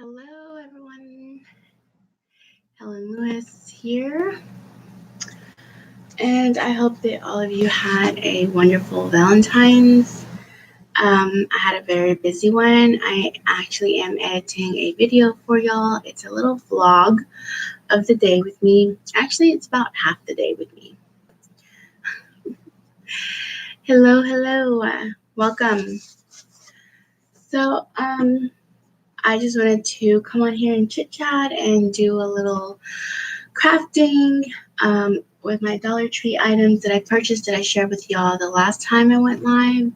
Hello everyone, Helen Lewis here, and I hope that all of you had a wonderful Valentine's. I had a very busy one. I actually am editing a video for y'all. It's a little vlog of the day with me. Actually, it's about half the day with me. Hello, welcome. So, I just wanted to come on here and chit chat and do a little crafting with my Dollar Tree items that I purchased that I shared with y'all the last time I went live.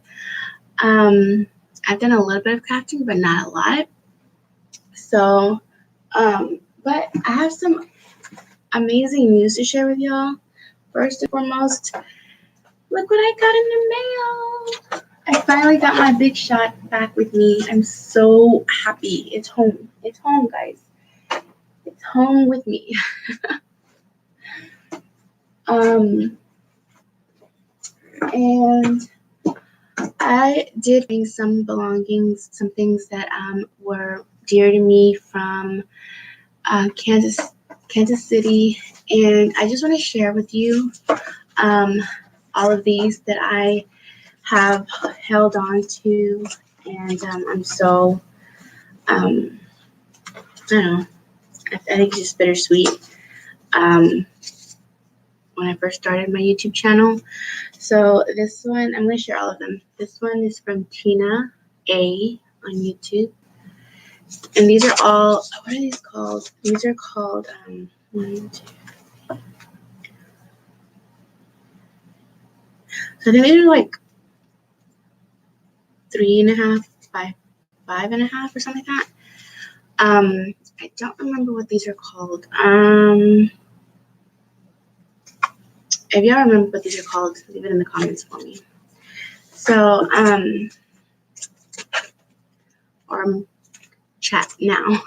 I've done a little bit of crafting, but not a lot. So, but I have some amazing news to share with y'all. First and foremost, look what I got in the mail. I finally got my big shot back with me. I'm so happy. It's home. It's home, guys. It's home with me. And I did bring some belongings, some things that were dear to me from Kansas City, and I just want to share with you all of these that I have held on to, and I'm so I don't know. I think it's just bittersweet. When I first started my YouTube channel. So this one, I'm going to share all of them. This one is from Tina A on YouTube. And these are all, what are these called? These are called, 1, 2. So I think these are like 3.5 by 5.5 or something like that. I don't remember what these are called. If y'all remember what these are called, leave it in the comments for me. So, or chat now.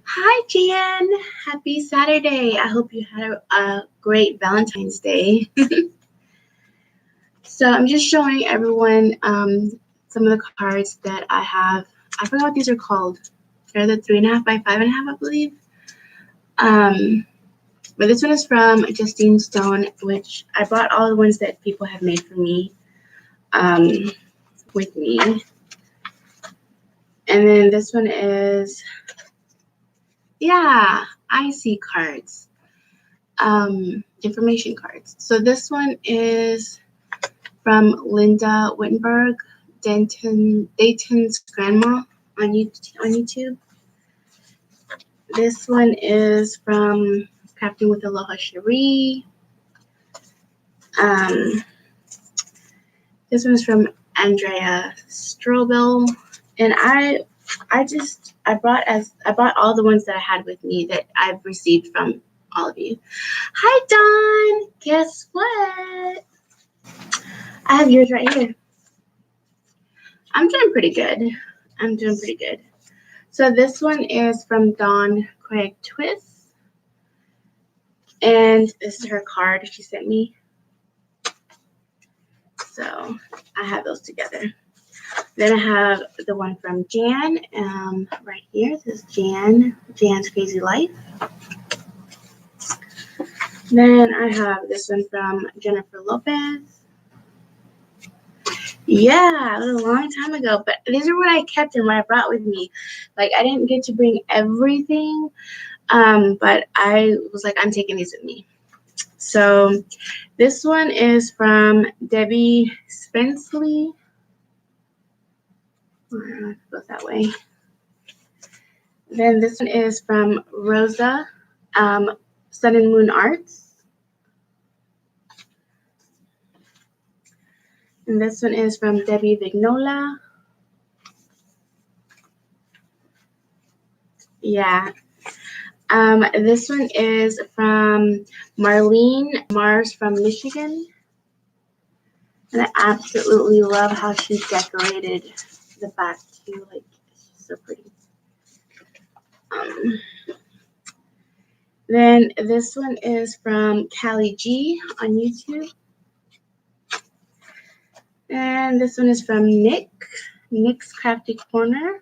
Hi, Jan. Happy Saturday. I hope you had a great Valentine's Day. So I'm just showing everyone some of the cards that I have. I forgot what these are called. They're the 3.5 by 5.5, I believe. But this one is from Justine Stone, which I bought all the ones that people have made for me with me. And then this one is, yeah, IC cards, information cards. So this one is from Linda Wittenberg, Dayton's grandma on YouTube. This one is from Crafting with Aloha Cherie. This one is from Andrea Strobel, and I bought all the ones that I had with me that I've received from all of you. Hi, Dawn. Guess what? I have yours right here. I'm doing pretty good. So this one is from Dawn Craig Twist, and this is her card she sent me. So I have those together. Then I have the one from Jan, right here. This is Jan's Crazy Life. Then I have this one from Jennifer Lopez. Yeah, it was a long time ago, but these are what I kept and what I brought with me. Like, I didn't get to bring everything, but I was like, I'm taking these with me. So this one is from Debbie Spenceley. I don't know if it goes that way. Then this one is from Rosa, Sun and Moon Arts. And this one is from Debbie Vignola. Yeah. This one is from Marlene Mars from Michigan. And I absolutely love how she decorated the back too. Like, it's so pretty. Then this one is from Callie G on YouTube. And this one is from Nick's Crafty Corner.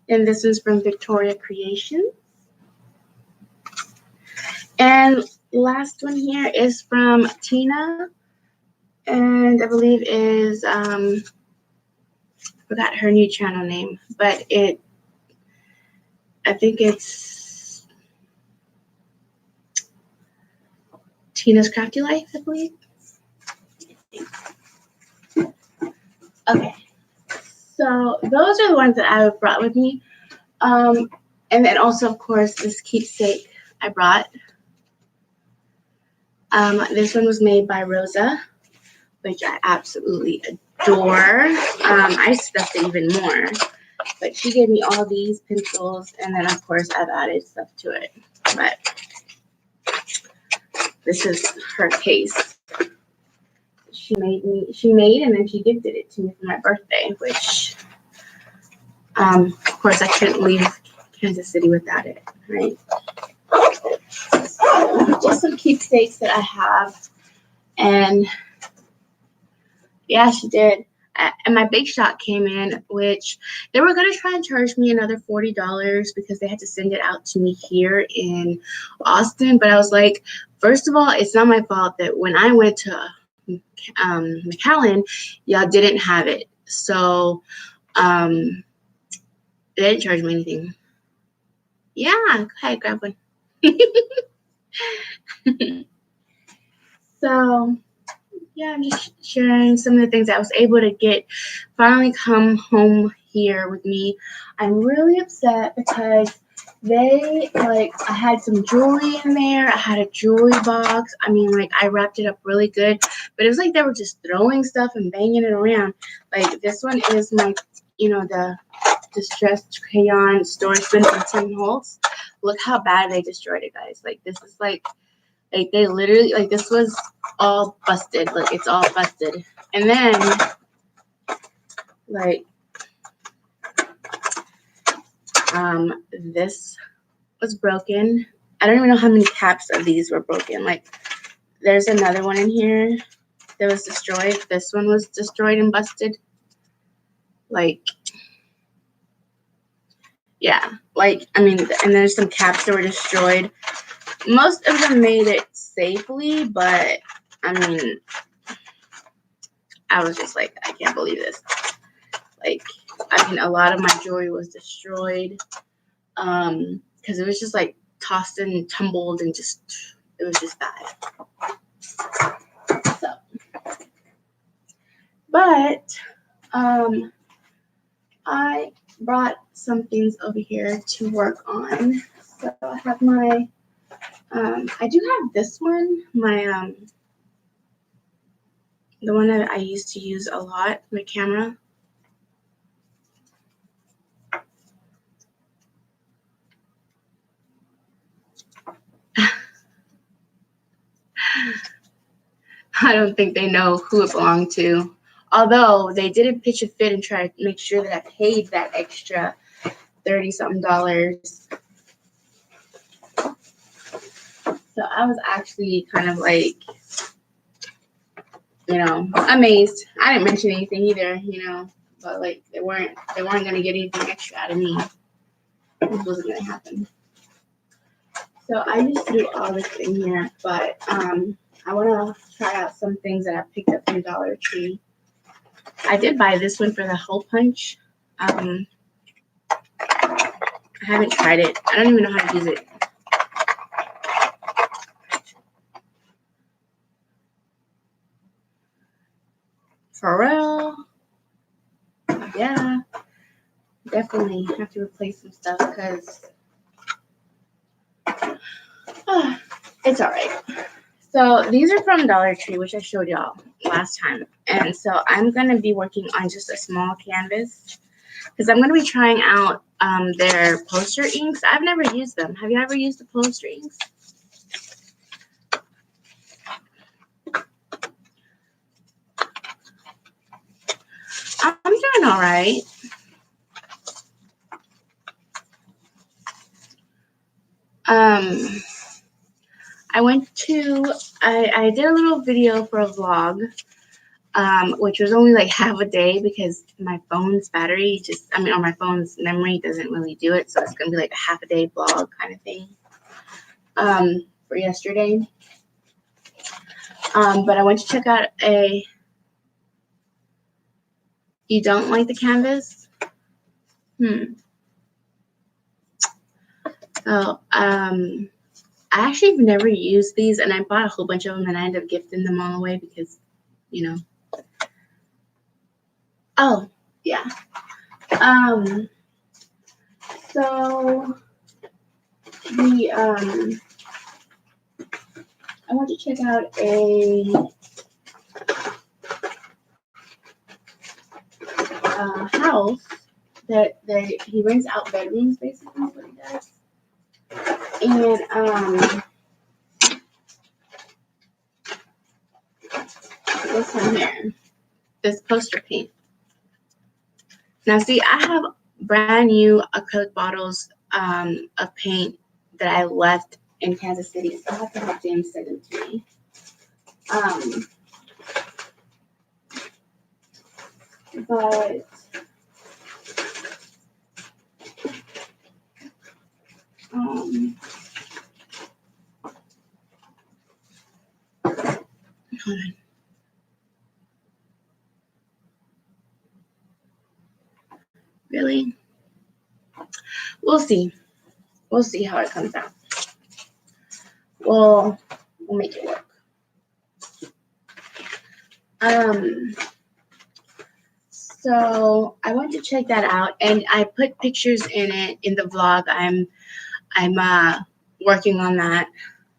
And this one's from Victoria Creation. And last one here is from Tina, and I believe is forgot her new channel name, but I think it's Tina's Crafty Life, I believe. Okay, so those are the ones that I brought with me. And then also, of course, this keepsake I brought. This one was made by Rosa, which I absolutely adore. I stuffed it even more, but she gave me all these pencils, and then of course I've added stuff to it. But this is her case. She made and then she gifted it to me for my birthday, which of course I couldn't leave Kansas City without it, right? So, just some keepsakes that I have, and yeah, she did. And my bake shop came in, which they were going to try and charge me another $40 because they had to send it out to me here in Austin. But I was like, first of all, it's not my fault that when I went to McAllen, y'all didn't have it. So they didn't charge me anything. Yeah, go ahead, grab one. So yeah, I'm just sharing some of the things I was able to get finally come home here with me. I'm really upset because I had some jewelry in there. I had a jewelry box. I mean, like, I wrapped it up really good, but it was like they were just throwing stuff and banging it around. Like, this one is my, the Distressed Crayon Storage Bin from Tim Holtz. Look how bad they destroyed it, guys. Like, this is like they literally, like, this was all busted. Like, it's all busted. And then, like, this was broken. I don't even know how many caps of these were broken. Like, there's another one in here that was destroyed. This one was destroyed and busted. Like, yeah. Like, I mean, and there's some caps that were destroyed. Most of them made it safely, but, I mean, I was just like, I can't believe this. Like, I mean, a lot of my jewelry was destroyed because it was just like tossed and tumbled and it was just bad. So, but I brought some things over here to work on. So I have my, I do have this one, my, the one that I used to use a lot, my camera. I don't think they know who it belonged to. Although they didn't pitch a fit and try to make sure that I paid that extra $30-something. So I was actually kind of like, amazed. I didn't mention anything either, but like they weren't gonna get anything extra out of me. This wasn't gonna happen. So I just threw all this in here, but I want to try out some things that I picked up from Dollar Tree. I did buy this one for the hole punch. I haven't tried it. I don't even know how to use it. For real? Yeah. Definitely have to replace some stuff because it's all right. So these are from Dollar Tree, which I showed y'all last time. And so I'm going to be working on just a small canvas because I'm going to be trying out their poster inks. I've never used them. Have you ever used the poster inks? I'm doing all right. I did a little video for a vlog which was only like half a day because my phone's battery or my phone's memory doesn't really do it. So it's going to be like a half a day vlog kind of thing for yesterday. But I went to check out you don't like the canvas? So, I actually have never used these, and I bought a whole bunch of them, and I ended up gifting them all away because, Oh, yeah. So I want to check out a house that he rents out bedrooms, basically, is what he does. And this one here, this poster paint. Now, see, I have brand new acrylic bottles of paint that I left in Kansas City, so I have to have James send them to me. But hold on. Really? We'll see. We'll see how it comes out. We'll make it work. So I want to check that out, and I put pictures in it in the vlog. I'm working on that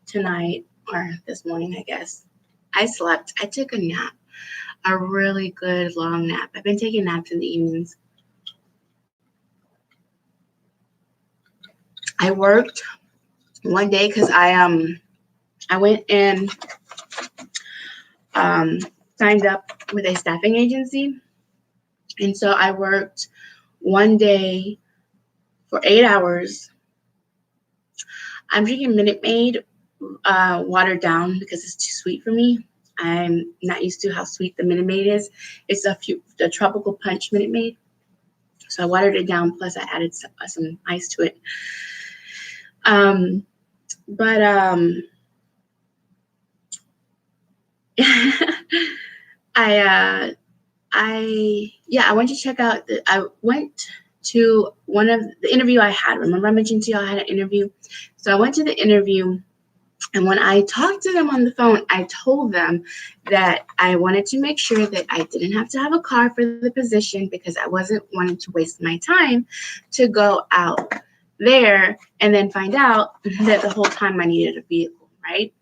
tonight or this morning, I guess. I slept. I took a nap, a really good long nap. I've been taking naps in the evenings. I worked one day because I went and signed up with a staffing agency. And so I worked one day for 8 hours. I'm drinking Minute Maid watered down because it's too sweet for me. I'm not used to how sweet the Minute Maid is. It's the tropical punch Minute Maid. So I watered it down, plus I added some ice to it. I went to check out. I went to one of the interview I had. Remember I mentioned to you I had an interview? So I went to the interview, and when I talked to them on the phone, I told them that I wanted to make sure that I didn't have to have a car for the position because I wasn't wanting to waste my time to go out there and then find out that the whole time I needed a vehicle, right?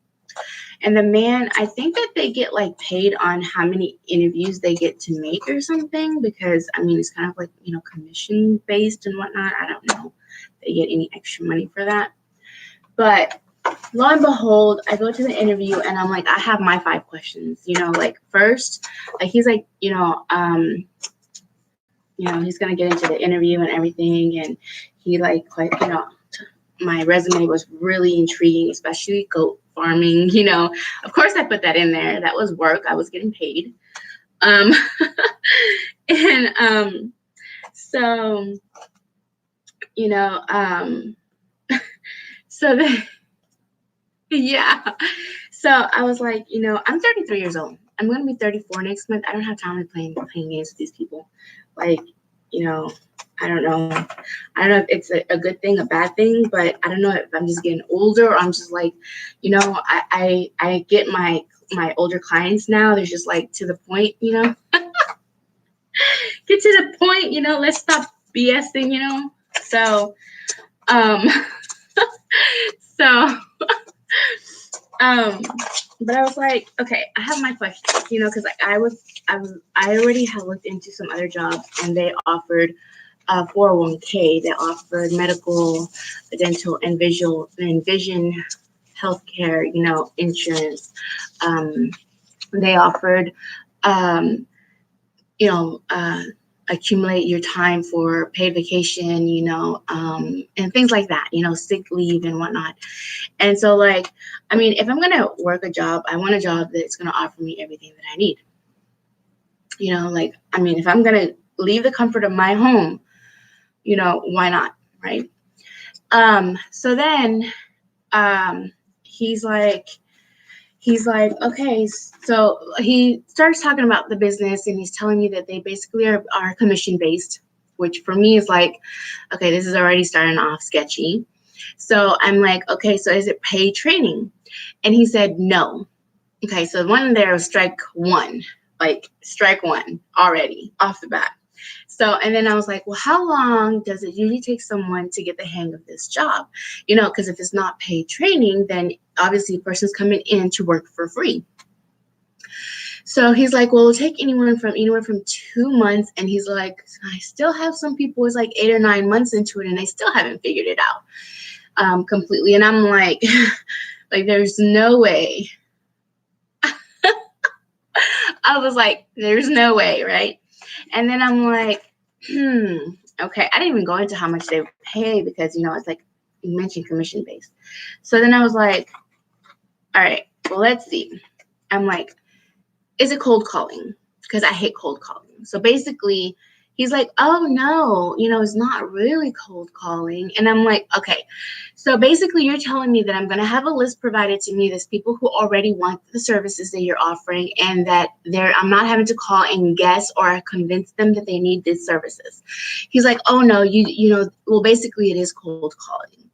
And the man, I think that they get like paid on how many interviews they get to make or something, because I mean, it's kind of like, commission based and whatnot. I don't know if they get any extra money for that. But lo and behold, I go to the interview and I'm like, I have my 5 questions, first, like he's like, he's going to get into the interview and everything. And he my resume was really intriguing, especially goat farming, of course I put that in there. That was work. I was getting paid. So I was like, I'm 33 years old. I'm going to be 34 next month. I don't have time to playing games with these people. Like, I don't know. I don't know if it's a good thing, a bad thing, but I don't know if I'm just getting older or I'm just like, I get my older clients now. They're just like to the point, get to the point, let's stop BSing, So, but I was like, okay, I have my questions, because I already had looked into some other jobs and they offered 401k, they offered medical, dental, and vision healthcare, insurance. They offered, accumulate your time for paid vacation, and things like that, sick leave and whatnot. And so, if I'm going to work a job, I want a job that's going to offer me everything that I need. Like, I mean, if I'm going to leave the comfort of my home, why not? Right. So then, he's like, okay, so he starts talking about the business, and he's telling me that they basically are commission based, which for me is like, okay, this is already starting off sketchy. So I'm like, okay, so is it paid training? And he said, no. Okay, so one there was strike one already off the bat. So, and then I was like, well, how long does it usually take someone to get the hang of this job? Because if it's not paid training, then obviously a person's coming in to work for free. So he's like, well, it'll take anywhere from 2 months. And he's like, I still have some people who's like 8 or 9 months into it, and they still haven't figured it out completely. And I'm like, like, there's no way. I was like, there's no way, right? And then I'm like, okay. I didn't even go into how much they pay because, it's like you mentioned commission based. So then I was like, all right, well, let's see. I'm like, is it cold calling? Because I hate cold calling. So basically, he's like, oh, no, it's not really cold calling. And I'm like, okay. So basically, you're telling me that I'm going to have a list provided to me. There's people who already want the services that you're offering, and that I'm not having to call and guess or convince them that they need these services. He's like, oh, no, well, basically, it is cold calling.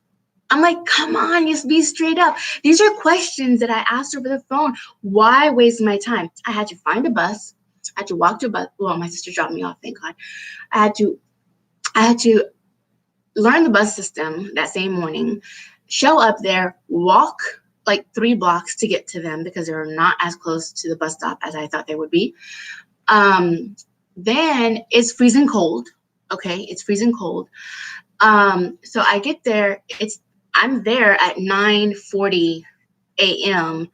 I'm like, come on, just be straight up. These are questions that I asked over the phone. Why waste my time? I had to find a bus. I had to walk to a bus. Well, my sister dropped me off, thank God. I had to learn the bus system that same morning, show up there, walk like 3 blocks to get to them because they were not as close to the bus stop as I thought they would be. Then it's freezing cold. Okay, it's freezing cold. So I get there. I'm there at 9:40 a.m.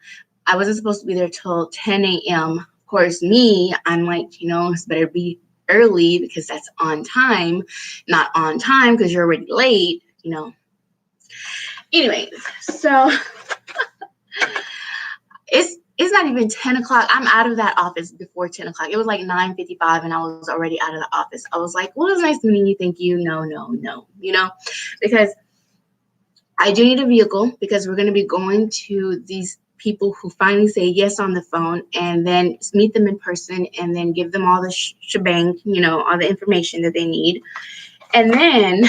I wasn't supposed to be there till 10 a.m. Of course, I'm like, it's better be early because that's on time, not on time because you're already late, Anyway, so it's not even 10 o'clock. I'm out of that office before 10 o'clock. It was like 9:55 and I was already out of the office. I was like, well, it was nice meeting you. Thank you. No, because I do need a vehicle because we're going to be going to these people who finally say yes on the phone, and then meet them in person, and then give them all the shebang, all the information that they need. And then,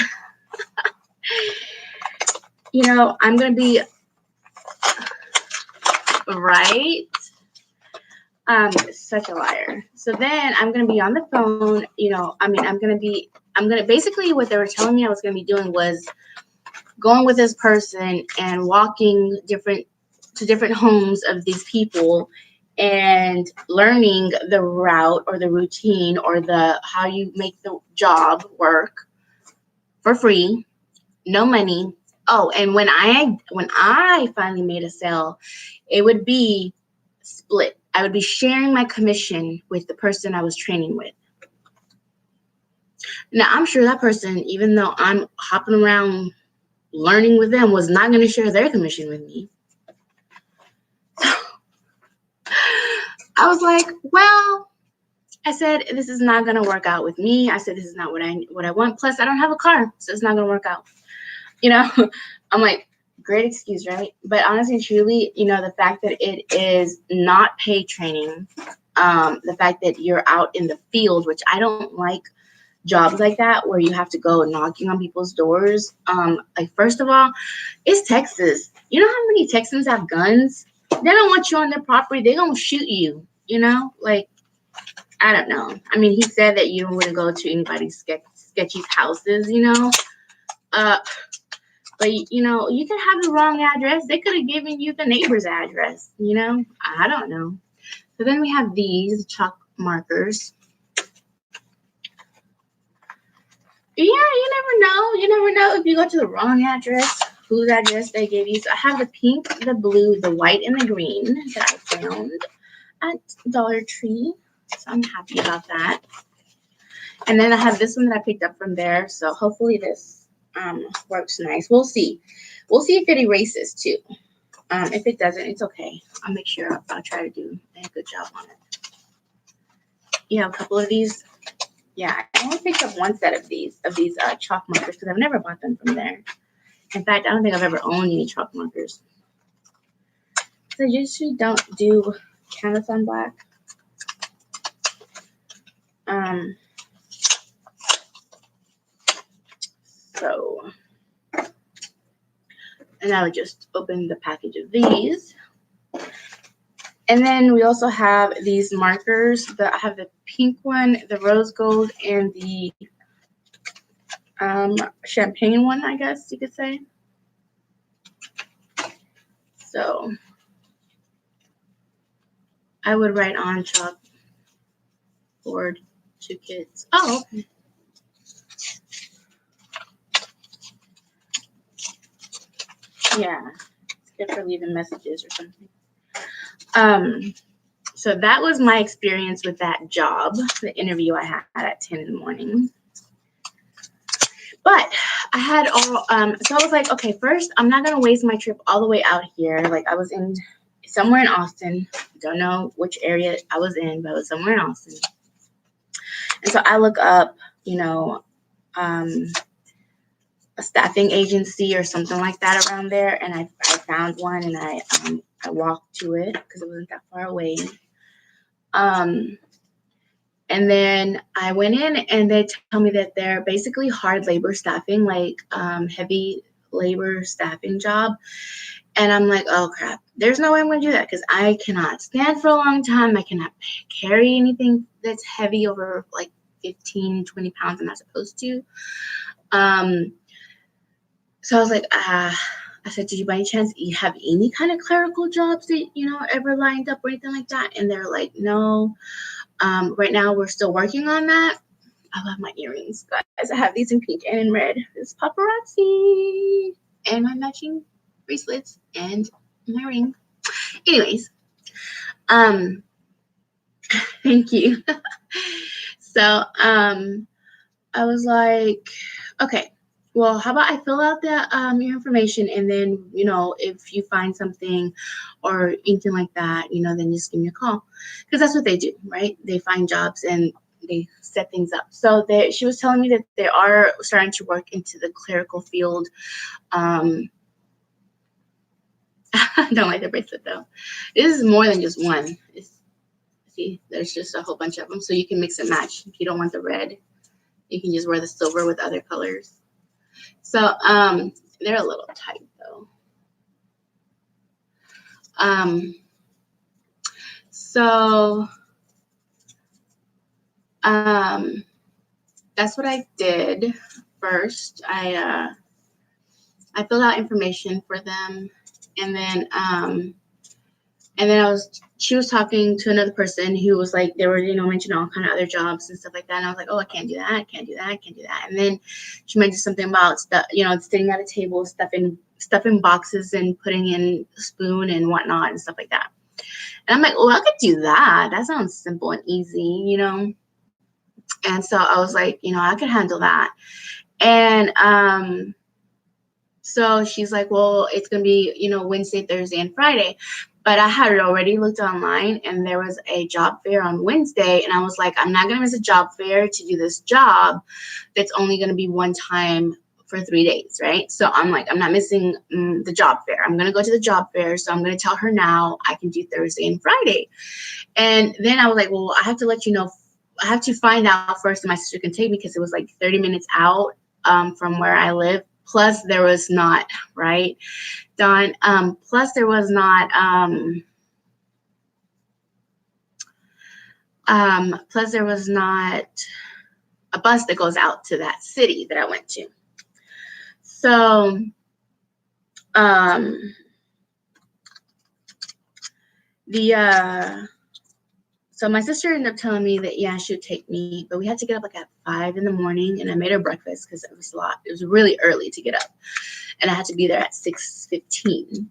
I'm going to be right. Such a liar. So then I'm going to be on the phone, basically what they were telling me I was going to be doing was going with this person and walking to different homes of these people and learning the route or the routine or how you make the job work for free, no money. Oh, and when I finally made a sale, it would be split. I would be sharing my commission with the person I was training with. Now, I'm sure that person, even though I'm hopping around learning with them, was not going to share their commission with me. I was like, well, I said, this is not going to work out with me. I said, this is not what I want. Plus, I don't have a car, so it's not going to work out. I'm like, great excuse, right? But honestly, truly, the fact that it is not paid training, the fact that you're out in the field, which I don't like jobs like that where you have to go knocking on people's doors. Like, first of all, it's Texas. You know how many Texans have guns? They don't want you on their property. They're going to shoot you, like, I don't know. I mean, he said that you don't want to go to anybody's sketchy houses, but, you could have the wrong address. They could have given you the neighbor's address, I don't know. So then we have these chalk markers. Yeah, you never know. You never know if you go to the wrong address, whose address they gave you. So I have the pink, the blue, the white, and the green that I found at Dollar Tree. So I'm happy about that. And then I have this one that I picked up from there. So hopefully this works nice. We'll see. We'll see if it erases too. If it doesn't, it's okay. I'll make sure I'll try to do a good job on it. you have a couple of these. Yeah, I only picked up one set of these chalk markers because I've never bought them from there. In fact, I don't think I've ever owned any chalk markers. So I usually don't do canvas on black. So, and I would just open the package of these. And then we also have these markers. I have the pink one, the rose gold, and the champagne one, I guess you could say. So I would write on chalkboard to kids. Oh, okay. Yeah, it's good for leaving messages or something. So that was my experience with that job, the interview I had at 10 in the morning. But I had all, so I was like, okay, first, I'm not going to waste my trip all the way out here. Like I was in somewhere in Austin. I don't know which area I was in, but I was somewhere in Austin. And so I look up, a staffing agency or something like that around there. And I found one and I walked to it because it wasn't that far away. And then I went in and they tell me that they're basically hard labor staffing, like heavy labor staffing job. And I'm like, oh crap, there's no way I'm going to do that because I cannot stand for a long time. I cannot carry anything that's heavy over like 15, 20 pounds. I'm not supposed to. So I was like, I said, did you by any chance have any kind of clerical jobs that, ever lined up or anything like that? And they're like, no. Right now we're still working on that. I love my earrings, guys. I have these in pink and in red. It's paparazzi and my matching bracelets and my ring. Anyways, thank you. So, I was like, okay, well, how about I fill out your information and then, if you find something or anything like that, then just give me a call. Because that's what they do, right? They find jobs and they set things up. So she was telling me that they are starting to work into the clerical field. I don't like the bracelet though. This is more than just one. See, there's just a whole bunch of them. So you can mix and match. If you don't want the red, you can just wear the silver with other colors. So they're a little tight though. That's what I did first. I filled out information for them, and then she was talking to another person who was like, they were, mentioning all kind of other jobs and stuff like that. And I was like, oh, I can't do that. I can't do that. I can't do that. And then she mentioned something about stuff, sitting at a table, stuffing boxes and putting in a spoon and whatnot and stuff like that. And I'm like, oh, I could do that. That sounds simple and easy, And so I was like, I could handle that. And so she's like, well, it's going to be, Wednesday, Thursday, and Friday. But I had already looked online and there was a job fair on Wednesday. And I was like, I'm not going to miss a job fair to do this job that's only going to be one time for 3 days, right? So I'm like, I'm not missing the job fair. I'm going to go to the job fair. So I'm going to tell her now I can do Thursday and Friday. And then I was like, well, I have to let you know. I have to find out first if my sister can take me because it was like 30 minutes out from where I live. Plus there was not, right, Dawn? Plus there was not, a bus that goes out to that city that I went to. So, so my sister ended up telling me that, yeah, she would take me, but we had to get up like at 5 in the morning, and I made her breakfast because it was a lot. It was really early to get up, and I had to be there at 6:15.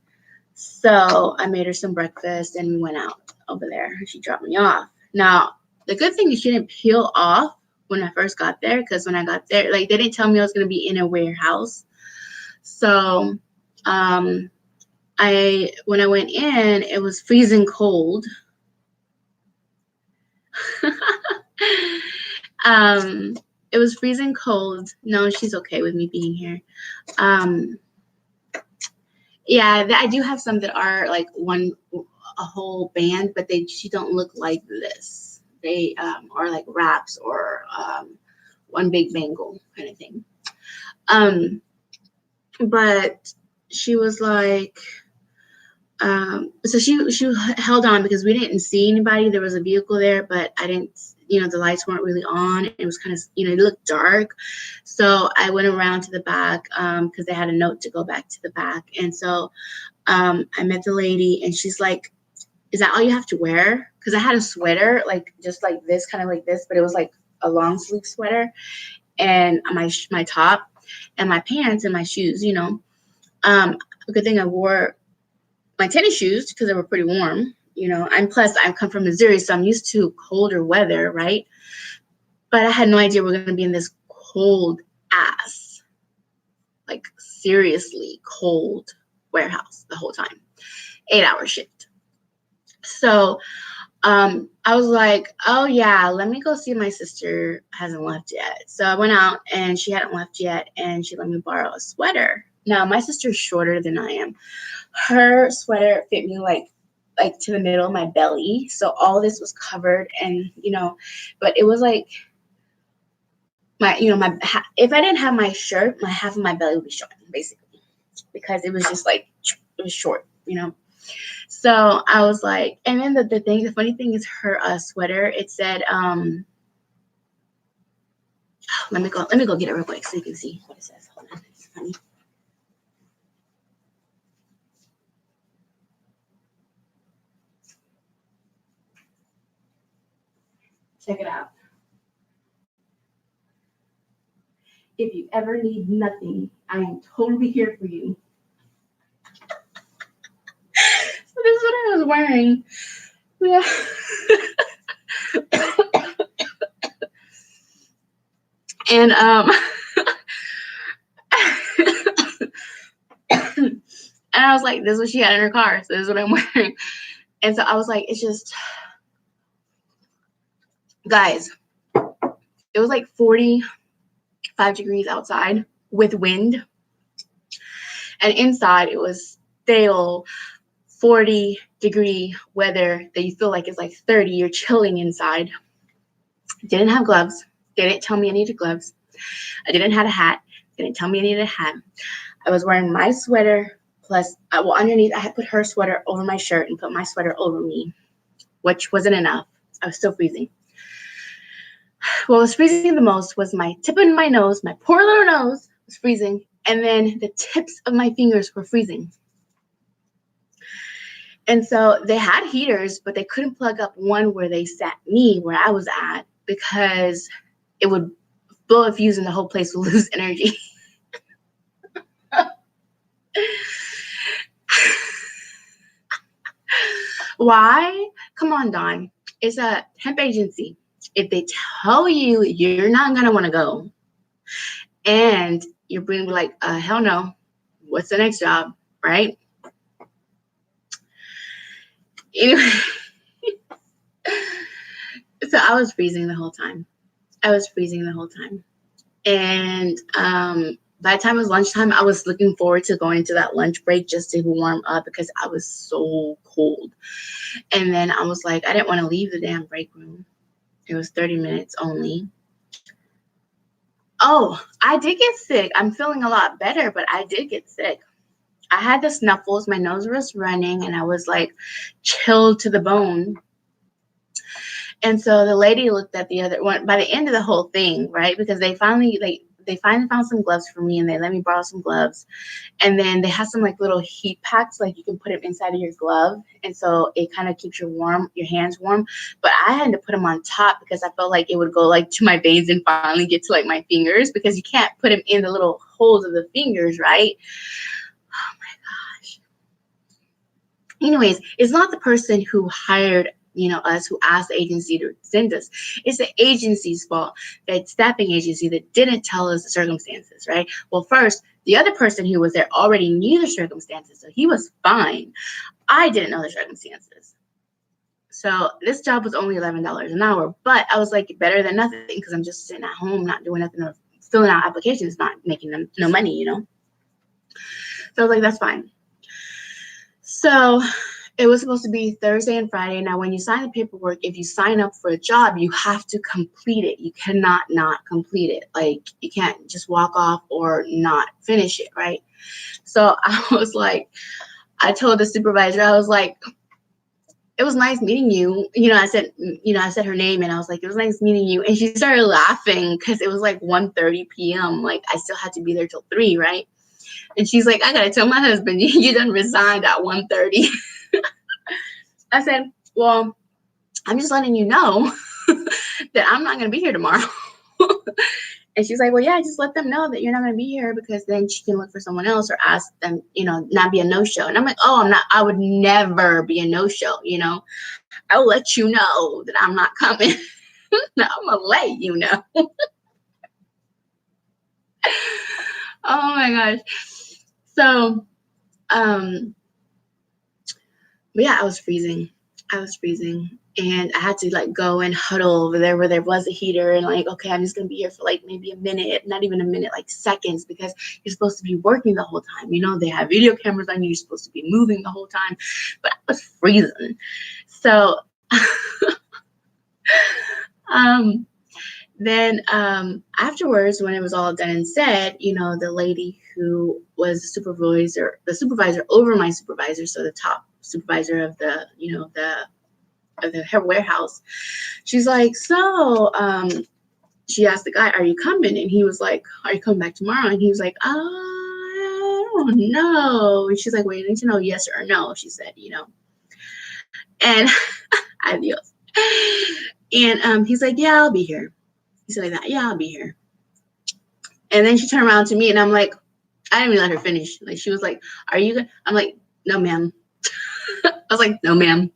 So I made her some breakfast, and we went out over there. She dropped me off. Now, the good thing is she didn't peel off when I first got there, because when I got there, like, they didn't tell me I was going to be in a warehouse. So when I went in, it was freezing cold. It was freezing cold. No, she's okay with me being here. Yeah, I do have some that are like a whole band, but she don't look like this. They are like wraps or one big bangle kind of thing. But she was like, so she held on because we didn't see anybody. There was a vehicle there, but I didn't, the lights weren't really on. It was kind of, it looked dark. So I went around to the back because they had a note to go back to the back. And so I met the lady and she's like, is that all you have to wear? Because I had a sweater, like just like this, kind of like this, but it was like a long sleeve sweater and my top and my pants and my shoes, a good thing I wore my tennis shoes because they were pretty warm, plus I come from Missouri, so I'm used to colder weather, right? But I had no idea we're going to be in this cold ass, like seriously cold warehouse the whole time, 8-hour shift. So I was like, oh yeah, let me go see my sister hasn't left yet. So I went out and she hadn't left yet and she let me borrow a sweater. Now my sister's shorter than I am. Her sweater fit me like to the middle of my belly. So all this was covered and, but it was like if I didn't have my shirt, my half of my belly would be showing basically because it was just like, it was short, So I was like, and then the funny thing is her sweater, it said, let me go get it real quick so you can see what it says. Hold on, it's funny. Check it out. If you ever need nothing, I am totally here for you. So this is what I was wearing. Yeah. And and I was like, this is what she had in her car, so this is what I'm wearing. And so I was like, it's just, guys, it was like 45 degrees outside with wind. And inside it was stale 40-degree weather that you feel like it's like 30. You're chilling inside. Didn't have gloves. Didn't tell me I needed gloves. I didn't have a hat. Didn't tell me I needed a hat. I was wearing my sweater plus, underneath I had put her sweater over my shirt and put my sweater over me, which wasn't enough. I was still freezing. What was freezing the most was my tip of my nose. My poor little nose was freezing. And then the tips of my fingers were freezing. And so they had heaters, but they couldn't plug up one where they sat me, where I was at, because it would blow a fuse and the whole place would lose energy. Why? Come on, Dawn. It's a temp agency. If they tell you you're not going to want to go and you're going to be like, hell no, what's the next job, right? Anyway, so I was freezing the whole time. And by the time it was lunchtime, I was looking forward to going to that lunch break just to warm up because I was so cold. And then I was like, I didn't want to leave the damn break room. It was 30 minutes only. Oh, I did get sick. I'm feeling a lot better, but I did get sick. I had the snuffles. My nose was running, and I was like chilled to the bone. And so the lady looked at the other one by the end of the whole thing, right? Because they finally found some gloves for me and they let me borrow some gloves. And then they have some like little heat packs, like you can put them inside of your glove. And so it kind of keeps your hands warm. But I had to put them on top because I felt like it would go like to my veins and finally get to like my fingers because you can't put them in the little holes of the fingers, right? Oh my gosh. Anyways, it's not the person who hired us, who asked the agency to send us. It's the agency's fault, that staffing agency that didn't tell us the circumstances, right? Well, first, the other person who was there already knew the circumstances, so he was fine. I didn't know the circumstances. So this job was only $11 an hour, but I was like, better than nothing, because I'm just sitting at home, not doing nothing, or filling out applications, not making them no money, So I was like, that's fine. So it was supposed to be Thursday and Friday. Now, when you sign the paperwork, if you sign up for a job, you have to complete it. You cannot not complete it. Like, you can't just walk off or not finish it, right? So I was like, I told the supervisor, I was like, it was nice meeting you. I said her name, and I was like, it was nice meeting you. And she started laughing because it was like 1:30 p.m. Like, I still had to be there till 3, right? And she's like, I gotta tell my husband, you done resigned at 1:30. I said, well, I'm just letting you know that I'm not gonna be here tomorrow. And she's like, well, yeah, just let them know that you're not gonna be here, because then she can look for someone else, or ask them, not be a no-show. And I'm like, oh, I would never be a no-show, I'll let you know that I'm not coming. I'm gonna let you know. Oh my gosh. So, but yeah, I was freezing. And I had to like go and huddle over there where there was a heater, and like, okay, I'm just gonna be here for like maybe a minute, not even a minute, like seconds, because you're supposed to be working the whole time. They have video cameras on you. You're supposed to be moving the whole time, but I was freezing. So, then afterwards, when it was all done and said, the lady who was the supervisor over my supervisor, so the top supervisor of the, of the warehouse, she's like, so she asked the guy, are you coming? And he was like, are you coming back tomorrow? And he was like, I don't know. And she's like, well, you need to know yes or no, she said, and adios. And he's like, yeah, I'll be here. He said like that, yeah, I'll be here. And then she turned around to me, and I'm like, I didn't even let her finish. Like, she was like, are you good? I'm like, no, ma'am. I was like, no, ma'am.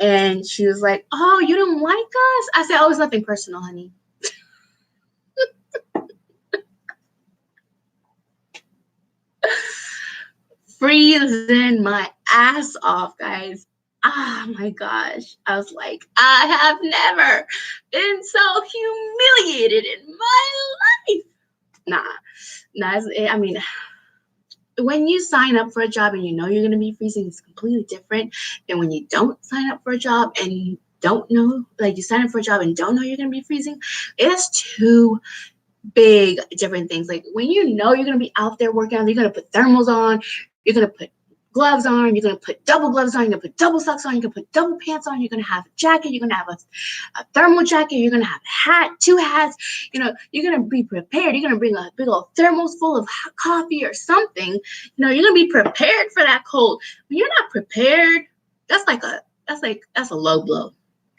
And she was like, oh, you don't like us? I said, oh, it's nothing personal, honey. Freezing my ass off, guys. Oh my gosh. I was like, I have never been so humiliated in my life. I mean, when you sign up for a job and you're going to be freezing, it's completely different than when you don't sign up for a job and you don't know, like, you sign up for a job and don't know you're going to be freezing. It's two big different things. Like, when you're going to be out there working out, you're going to put thermals on, you're going to put gloves on, you're going to put double gloves on, you're going to put double socks on, you're going to put double pants on, you're going to have a jacket, you're going to have a thermal jacket, you're going to have a hat, 2 hats, you're going to be prepared, you're going to bring a big old thermos full of coffee or something, you're going to be prepared for that cold. When you're not prepared, that's a low blow.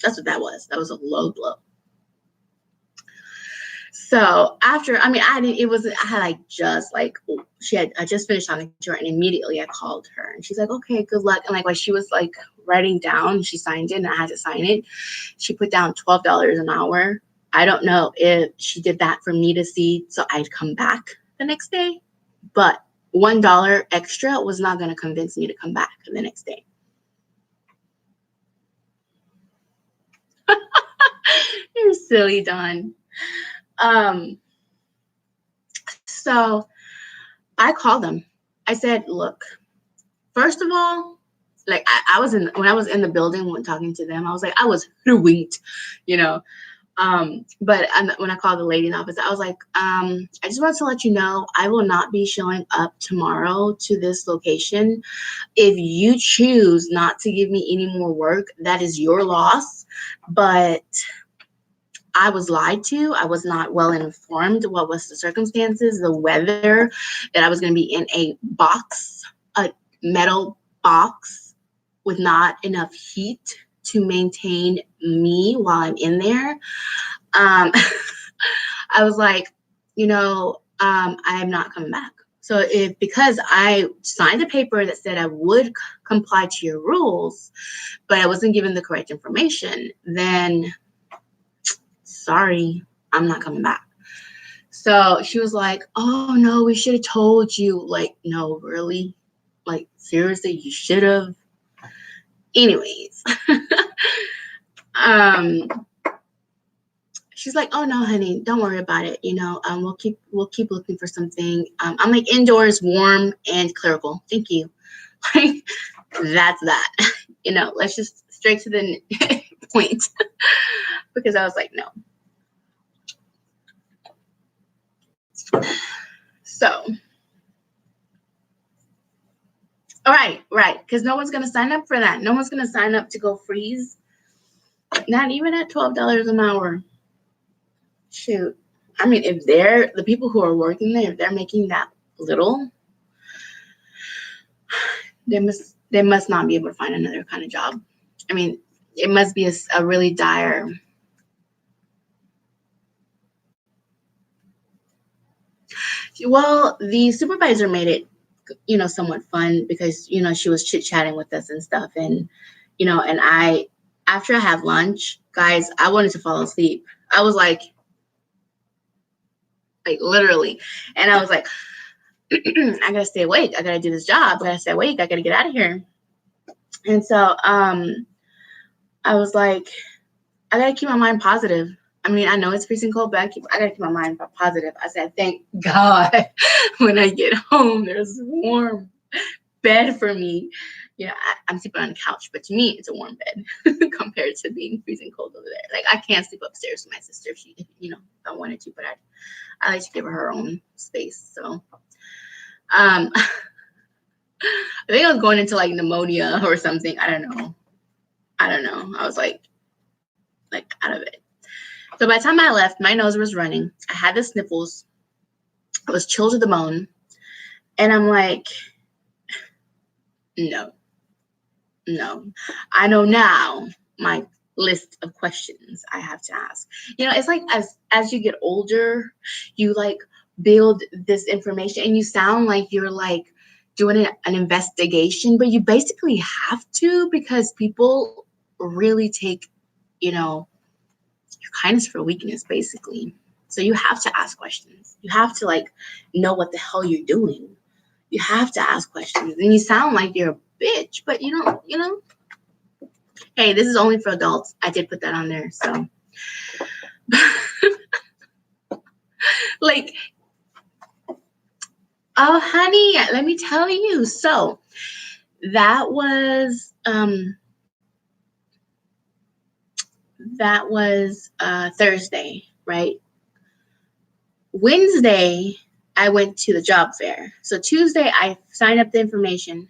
That's what that was. That was a low blow. So after, I just finished talking to her, and immediately I called her, and she's like, okay, good luck. And like, while she was like writing down, she signed it and I had to sign it. She put down $12 an hour. I don't know if she did that for me to see, so I'd come back the next day, but $1 extra was not going to convince me to come back the next day. You're silly, Dawn. So I called them. I said, look, first of all, like, when I was in the building when talking to them, I was like, I was hoodwinked, but when I called the lady in the office, I was like, I just want to let you know, I will not be showing up tomorrow to this location. If you choose not to give me any more work, that is your loss. But I was lied to. I was not well informed. What was the circumstances, the weather, that I was going to be in a metal box with not enough heat to maintain me while I'm in there. I was like, I am not coming back. So because I signed a paper that said I would comply to your rules, but I wasn't given the correct information, then sorry, I'm not coming back. So she was like, oh no, we should have told you. Like, no, really? Like, seriously, you should have? Anyways, um, she's like, "Oh no, honey, don't worry about it. We'll keep looking for something." I'm like, "Indoors, warm, and clerical. Thank you." Like, that's that. Let's just straight to the point. Because I was like, no. So, all right. Because no one's going to sign up for that. No one's going to sign up to go freeze. Not even at $12 an hour. Shoot. I mean, if the people who are working there, if they're making that little, they must not be able to find another kind of job. I mean, it must be a really dire. Well, the supervisor made it, somewhat fun because, she was chit-chatting with us and stuff. And, and after I have lunch, guys, I wanted to fall asleep. I was like literally. And I was like, I gotta stay awake. I gotta do this job. I gotta stay awake. I gotta get out of here. And so, I was like, I gotta keep my mind positive. I mean, I know it's freezing cold, but I gotta keep my mind positive. I said, thank God when I get home, there's a warm bed for me. I'm sleeping on the couch, but to me, it's a warm bed compared to being freezing cold over there. Like, I can't sleep upstairs with my sister if she, if I wanted to, but I like to give her own space. So, I think I was going into like pneumonia or something. I don't know. I was like out of it. So by the time I left, my nose was running. I had the sniffles. I was chilled to the bone. And I'm like, no. I know now my list of questions I have to ask. It's like as you get older, you like build this information and you sound like you're like doing an investigation, but you basically have to because people really take, your kindness for weakness, basically. So you have to ask questions. You have to know what the hell you're doing. You have to ask questions. And you sound like you're a bitch, but you don't, Hey, this is only for adults. I did put that on there. So oh honey, let me tell you. So that was Thursday, right? Wednesday, I went to the job fair. So Tuesday, I signed up the information.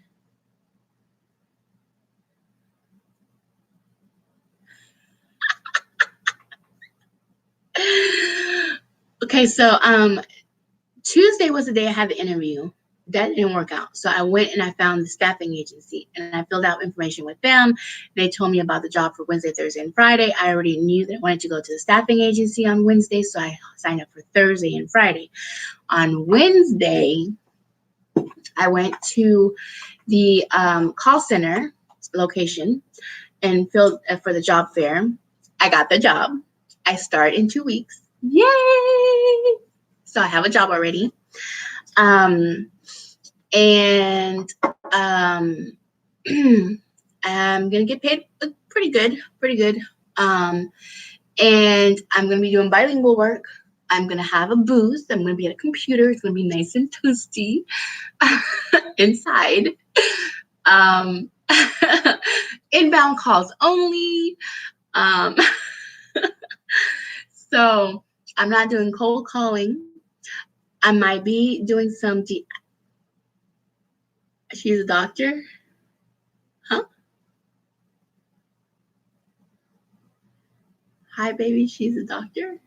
Okay, so Tuesday was the day I had the interview. That didn't work out. So I went and I found the staffing agency and I filled out information with them. They told me about the job for Wednesday, Thursday, and Friday. I already knew that I wanted to go to the staffing agency on Wednesday, so I signed up for Thursday and Friday. On Wednesday, I went to the call center location and filled for the job fair. I got the job. I start in 2 weeks. Yay! So I have a job already. And I'm gonna get paid pretty good. And I'm gonna be doing bilingual work. I'm gonna have a booth. I'm gonna be at a computer. It's gonna be nice and toasty inside. Inbound calls only. So I'm not doing cold calling. I might be doing some She's a doctor? Huh? Hi, baby. She's a doctor?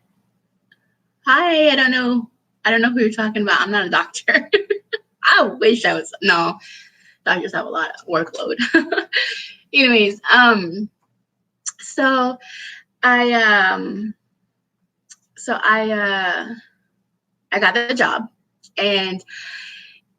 Hi, I don't know who you're talking about. I'm not a doctor. I wish I was. No, doctors have a lot of workload. Anyways, so I got the job, and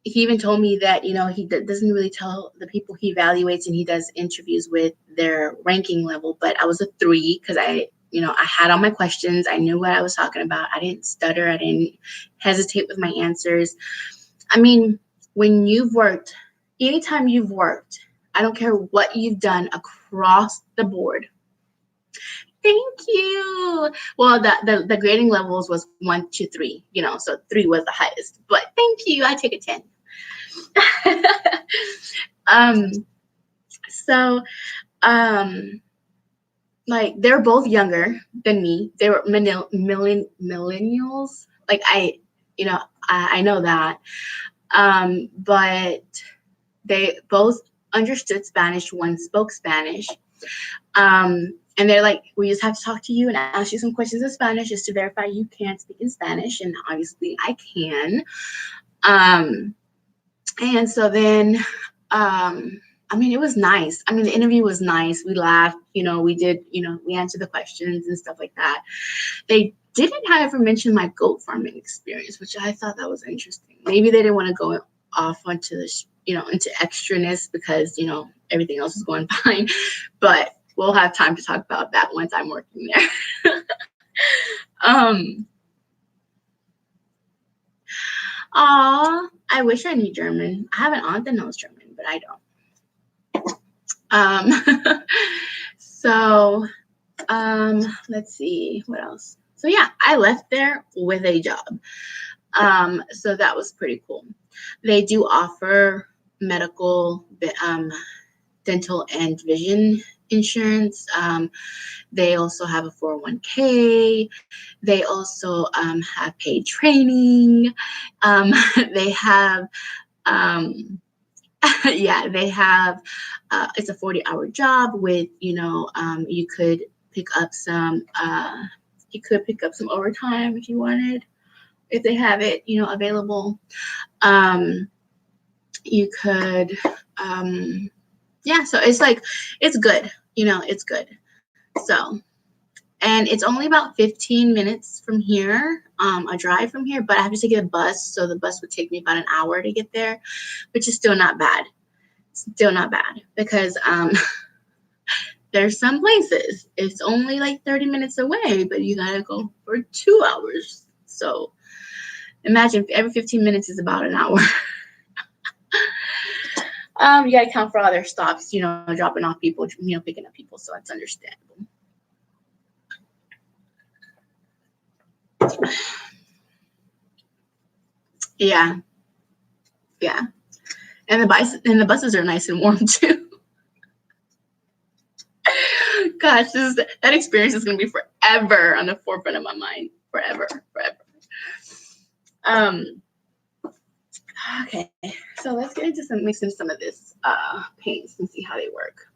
he even told me that, he doesn't really tell the people he evaluates and he does interviews with their ranking level, but I was a 3 because I had all my questions. I knew what I was talking about. I didn't stutter. I didn't hesitate with my answers. I mean, when you've worked, anytime you've worked I don't care what you've done across the board. Thank you. Well, the grading levels was 1 to 3, so 3 was the highest. But thank you. I take a 10. So, like, they're both younger than me. They were millennials. Like, I know that. But they both understood Spanish. One spoke Spanish. And they're like, we just have to talk to you and ask you some questions in Spanish just to verify you can speak in Spanish. And obviously I can. And so then, it was nice. The interview was nice. We laughed, we did, we answered the questions and stuff like that. They didn't, however, mention my goat farming experience, which I thought that was interesting. Maybe they didn't want to go off onto this, into extraness because, everything else is going fine. But we'll have time to talk about that once I'm working there. I wish I knew German. I have an aunt that knows German, but I don't. So, let's see what else. So yeah, I left there with a job. So that was pretty cool. They do offer medical, dental, and vision insurance. They also have a 401k. They also have paid training. They have, they have, it's a 40-hour job with, you could pick up some overtime if you wanted, if they have it, available. You could, so it's like, it's good, it's good. So, and it's only about 15 minutes from here, a drive from here, but I have to take a bus. So the bus would take me about an hour to get there, which is still not bad. Still not bad because, there's some places it's only like 30 minutes away, but you gotta go for 2 hours. So imagine every 15 minutes is about an hour. You gotta count for other stops, dropping off people, picking up people. So it's understandable. Yeah. And the buses are nice and warm too. Gosh, that experience is gonna be forever on the forefront of my mind. Forever. Okay, so let's get into mixing some of this paints and see how they work.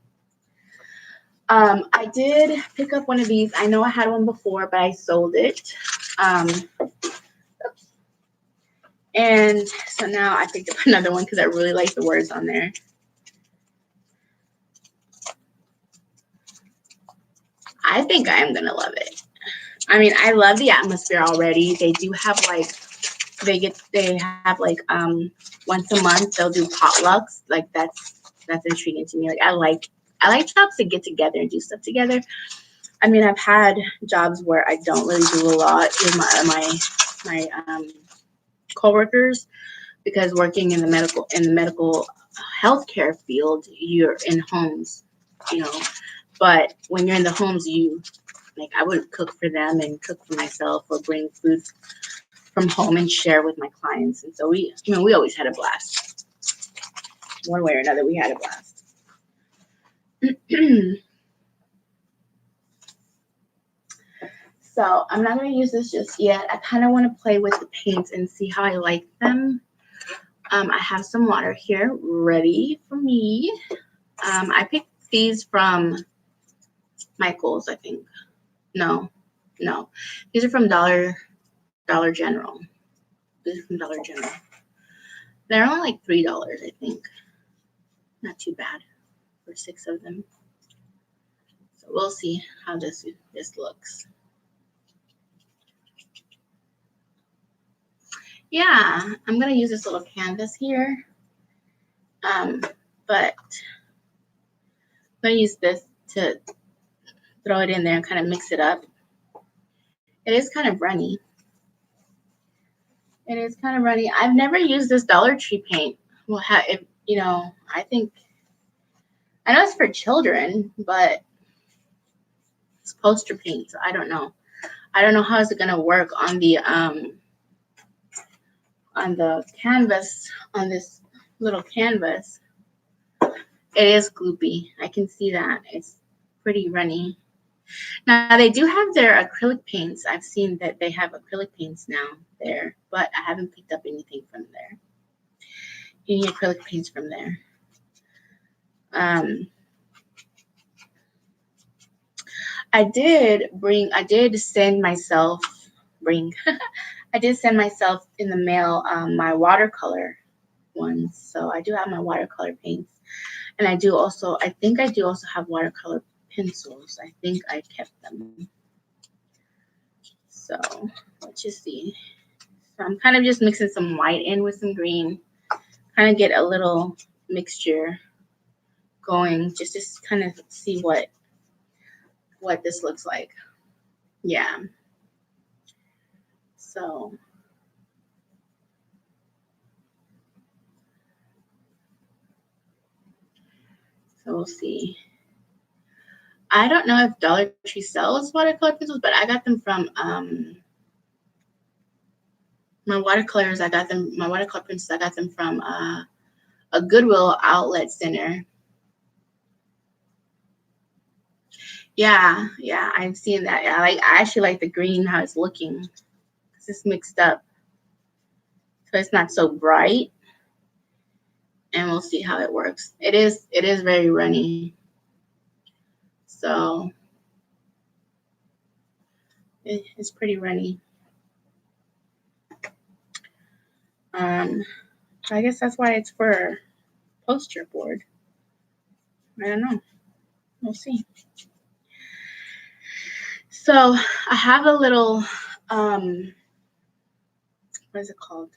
I did pick up one of these. I know I had one before, but I sold it. And so now I picked up another one because I really like the words on there. I think I am gonna love it. I love the atmosphere already. They do have they have once a month they'll do potlucks. Like that's intriguing to me. Like I like jobs to get together and do stuff together. I've had jobs where I don't really do a lot with my coworkers because working in the medical healthcare field, you're in homes, But when you're in the homes, I would cook for them and cook for myself or bring food from home and share with my clients. And so we always had a blast. One way or another, we had a blast. So I'm not going to use this just yet. I kind of want to play with the paints and see how I like them. I have some water here ready for me. I picked these from Michael's, I think. No. These are from Dollar General. These are from Dollar General. They're only like $3, I think. Not too bad for 6 of them. So we'll see how this looks. Yeah, I'm gonna use this little canvas here. But I'm gonna use this to throw it in there and kind of mix it up. It is kind of runny. I've never used this Dollar Tree paint. Well, I think I know it's for children, but it's poster paint, so I don't know. I don't know how is it gonna work on the canvas, on this little canvas. It is gloopy. I can see that. It's pretty runny. Now they do have their acrylic paints. I've seen that they have acrylic paints now there, but I haven't picked up anything from there. Any acrylic paints from there. I did send myself in the mail my watercolor ones. So I do have my watercolor paints. And I think I do also have watercolor pencils. I think I kept them. So let's just see. So I'm kind of just mixing some white in with some green. Kind of get a little mixture going just to kind of see what this looks like. Yeah. So we'll see. I don't know if Dollar Tree sells watercolor pencils, but I got them from my watercolor pencils. I got them from a Goodwill outlet center. Yeah, I've seen that. Yeah, I actually like the green, how it's looking. It's just mixed up, so it's not so bright. And we'll see how it works. It is very runny. So it's pretty runny. I guess that's why it's for poster board. I don't know. We'll see. So I have a little, what is it called?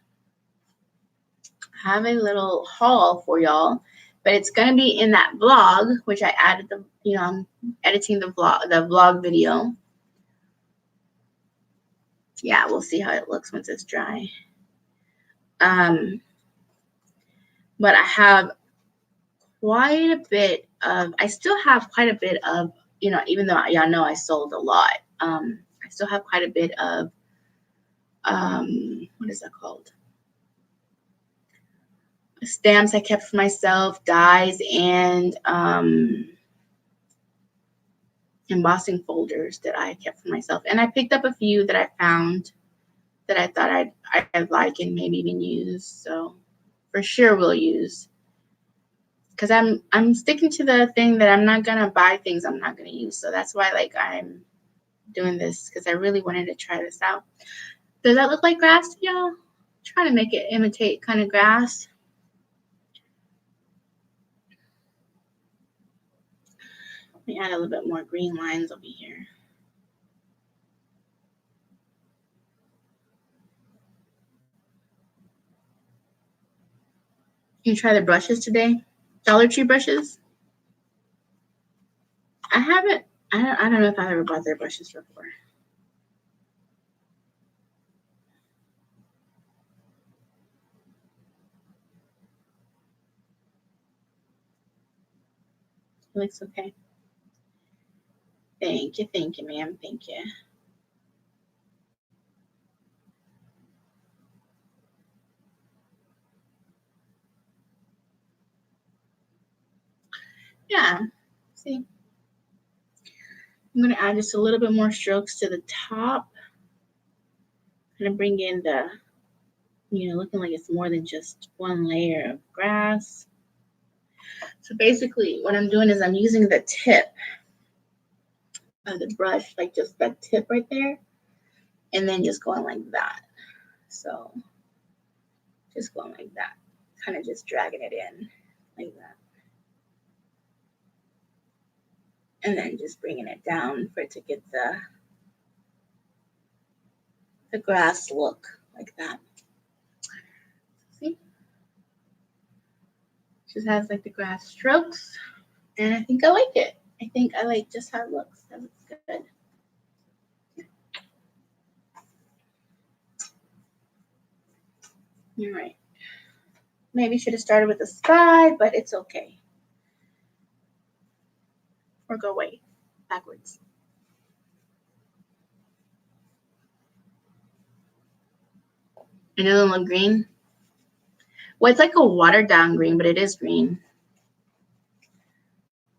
I have a little haul for y'all, but it's gonna be in that vlog, which I added I'm editing the vlog video. Yeah, we'll see how it looks once it's dry. But I have quite a bit of, I still have quite a bit of, even though y'all know I sold a lot, I still have quite a bit of, what is that called? Stamps I kept for myself, dies, and embossing folders that I kept for myself. And I picked up a few that I found that I thought I'd like and maybe even use. So for sure we'll use. Because I'm sticking to the thing that I'm not gonna buy things I'm not gonna use. So that's why I'm doing this, because I really wanted to try this out. Does that look like grass to y'all? Trying to make it imitate kind of grass. Let me add a little bit more green lines over here. You try the brushes today? Dollar Tree brushes? I haven't. I don't know if I've ever bought their brushes before. It looks okay. Thank you, ma'am. Thank you. Yeah. See, I'm gonna add just a little bit more strokes to the top. I'm gonna bring in the, looking like it's more than just one layer of grass. So basically, what I'm doing is I'm using the tip of the brush, like just that tip right there, and then just going like that. So just going like that, kind of just dragging it in like that. And then just bringing it down for it to get the grass look like that. See? Just has like the grass strokes. And I think I like it. I think I like just how it looks. That looks good. All right. Maybe should have started with the sky, but it's okay. or go away backwards. It doesn't look green. Well, it's like a watered down green, but it is green.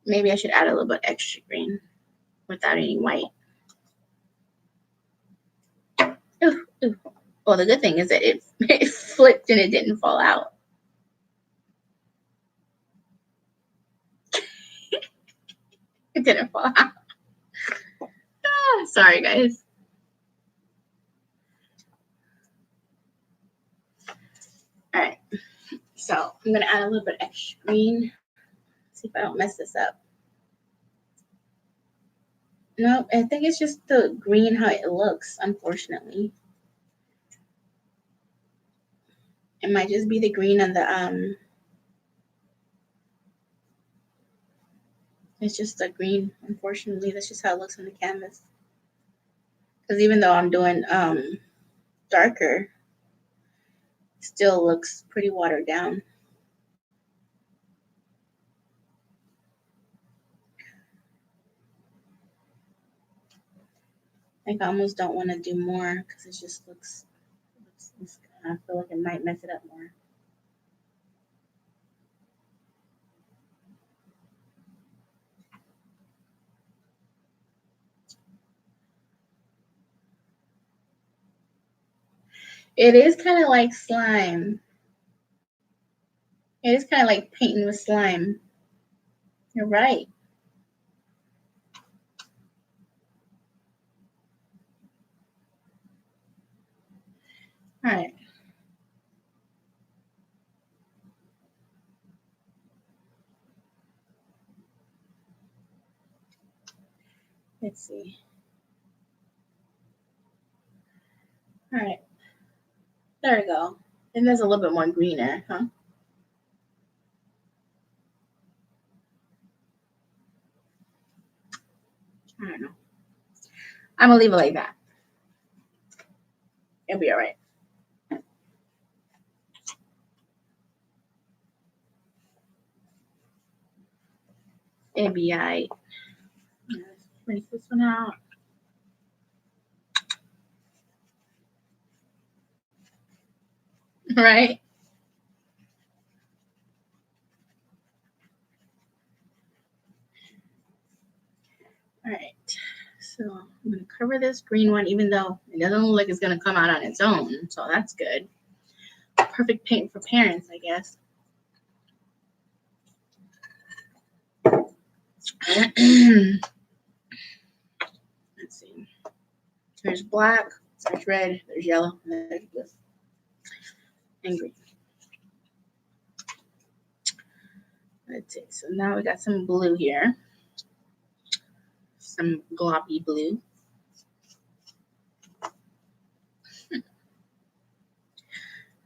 Maybe I should add a little bit extra green without any white. Ooh, ooh. Well, the good thing is that it flipped and it didn't fall out. It didn't fall out. Sorry, guys. All right. So I'm going to add a little bit extra green. See if I don't mess this up. Nope, I think it's just the green how it looks, unfortunately. It might just be the green on the it's just the green, unfortunately. That's just how it looks on the canvas. Because even though I'm doing darker, it still looks pretty watered down. Like, I almost don't want to do more because it just looks, I feel like it might mess it up more. It is kind of like slime. It is kind of like painting with slime. You're right. All right. Let's see. All right. There we go. And there's a little bit more greener, huh? I don't know. I'm going to leave it like that. It'll be all right. It'll be all right. Let's rinse this one out. Right? All right. So I'm going to cover this green one, even though it doesn't look like it's going to come out on its own. So that's good. Perfect paint for parents, I guess. Let's see. There's black, there's red, there's yellow, and there's blue. And green. Let's see. So now we got some blue here. Some gloppy blue. All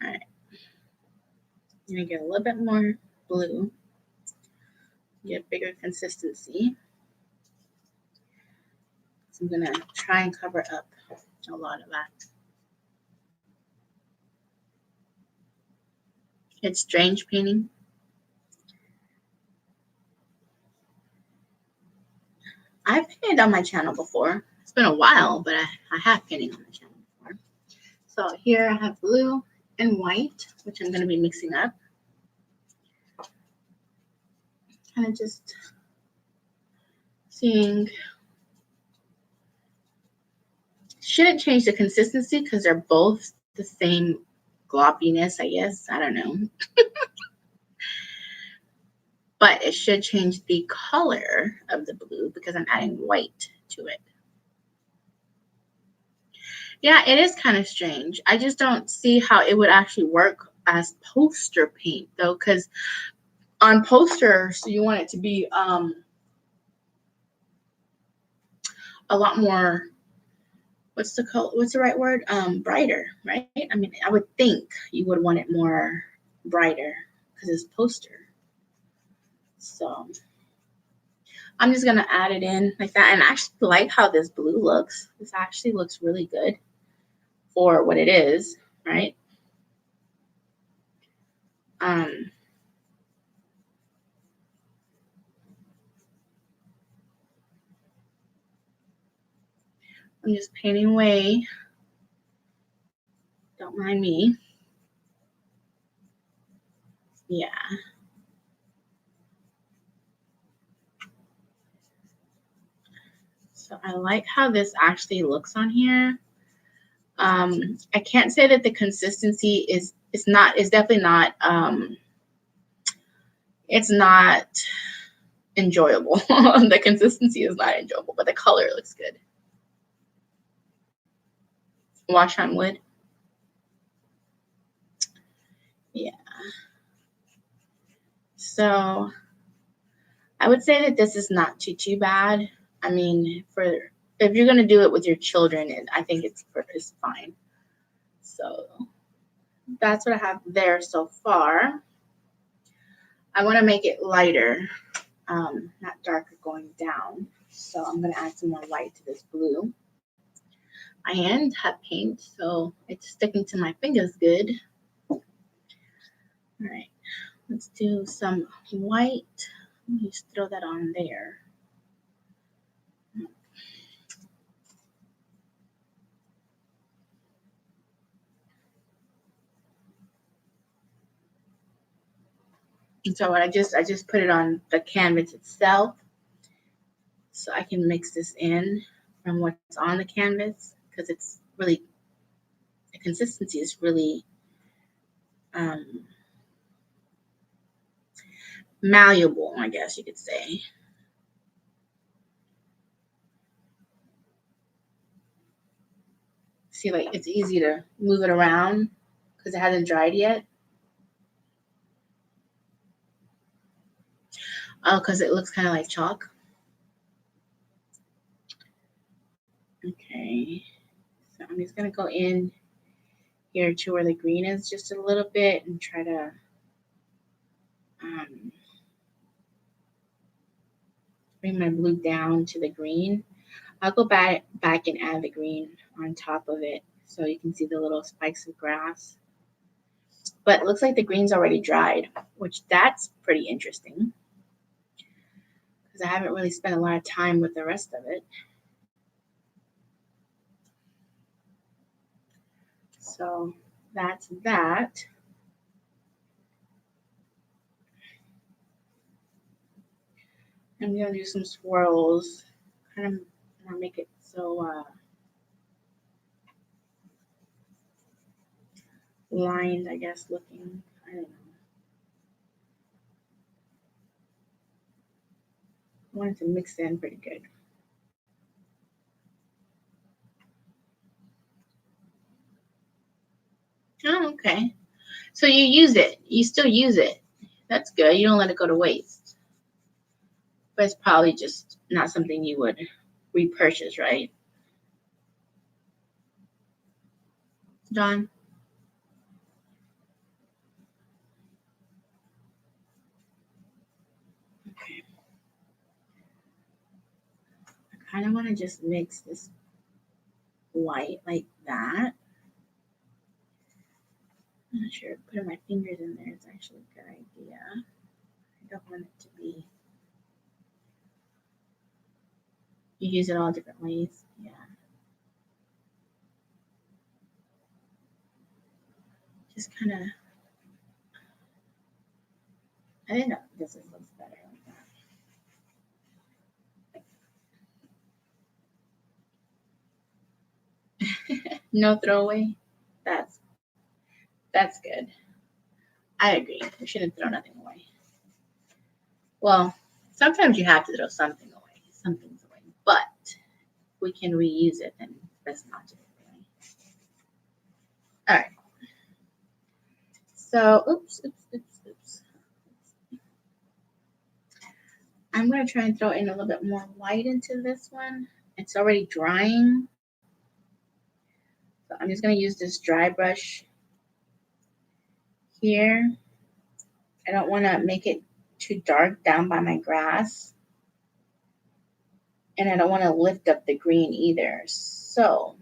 right. I'm going to get a little bit more blue. Get bigger consistency. So I'm going to try and cover up a lot of that. It's strange painting. I've painted on my channel before. It's been a while, but I have painted on my channel before. So here I have blue and white, which I'm going to be mixing up. Kind of just seeing. Shouldn't change the consistency because they're both the same gloppiness, I guess. I don't know. But it should change the color of the blue because I'm adding white to it. Yeah, it is kind of strange. I just don't see how it would actually work as poster paint, though, because on posters, you want it to be a lot more, what's the right word? Brighter, right? I mean, I would think you would want it more brighter because it's poster. So I'm just gonna add it in like that, and I actually like how this blue looks. This actually looks really good for what it is, right? I'm just painting away. Don't mind me. Yeah. So I like how this actually looks on here. I can't say that the consistency is definitely not it's not enjoyable. The consistency is not enjoyable, but the color looks good. Wash on wood. Yeah. So I would say that this is not too bad. I mean, if you're gonna do it with your children, I think it's fine. So that's what I have there so far. I want to make it lighter, not darker going down. So I'm gonna add some more white to this blue. My hand have paint, so it's sticking to my fingers good. All right, let's do some white. Let me just throw that on there. And so I just put it on the canvas itself, so I can mix this in from what's on the canvas, because it's really, the consistency is really malleable, I guess you could say. See, like, it's easy to move it around because it hasn't dried yet. Oh, because it looks kind of like chalk. Okay, so I'm just gonna go in here to where the green is just a little bit and try to bring my blue down to the green. I'll go back and add the green on top of it so you can see the little spikes of grass. But it looks like the green's already dried, which that's pretty interesting because I haven't really spent a lot of time with the rest of it. So that's that. I'm gonna do some swirls, kind of make it so lined, I guess, looking. I don't know. I want it to mix in pretty good. Oh, okay. So you use it. You still use it. That's good. You don't let it go to waste. But it's probably just not something you would repurchase, right, John? Okay. I kind of want to just mix this white like that. I'm not sure. Putting my fingers in there is actually a good idea. I don't want it to be. You use it all different ways. Yeah. Just kind of. I think that this looks better like that. No throwaway. That's good. I agree. We shouldn't throw nothing away. Well, sometimes you have to throw something away. Something's away, but we can reuse it, then that's not do it. Really. All right. So, oops. I'm going to try and throw in a little bit more white into this one. It's already drying. So I'm just going to use this dry brush here. I don't want to make it too dark down by my grass. And I don't want to lift up the green either. So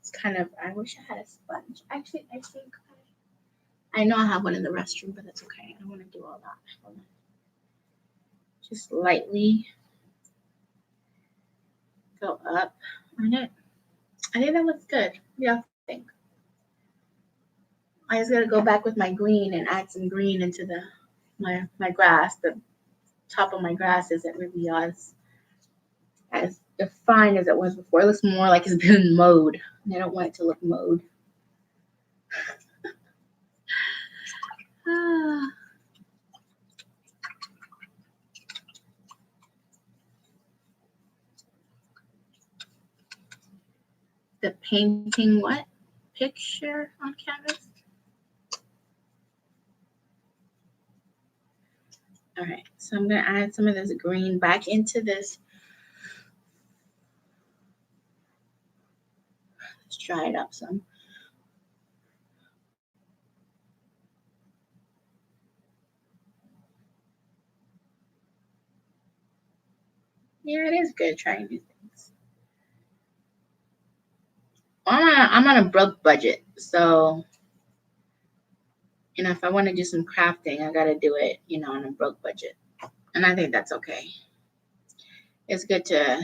it's kind of, I wish I had a sponge. Actually, I think I know I have one in the restroom, but that's okay. I don't want to do all that. Just lightly go up on it. I think that looks good. What do y'all think? I just gotta go back with my green and add some green into my grass. The top of my grass isn't really as defined as it was before. It looks more like it's been mowed. And I don't want it to look mowed. The painting what? Picture on canvas? All right, so I'm gonna add some of this green back into this. Let's dry it up some. Yeah, it is good trying new things. I'm on a broke budget, so if I want to do some crafting, I gotta do it, on a broke budget, and I think that's okay. It's good to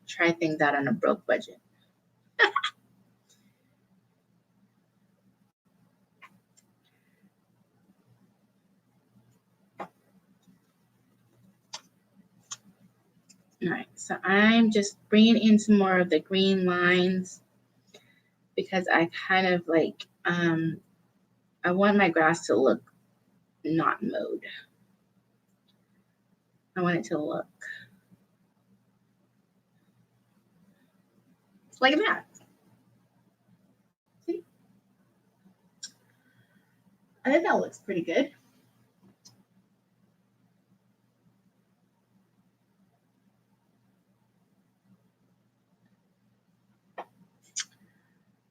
try things out on a broke budget. All right, so I'm just bringing in some more of the green lines because I kind of like, I want my grass to look not mowed. I want it to look like that. See? I think that looks pretty good.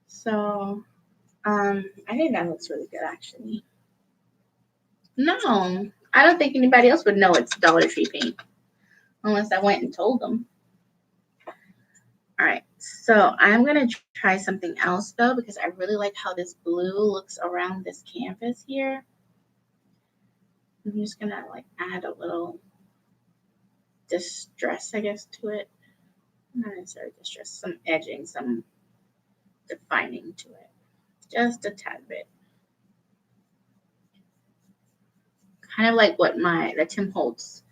So, I think that looks really good actually. No, I don't think anybody else would know it's Dollar Tree paint unless I went and told them. All right, so I'm gonna try something else though because I really like how this blue looks around this canvas here. I'm just gonna like add a little distress, I guess, to it. Not necessarily distress, some edging, some defining to it, just a tad bit. Kind of like what the Tim Holtz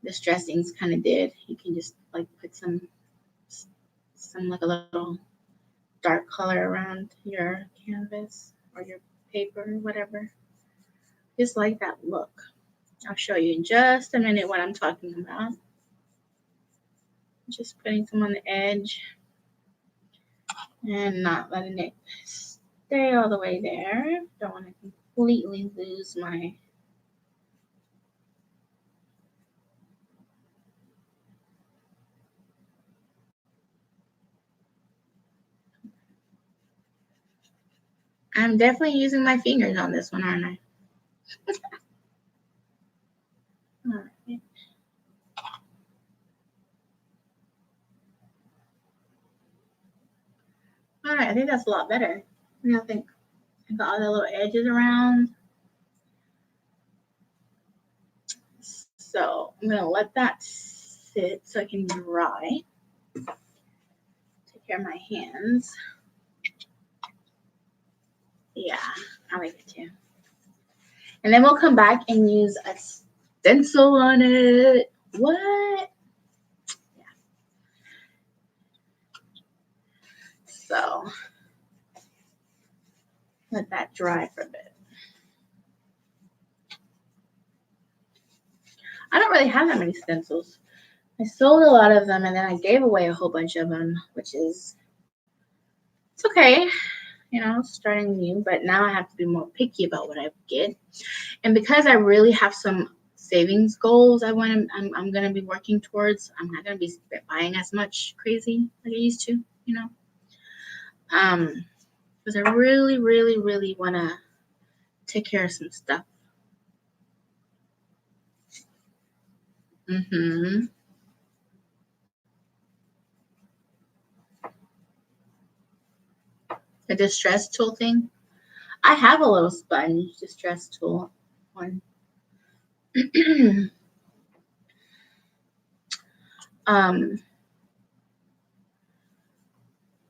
distressings kind of did. You can just like put some like a little dark color around your canvas or your paper or whatever. Just like that look. I'll show you in just a minute what I'm talking about. Just putting some on the edge and not letting it stay all the way there. Don't want to completely lose my I'm definitely using my fingers on this one, aren't I? All right. All right, I think that's a lot better. I think I got all the little edges around. So I'm gonna let that sit so I can dry. Take care of my hands. Yeah, I like it too. And then we'll come back and use a stencil on it. What? Yeah. So let that dry for a bit. I don't really have that many stencils. I sold a lot of them and then I gave away a whole bunch of them, which is, it's okay, starting new, but now I have to be more picky about what I get. And because I really have some savings goals I'm going to be working towards, I'm not going to be buying as much crazy like I used to, because I really, really, really want to take care of some stuff. The distress tool thing. I have a little sponge distress tool one.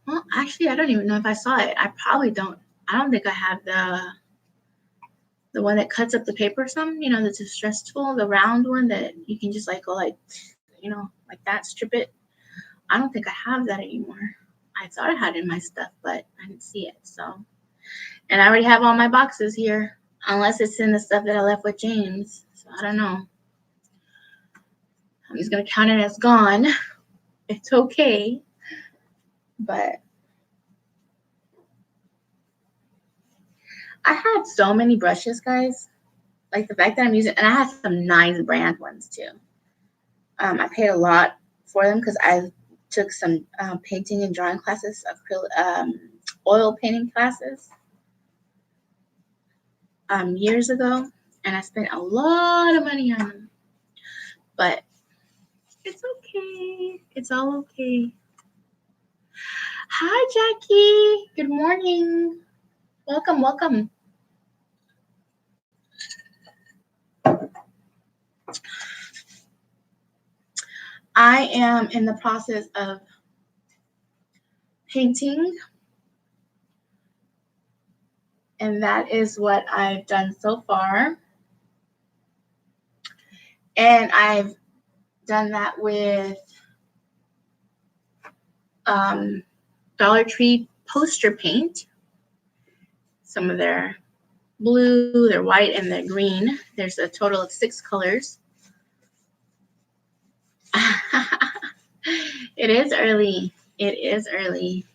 Well, actually, I don't even know if I saw it. I probably don't. I don't think I have the one that cuts up the paper some, the distress tool, the round one that you can just like go like, like that, strip it. I don't think I have that anymore. I thought I had it in my stuff, but I didn't see it. So, and I already have all my boxes here, unless it's in the stuff that I left with James. So I don't know. I'm just gonna count it as gone. It's okay, but I had so many brushes, guys. Like the fact that I'm using, and I had some nice brand ones too. I paid a lot for them because I took some painting and drawing classes, oil painting classes years ago, and I spent a lot of money on them. But it's okay. It's all okay. Hi, Jackie. Good morning. Welcome, welcome. I am in the process of painting, and that is what I've done so far. And I've done that with Dollar Tree poster paint. Some of their blue, their white, and their green. There's a total of 6 colors. It is early. It is early.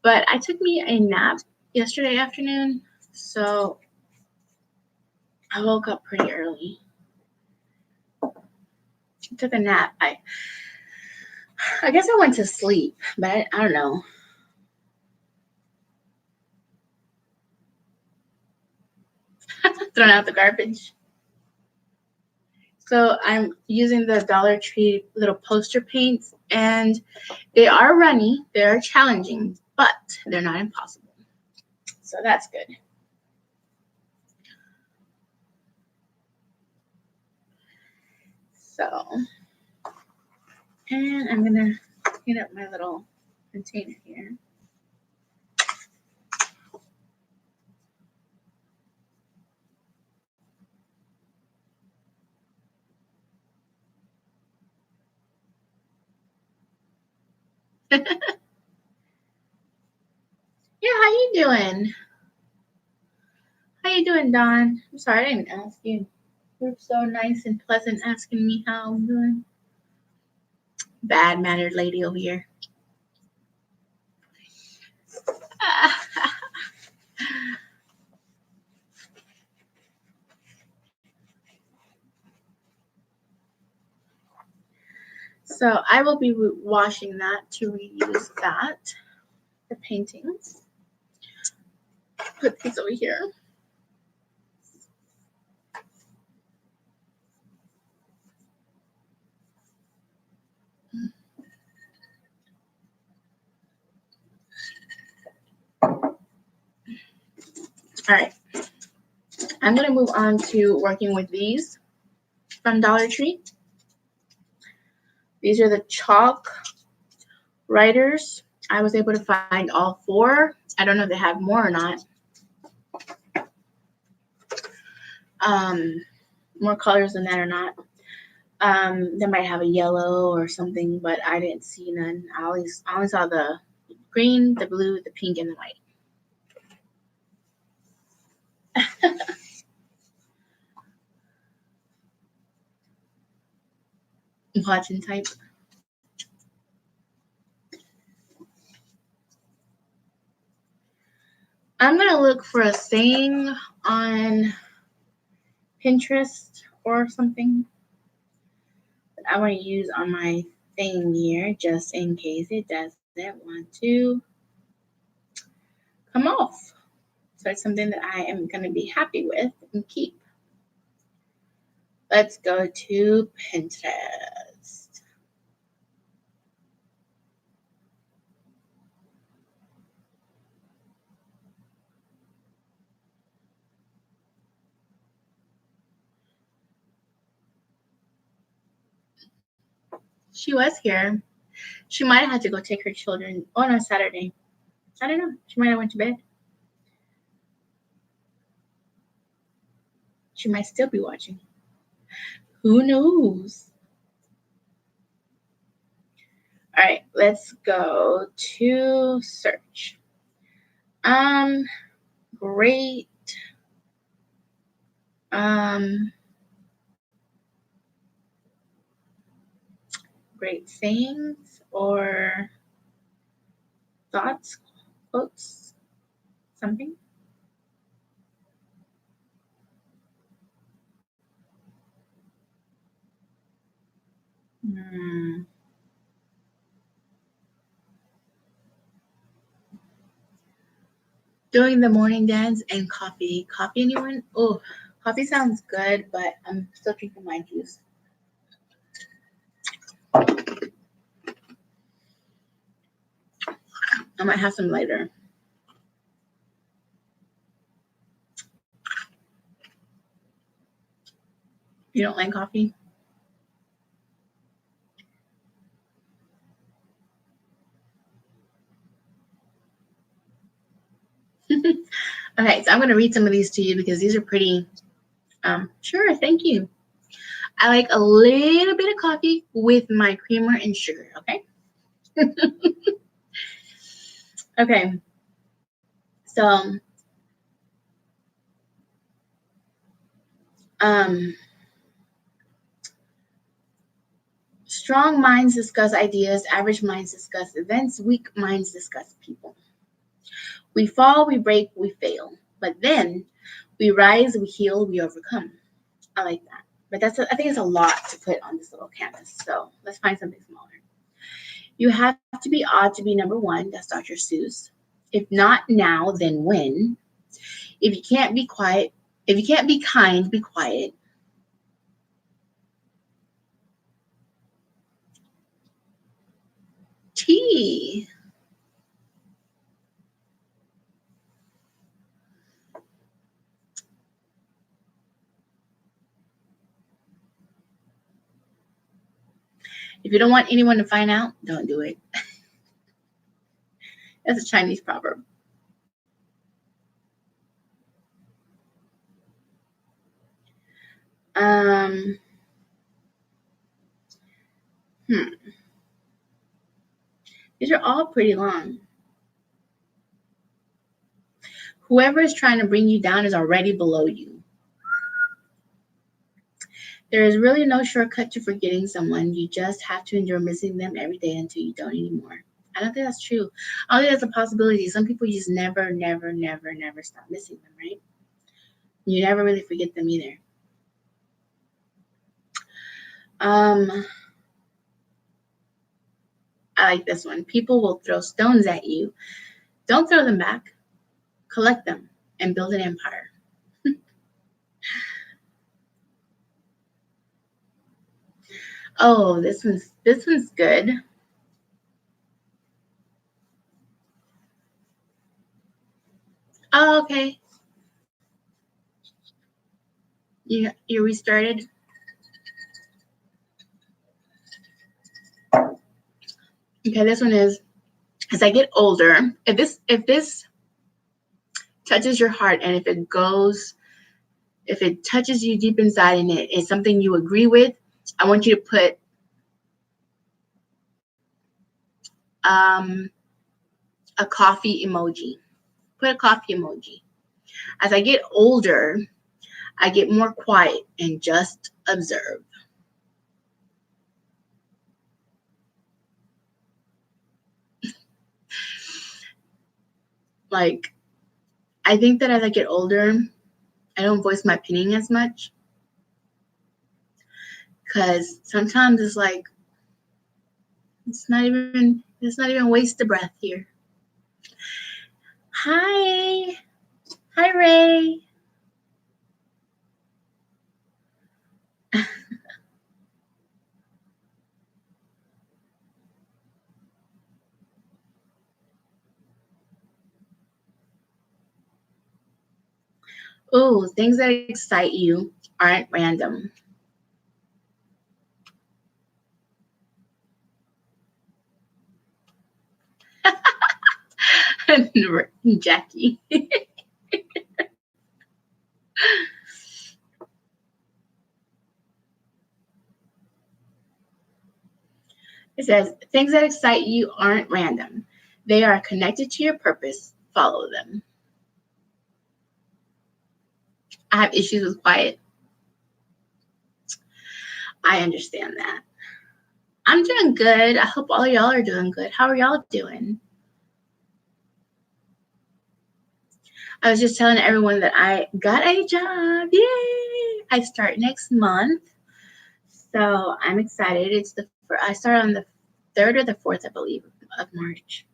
But I took me a nap yesterday afternoon, so I woke up pretty early. I took a nap. I guess I went to sleep, but I don't know. Thrown out the garbage. So I'm using the Dollar Tree little poster paints, and they are runny, they are challenging, but they're not impossible. So that's good. So, and I'm gonna clean up my little container here. Yeah, how you doing? How you doing, Don? I'm sorry, I didn't even ask you. You're so nice and pleasant asking me how I'm doing. Bad mannered lady over here. So I will be washing that to reuse that. The paintings. Put these over here. All right. I'm going to move on to working with these from Dollar Tree. These are the chalk writers. I was able to find all 4. I don't know if they have more or not. More colors than that or not. They might have a yellow or something, but I didn't see none. I only saw the green, the blue, the pink, and the white. Watching type. I'm gonna look for a saying on Pinterest or something that I want to use on my thing here, just in case it doesn't want to come off. So it's something that I am gonna be happy with and keep. Let's go to Pinterest. She was here. She might have had to go take her children on a Saturday. I don't know. She might have went to bed. She might still be watching. Who knows? All right, let's go to search. Great. Great sayings or thoughts, quotes, something. Hmm. Doing the morning dance and coffee. Coffee, anyone? Oh, coffee sounds good, but I'm still drinking my juice. I might have some later. You don't like coffee? Okay, so I'm going to read some of these to you because these are pretty. Sure, thank you. I like a little bit of coffee with my creamer and sugar, okay? Okay, so um, strong minds discuss ideas, average minds discuss events, weak minds discuss people. We fall, we break, we fail, but then we rise, we heal, we overcome. I like that. But I think it's a lot to put on this little canvas. So let's find something smaller. You have to be odd to be number one. That's Dr. Seuss. If not now, then when? If you can't be quiet, if you can't be kind, be quiet. T. If you don't want anyone to find out, don't do it. That's a Chinese proverb. Um, hmm. These are all pretty long. Whoever is trying to bring you down is already below you. There is really no shortcut to forgetting someone. You just have to endure missing them every day until you don't anymore. I don't think that's true. I don't think that's a possibility. Some people just never stop missing them, right? You never really forget them either. I like this one. People will throw stones at you. Don't throw them back. Collect them and build an empire. Oh, this one's good. Oh, okay. You restarted. Okay, this one is as I get older, if this touches your heart and if it touches you deep inside and it is something you agree with, I want you to put a coffee emoji. Put a coffee emoji. As I get older, I get more quiet and just observe. Like, I think that as I get older, I don't voice my opinion as much because sometimes it's like it's not even waste of breath here. Hi, Ray. Oh, things that excite you aren't random. Jackie. It says, things that excite you aren't random. They are connected to your purpose. Follow them. I have issues with quiet. I understand that. I'm doing good. I hope all of y'all are doing good. How are y'all doing? I was just telling everyone that I got a job. Yay! I start next month. So I'm excited. I start on the 3rd or the 4th, I believe, of March.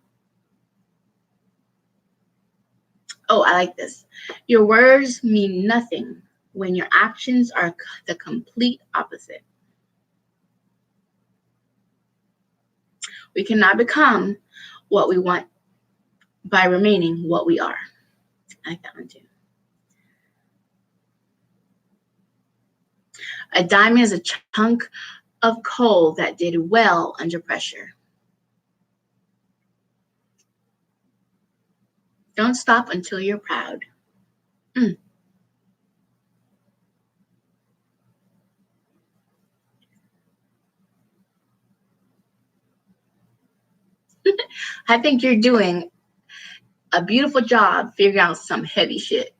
Oh, I like this. Your words mean nothing when your actions are the complete opposite. We cannot become what we want by remaining what we are. I like that one too. A diamond is a chunk of coal that did well under pressure. Don't stop until you're proud. I think you're doing a beautiful job figuring out some heavy shit.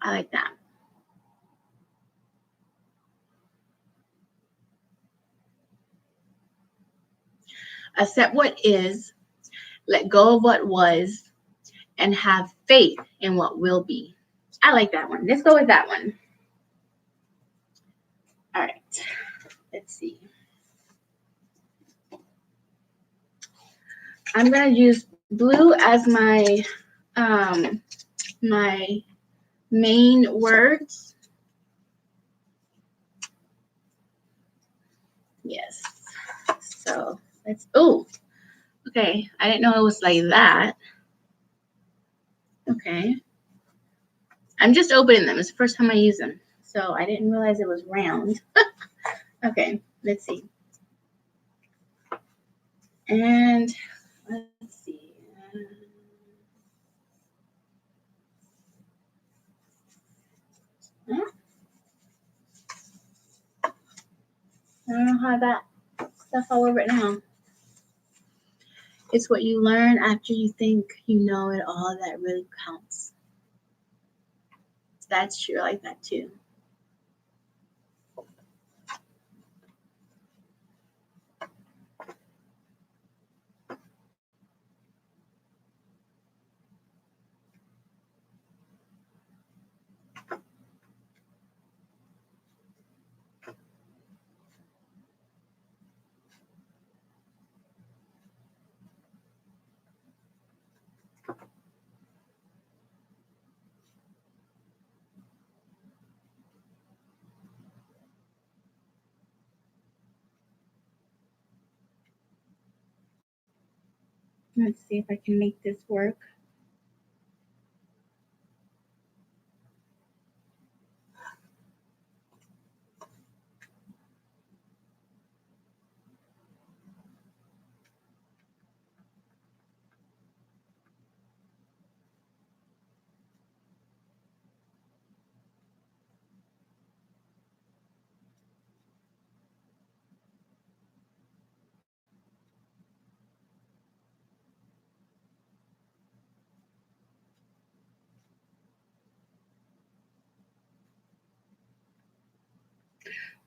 I like that. Accept what is, let go of what was, and have faith in what will be. I like that one. Let's go with that one. All right. Let's see. I'm going to use blue as my my main words. Yes. So let's, okay. I didn't know it was like that. Okay. I'm just opening them. It's the first time I use them. So I didn't realize it was round. Okay, let's see. And let's see. I don't know how I got stuff all over it now. It's what you learn after you think you know it all that really counts. That's true. I like that too. Let's see if I can make this work.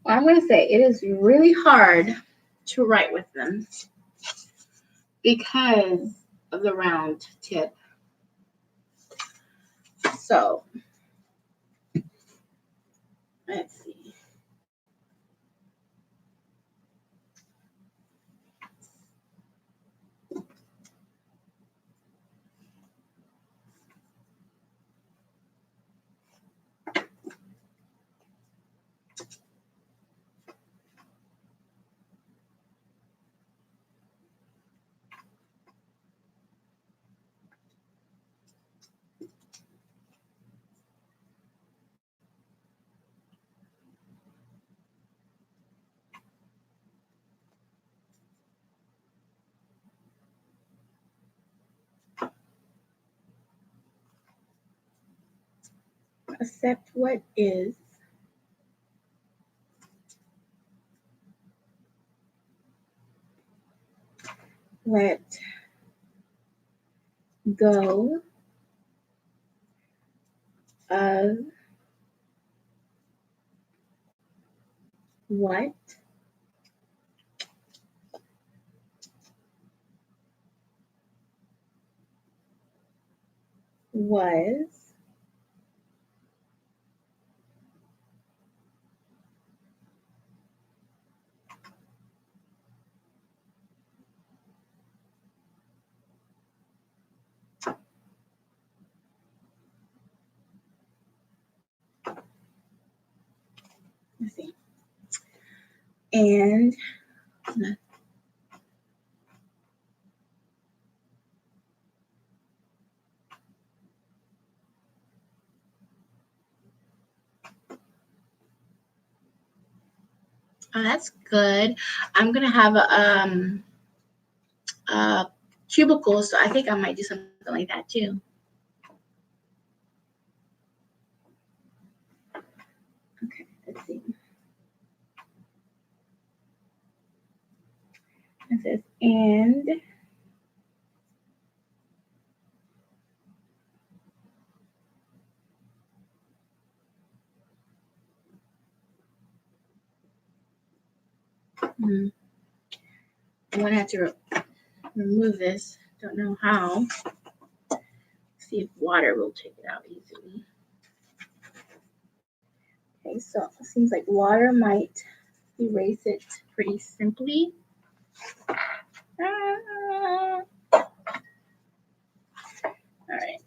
Well, I'm going to say it is really hard to write with them because of the round tip. So let's see. accept what is. Let go of what was let's see. And oh, that's good. I'm gonna have a cubicle, so I think I might do something like that too. Okay, let's see. It says and I'm gonna have to remove this. Don't know how. See if water will take it out easily. Okay, so it seems like water might erase it pretty simply. All right.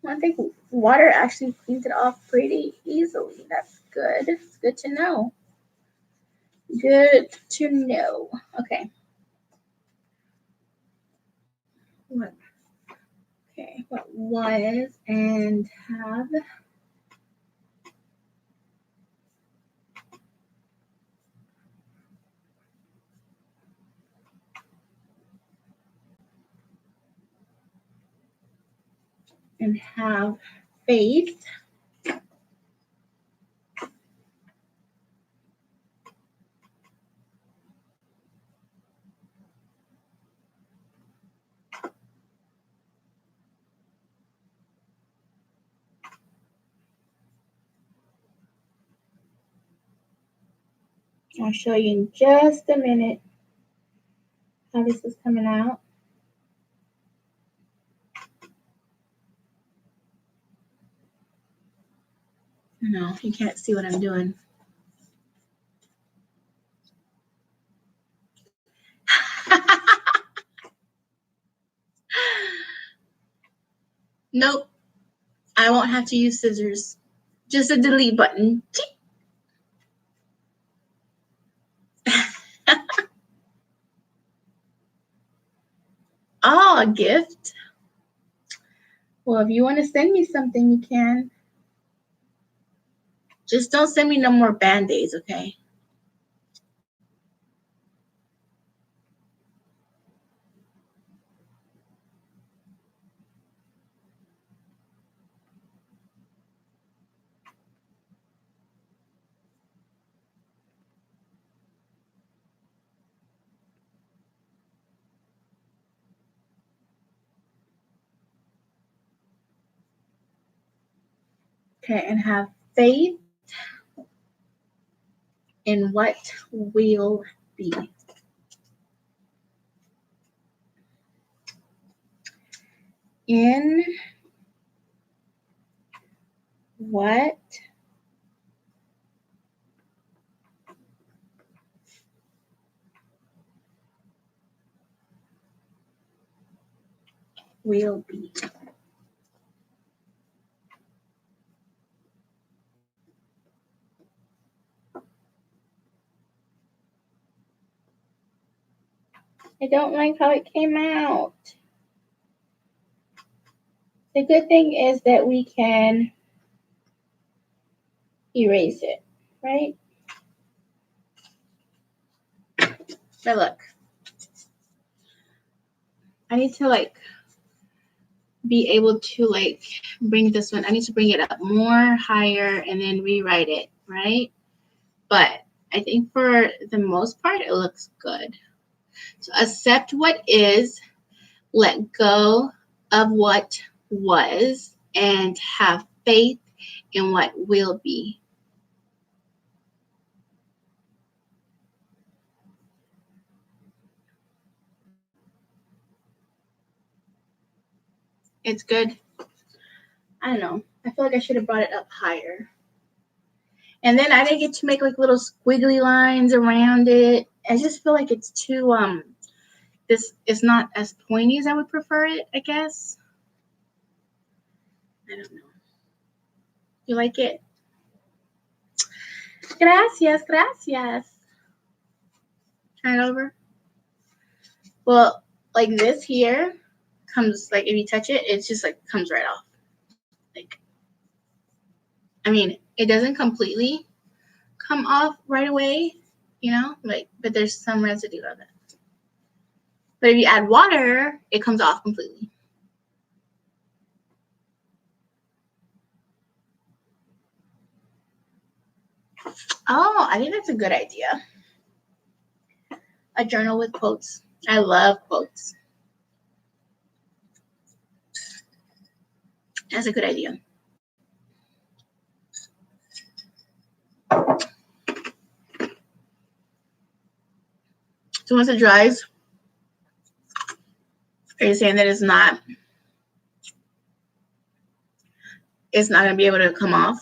I think water actually cleans it off pretty easily. That's good. It's good to know. Good to know. Okay. What? Okay. What was and have and have faith. I'll show you in just a minute how this is coming out. No, you can't see what I'm doing. Nope. I won't have to use scissors. Just a delete button. Oh, a gift. Well, if you want to send me something, you can. Just don't send me no more Band-Aids, okay? Okay, and have faith in what will be. In what will be. I don't like how it came out. The good thing is that we can erase it, right? But look, I need to like be able to like bring this one. I need to bring it up more higher and then rewrite it, right? But I think for the most part, it looks good. So accept what is, let go of what was, and have faith in what will be. It's good. I don't know. I feel like I should have brought it up higher. And then I didn't get to make like little squiggly lines around it. I just feel like it's too this is not as pointy as I would prefer it, I guess. I don't know. You like it? Gracias, gracias. Turn it over. Well, like this here comes like if you touch it, it's just like comes right off. Like I mean, it doesn't completely come off right away, like but there's some residue of it. But if you add water, it comes off completely. Oh, I think that's a good idea. A journal with quotes. I love quotes. That's a good idea. So once it dries, are you saying that it's not going to be able to come off?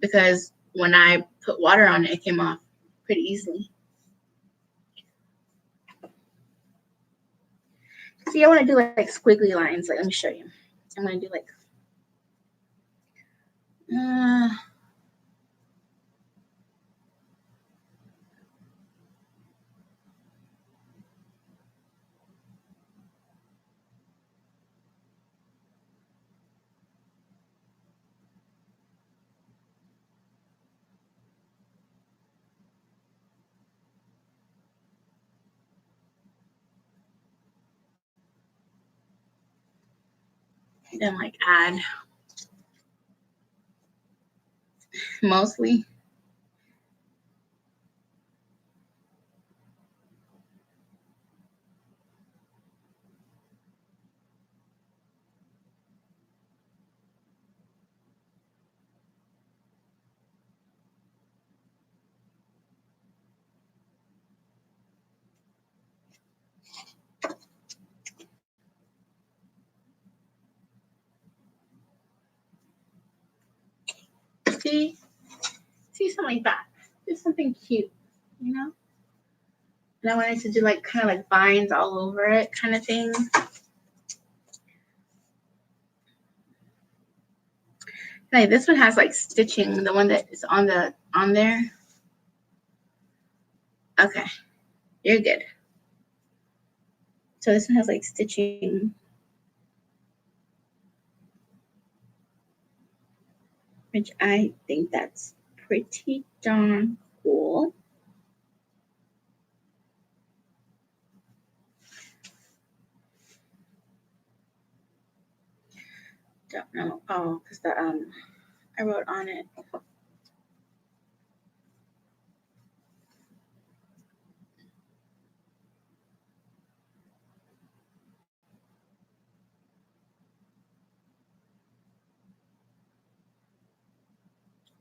Because when I put water on it, it came off pretty easily. See, I want to do like squiggly lines. Like, let me show you. I'm going to do like then like add mostly. See something like that. Just something cute, And I wanted to do like kind of like vines all over it kind of thing. Like this one has like stitching, the one that is on there. Okay, you're good. So this one has like stitching, which I think that's pretty darn cool. Don't know. Oh, because I wrote on it.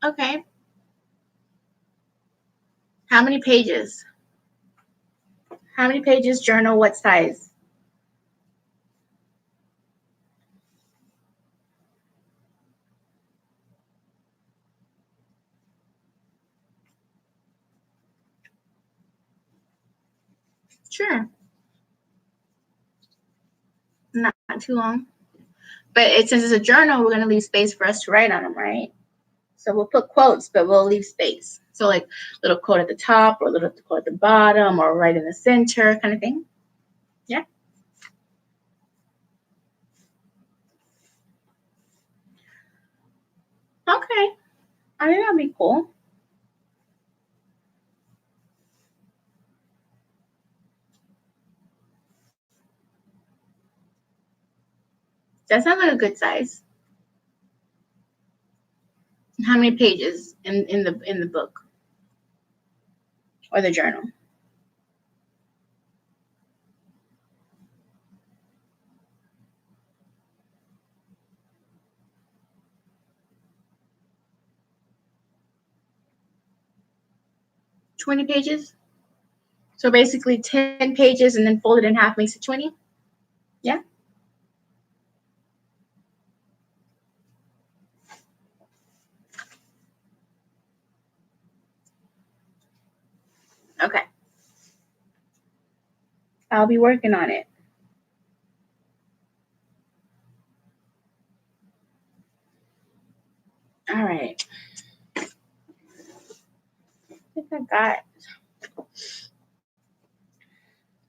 Okay. How many pages? How many pages journal? What size? Sure. Not too long. But since it's a journal, we're going to leave space for us to write on them, right? So we'll put quotes, but we'll leave space. So like little quote at the top or little quote at the bottom or right in the center kind of thing. Yeah. Okay. I think that'd be cool. That sounds like a good size. How many pages in the book or the journal? $20 pages. So basically 10 pages and then fold it in half makes it 20. Yeah. Okay. I'll be working on it. All right. I think I got.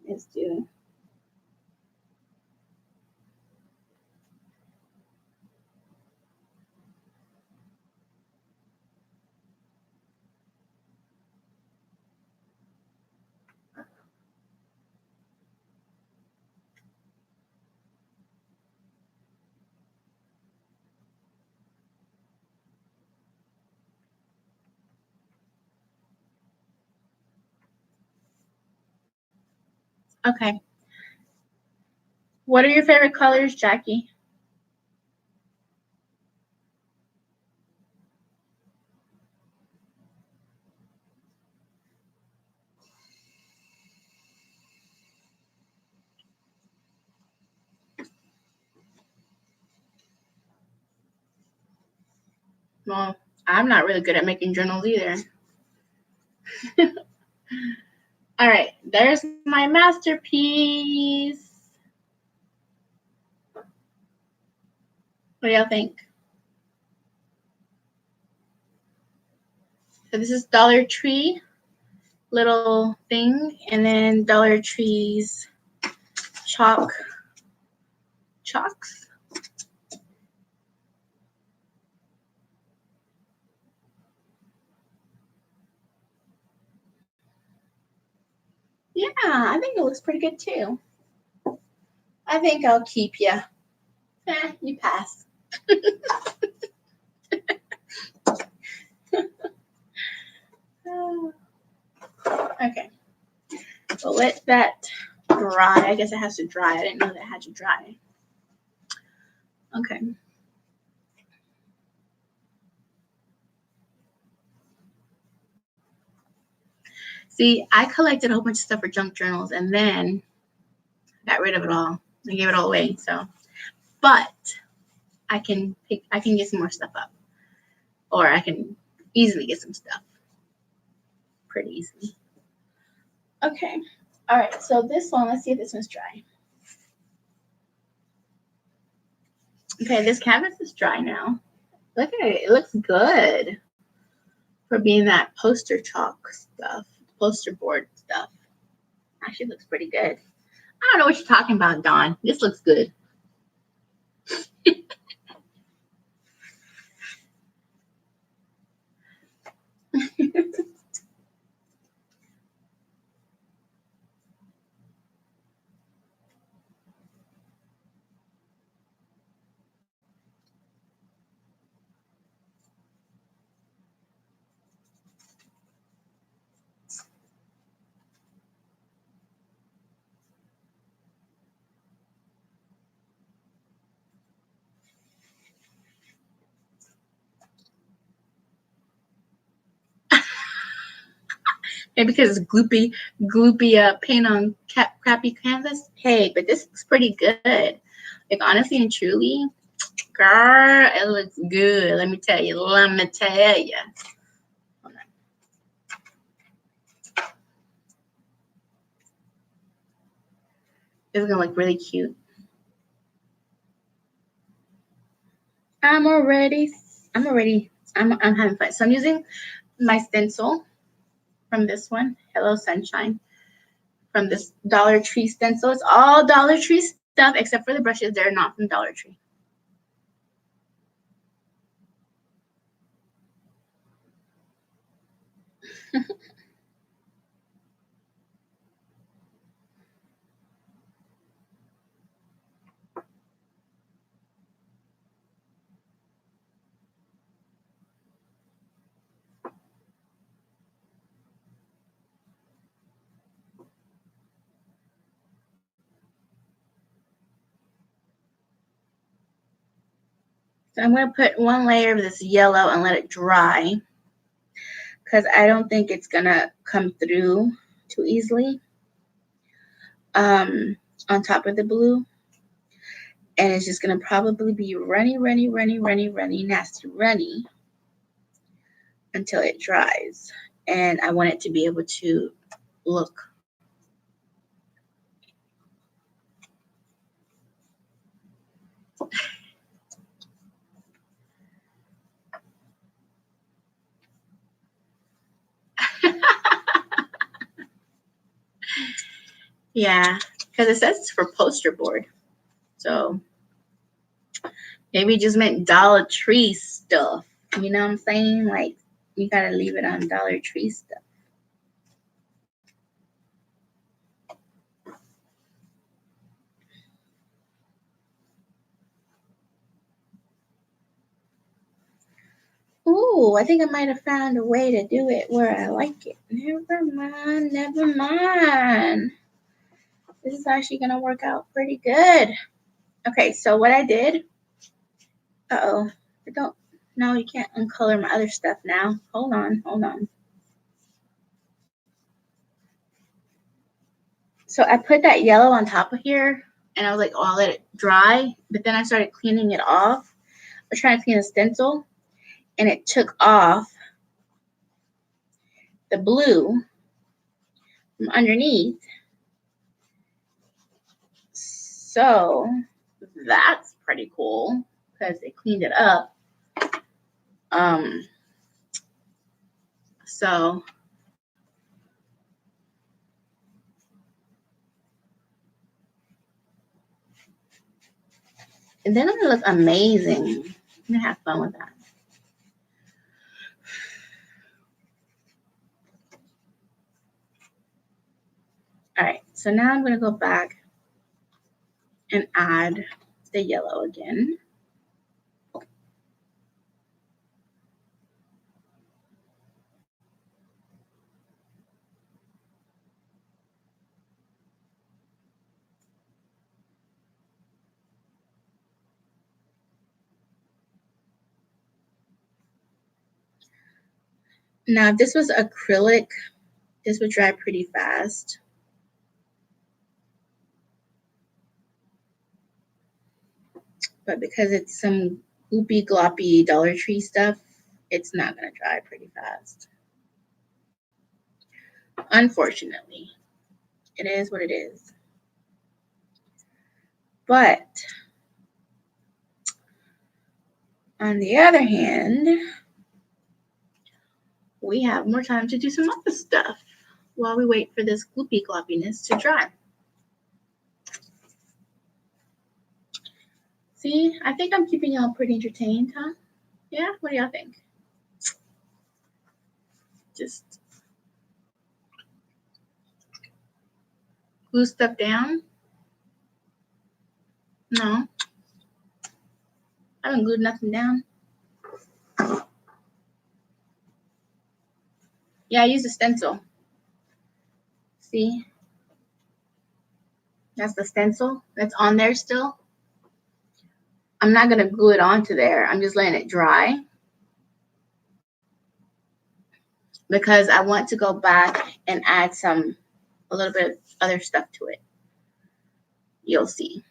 Let's do. Okay. What are your favorite colors, Jackie? Well, I'm not really good at making journals either. All right, there's my masterpiece. What do y'all think? So this is Dollar Tree little thing, and then Dollar Tree's chalks. Yeah, I think it looks pretty good too. I think I'll keep you. You pass. Okay. So let that dry. I guess it has to dry. I didn't know that it had to dry. Okay. See, I collected a whole bunch of stuff for junk journals and then got rid of it all. I gave it all away. So, but I can get some more stuff up, or I can easily get some stuff pretty easily. Okay. All right. So this one, let's see if this one's dry. Okay, this canvas is dry now. Look at it. It looks good for being that poster chalk stuff, poster board stuff. Actually looks pretty good. I don't know what you're talking about, Dawn. This looks good. Maybe because it's gloopy paint on crappy canvas. Hey, but this looks pretty good. Like honestly and truly, girl, it looks good. Let me tell you. This is gonna look really cute. I'm having fun. So I'm using my stencil from this one, Hello Sunshine, from this Dollar Tree stencil. It's all Dollar Tree stuff except for the brushes. They're not from Dollar Tree. So I'm going to put one layer of this yellow and let it dry, because I don't think it's going to come through too easily on top of the blue. And it's just going to probably be runny, nasty runny until it dries. And I want it to be able to look. Yeah, because it says it's for poster board. So maybe it just meant Dollar Tree stuff. You know what I'm saying? Like, you gotta leave it on Dollar Tree stuff. Ooh, I think I might have found a way to do it where I like it. Never mind, never mind. This is actually gonna work out pretty good. Okay, so what I did, I don't, no, you can't uncolor my other stuff now. Hold on. So I put that yellow on top of here, and I was like, oh, I'll let it dry. But then I started cleaning it off. I was trying to clean the stencil, and it took off the blue from underneath. So that's pretty cool because it cleaned it up. So and then it'll look amazing. I'm gonna have fun with that. All right, so now I'm gonna go back and add the yellow again. Now, if this was acrylic, this would dry pretty fast. But because it's some goopy gloppy Dollar Tree stuff, it's not gonna dry pretty fast. Unfortunately, it is what it is. But on the other hand, we have more time to do some other stuff while we wait for this gloopy gloppiness to dry. See, I think I'm keeping y'all pretty entertained, huh? Yeah, what do y'all think? Just glue stuff down? No, I haven't glued nothing down. Yeah, I use a stencil. See? That's the stencil that's on there still. I'm not going to glue it onto there. I'm just letting it dry because I want to go back and add a little bit of other stuff to it. You'll see.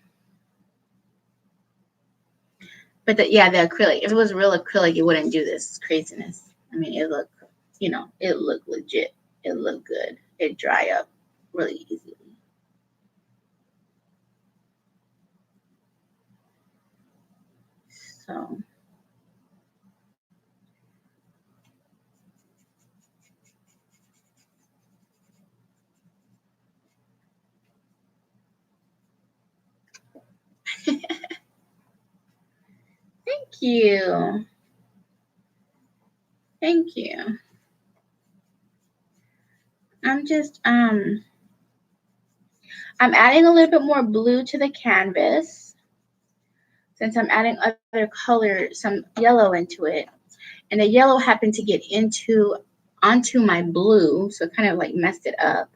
But the acrylic, if it was real acrylic, it wouldn't do this craziness. I mean, it looked legit. It looked good. It dry up really easily. So thank you. Thank you. I'm adding a little bit more blue to the canvas since I'm adding other color, some yellow into it. And the yellow happened to get onto my blue, so it kind of like messed it up.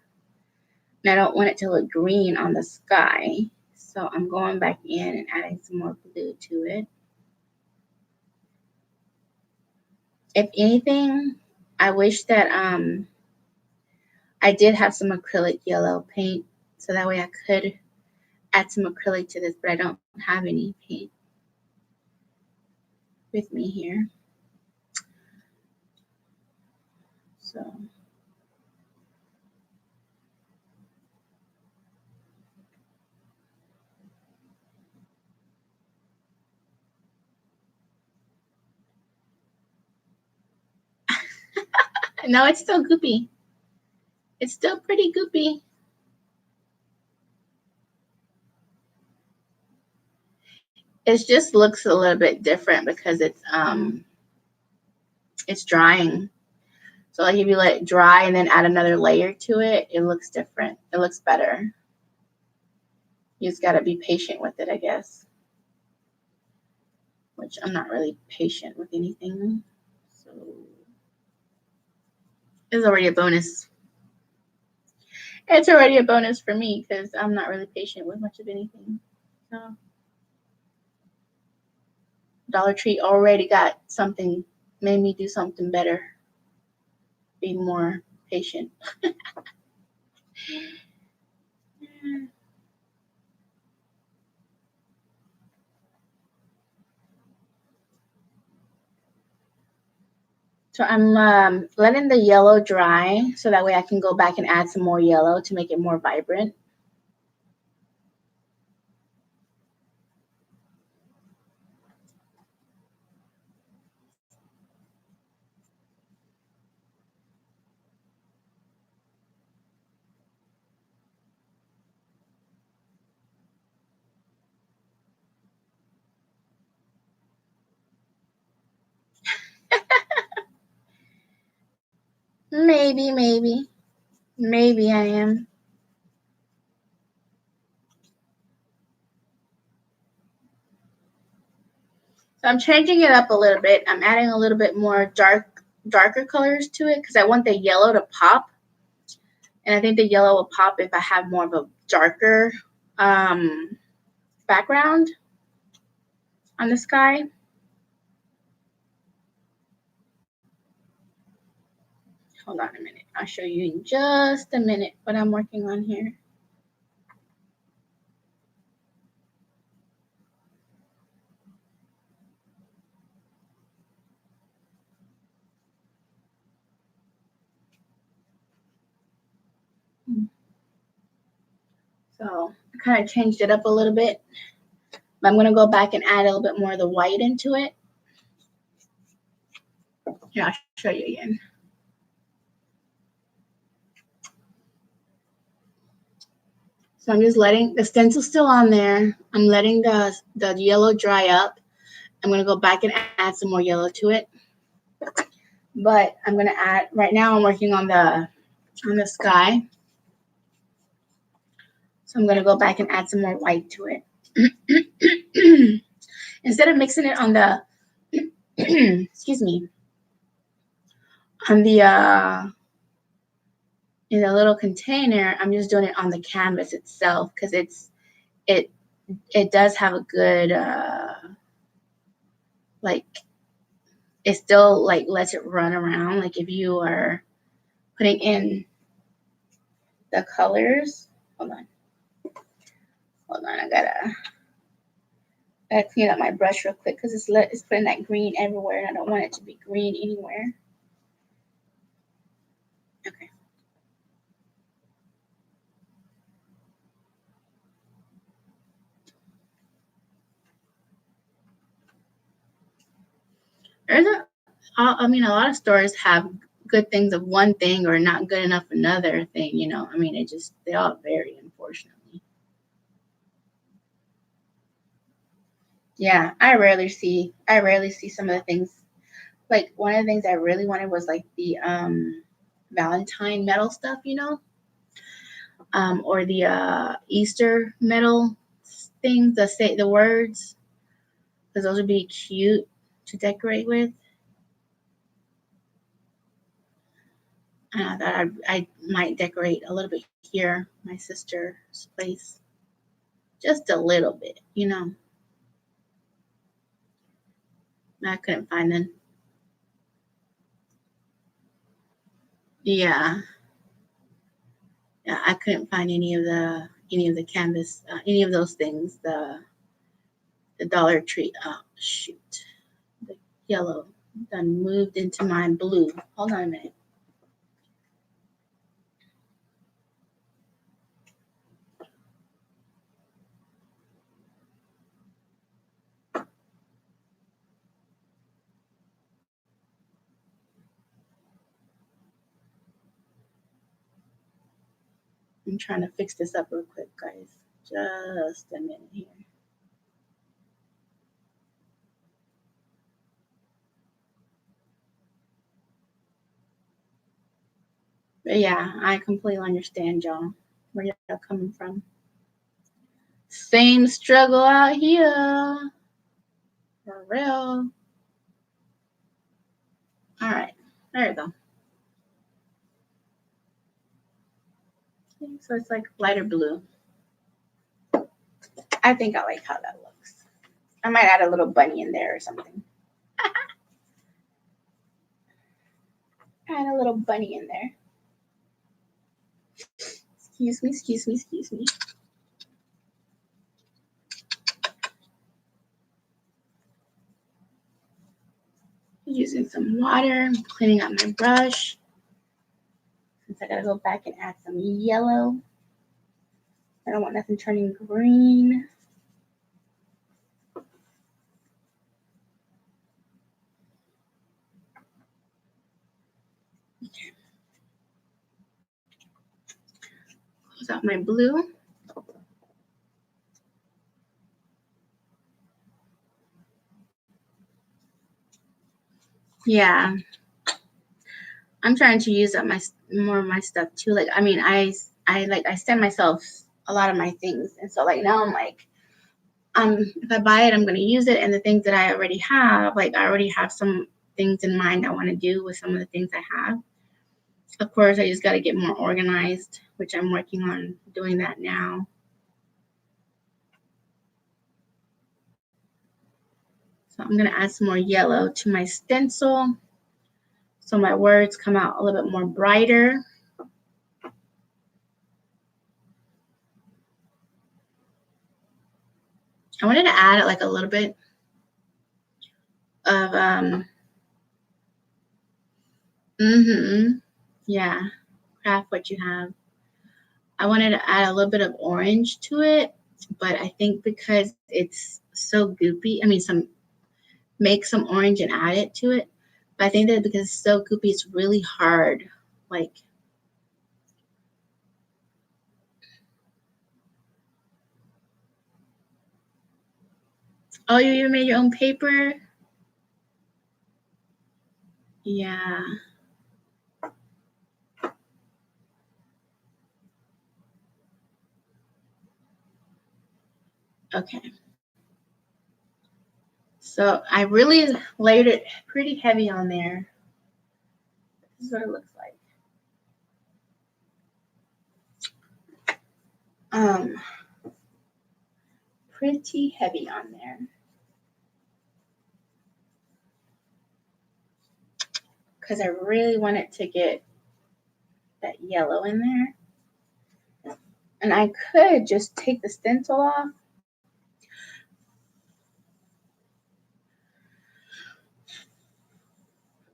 And I don't want it to look green on the sky. So I'm going back in and adding some more blue to it. If anything, I wish that I did have some acrylic yellow paint, so that way I could add some acrylic to this, but I don't have any paint with me here. So no, it's still goopy. It's still pretty goopy. It just looks a little bit different because it's drying. So like if you let it dry and then add another layer to it, it looks different. It looks better. You just gotta be patient with it, I guess. Which I'm not really patient with anything. So it's already a bonus. It's already a bonus for me because I'm not really patient with much of anything. So Dollar Tree already got something, made me do something better. Be more patient. So I'm letting the yellow dry so that way I can go back and add some more yellow to make it more vibrant. Maybe I am. So I'm changing it up a little bit. I'm adding a little bit more darker colors to it because I want the yellow to pop. And I think the yellow will pop if I have more of a darker background on the sky. Hold on a minute. I'll show you in just a minute what I'm working on here. So I kind of changed it up a little bit. But I'm going to go back and add a little bit more of the white into it. Here, I'll show you again. So I'm just letting the stencil still on there. I'm letting the yellow dry up. I'm going to go back and add some more yellow to it. But I'm going to add, right now I'm working on the sky. So I'm going to go back and add some more white to it. Instead of mixing it on the, excuse me, on the, in a little container, I'm just doing it on the canvas itself because it does have a good, like, it still, like, lets it run around. Like, if you are putting in the colors, hold on, I gotta clean up my brush real quick because it's putting that green everywhere and I don't want it to be green anywhere. Okay. There's I mean, a lot of stores have good things of one thing or not good enough another thing, you know. I mean, they all vary, unfortunately. Yeah, I rarely see some of the things. Like one of the things I really wanted was like the Valentine metal stuff, you know, or the Easter metal things that say the words, because those would be cute to decorate with. I thought I might decorate a little bit here, my sister's place, just a little bit, you know. I couldn't find them. Yeah. Yeah, I couldn't find any of the canvas, any of those things. The Dollar Tree. Oh shoot, the yellow done moved into my blue. Hold on a minute. I'm trying to fix this up real quick, guys. Just a minute here. But yeah, I completely understand y'all, where y'all coming from. Same struggle out here. For real. All right. There you go. So it's like lighter blue. I think I like how that looks. I might add a little bunny in there or something. Add a little bunny in there. Excuse me, excuse me, excuse me. Using some water, cleaning up my brush. Since I gotta go back and add some yellow. I don't want nothing turning green. Okay. Close out my blue. Yeah. I'm trying to use up more of my stuff too. Like, I mean, I send myself a lot of my things, and so like now I'm like, if I buy it, I'm gonna use it, and the things that I already have, like I already have some things in mind I want to do with some of the things I have. Of course, I just got to get more organized, which I'm working on doing that now. So I'm gonna add some more yellow to my stencil, so my words come out a little bit more brighter. I wanted to add like a little bit of yeah, craft what you have. I wanted to add a little bit of orange to it, but I think because it's so goopy, I mean, make some orange and add it to it. But I think that because it's so goopy, it's really hard. Like, oh, you even made your own paper? Yeah. Okay. So I really layered it pretty heavy on there. This is what it looks like. Pretty heavy on there. Because I really want it to get that yellow in there. And I could just take the stencil off.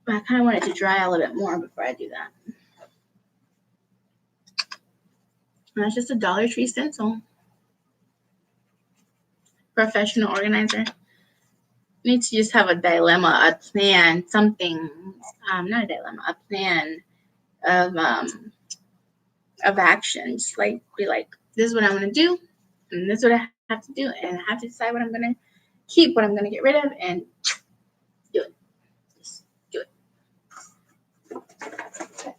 But I kind of want it to dry a little bit more before I do that. And that's just a Dollar Tree stencil. Professional organizer. Need to just have a dilemma, a plan, something. Not a dilemma, a plan of action. Just like be like, this is what I'm gonna do, and this is what I have to do, and I have to decide what I'm gonna keep, what I'm gonna get rid of, and do it. Just do it.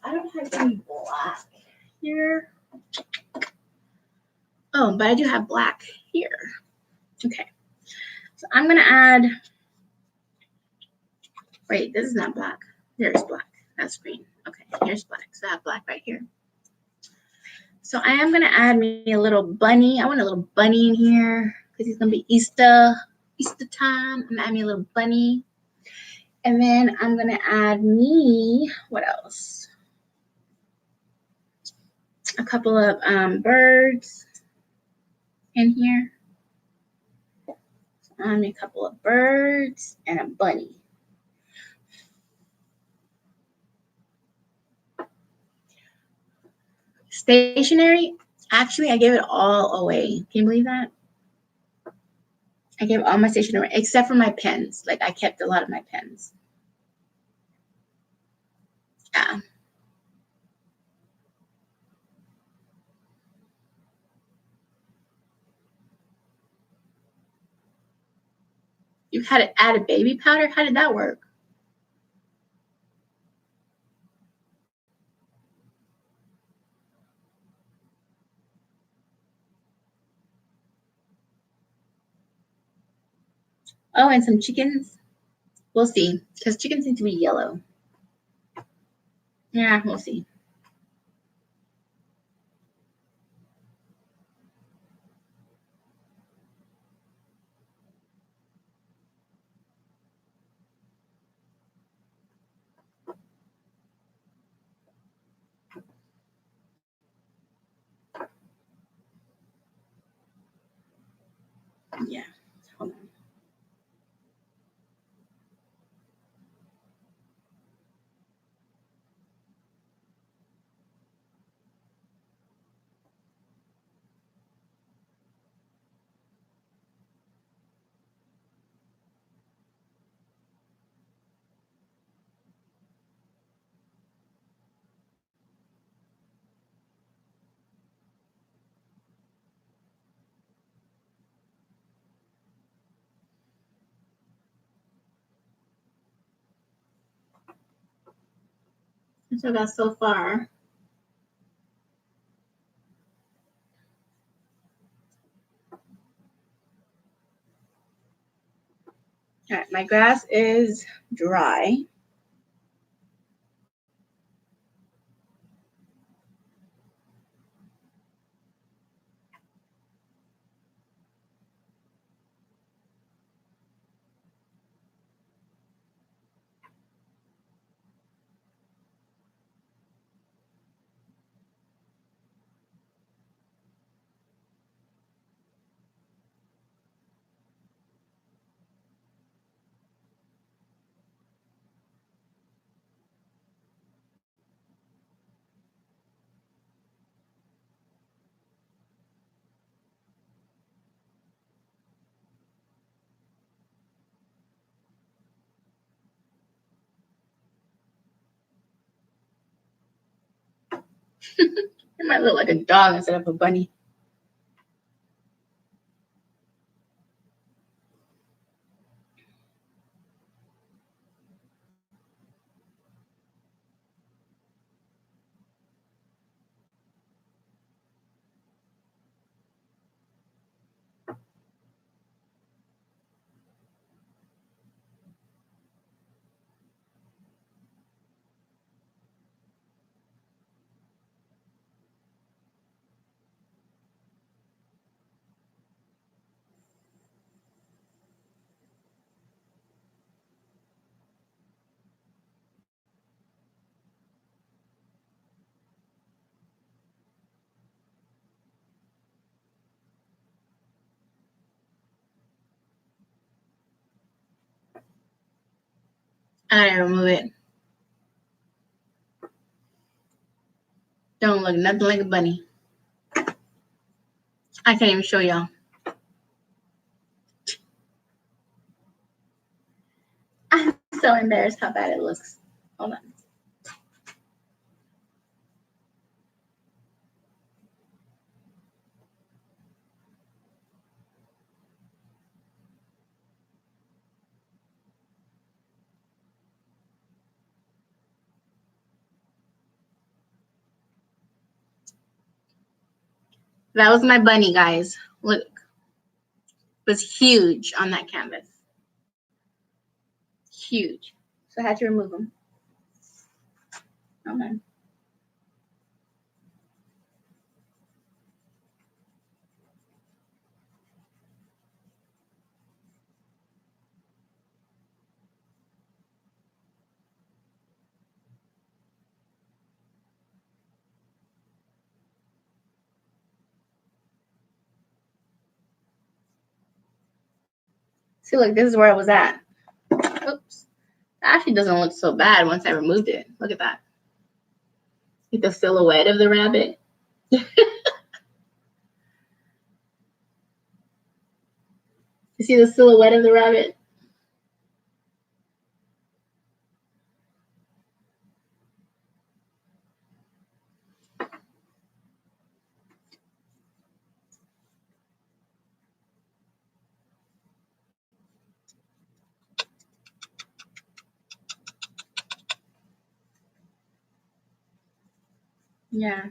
I don't have any black here. Oh, but I do have black here. Okay. So I'm gonna add. Wait, this is not black. There's black. That's green. Okay, here's black. So I have black right here. So I am gonna add me a little bunny. I want a little bunny in here because he's gonna be Easter time. I'm gonna add me a little bunny. And then I'm gonna add me, what else? a couple of birds in here. A couple of birds and a bunny. Stationery, actually, I gave it all away. Can you believe that? I gave all my stationery except for my pens. Like, I kept a lot of my pens. Yeah. You had to add a baby powder? How did that work? Oh, and some chickens? We'll see, because chickens seem to be yellow. Yeah, we'll see. Yeah, hold on. So that's so far. All right, my grass is dry. It might look like a dog instead of a bunny. I gotta remove it. Don't look nothing like a bunny. I can't even show y'all. I'm so embarrassed how bad it looks. Hold on. That was my bunny, guys. Look, it was huge on that canvas. Huge. So I had to remove them. Hold on. See, look, this is where I was at. Oops. It actually doesn't look so bad once I removed it. Look at that. Like the silhouette of the rabbit. You see the silhouette of the rabbit? Yeah.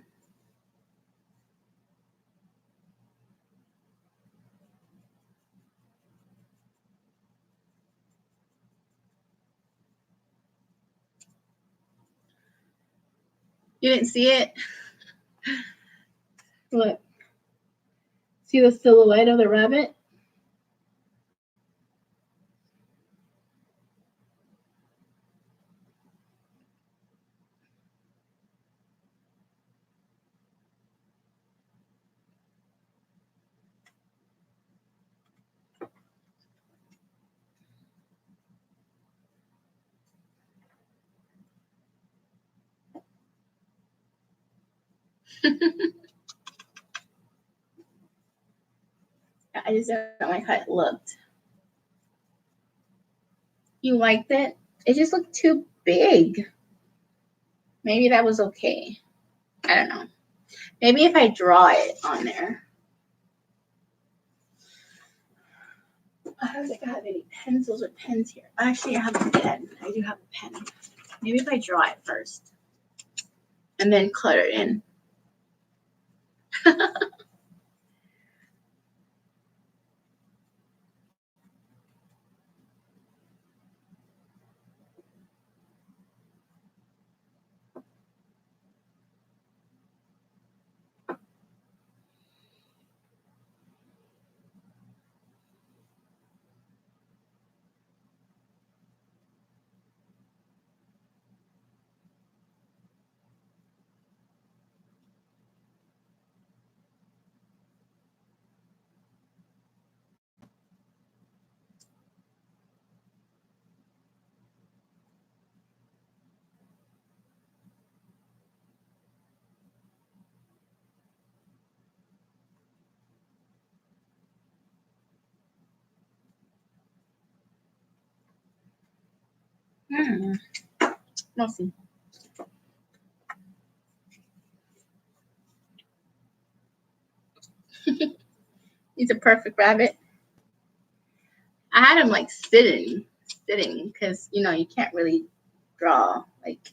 You didn't see it? Look. See the silhouette of the rabbit? I just don't like how it looked. You liked it? It just looked too big. Maybe that was okay. I don't know. Maybe if I draw it on there. I don't think I have any pencils or pens here. Actually, I have a pen. I do have a pen. Maybe if I draw it first and then clutter it in. We'll see. He's a perfect rabbit. I had him like sitting, because you can't really draw like.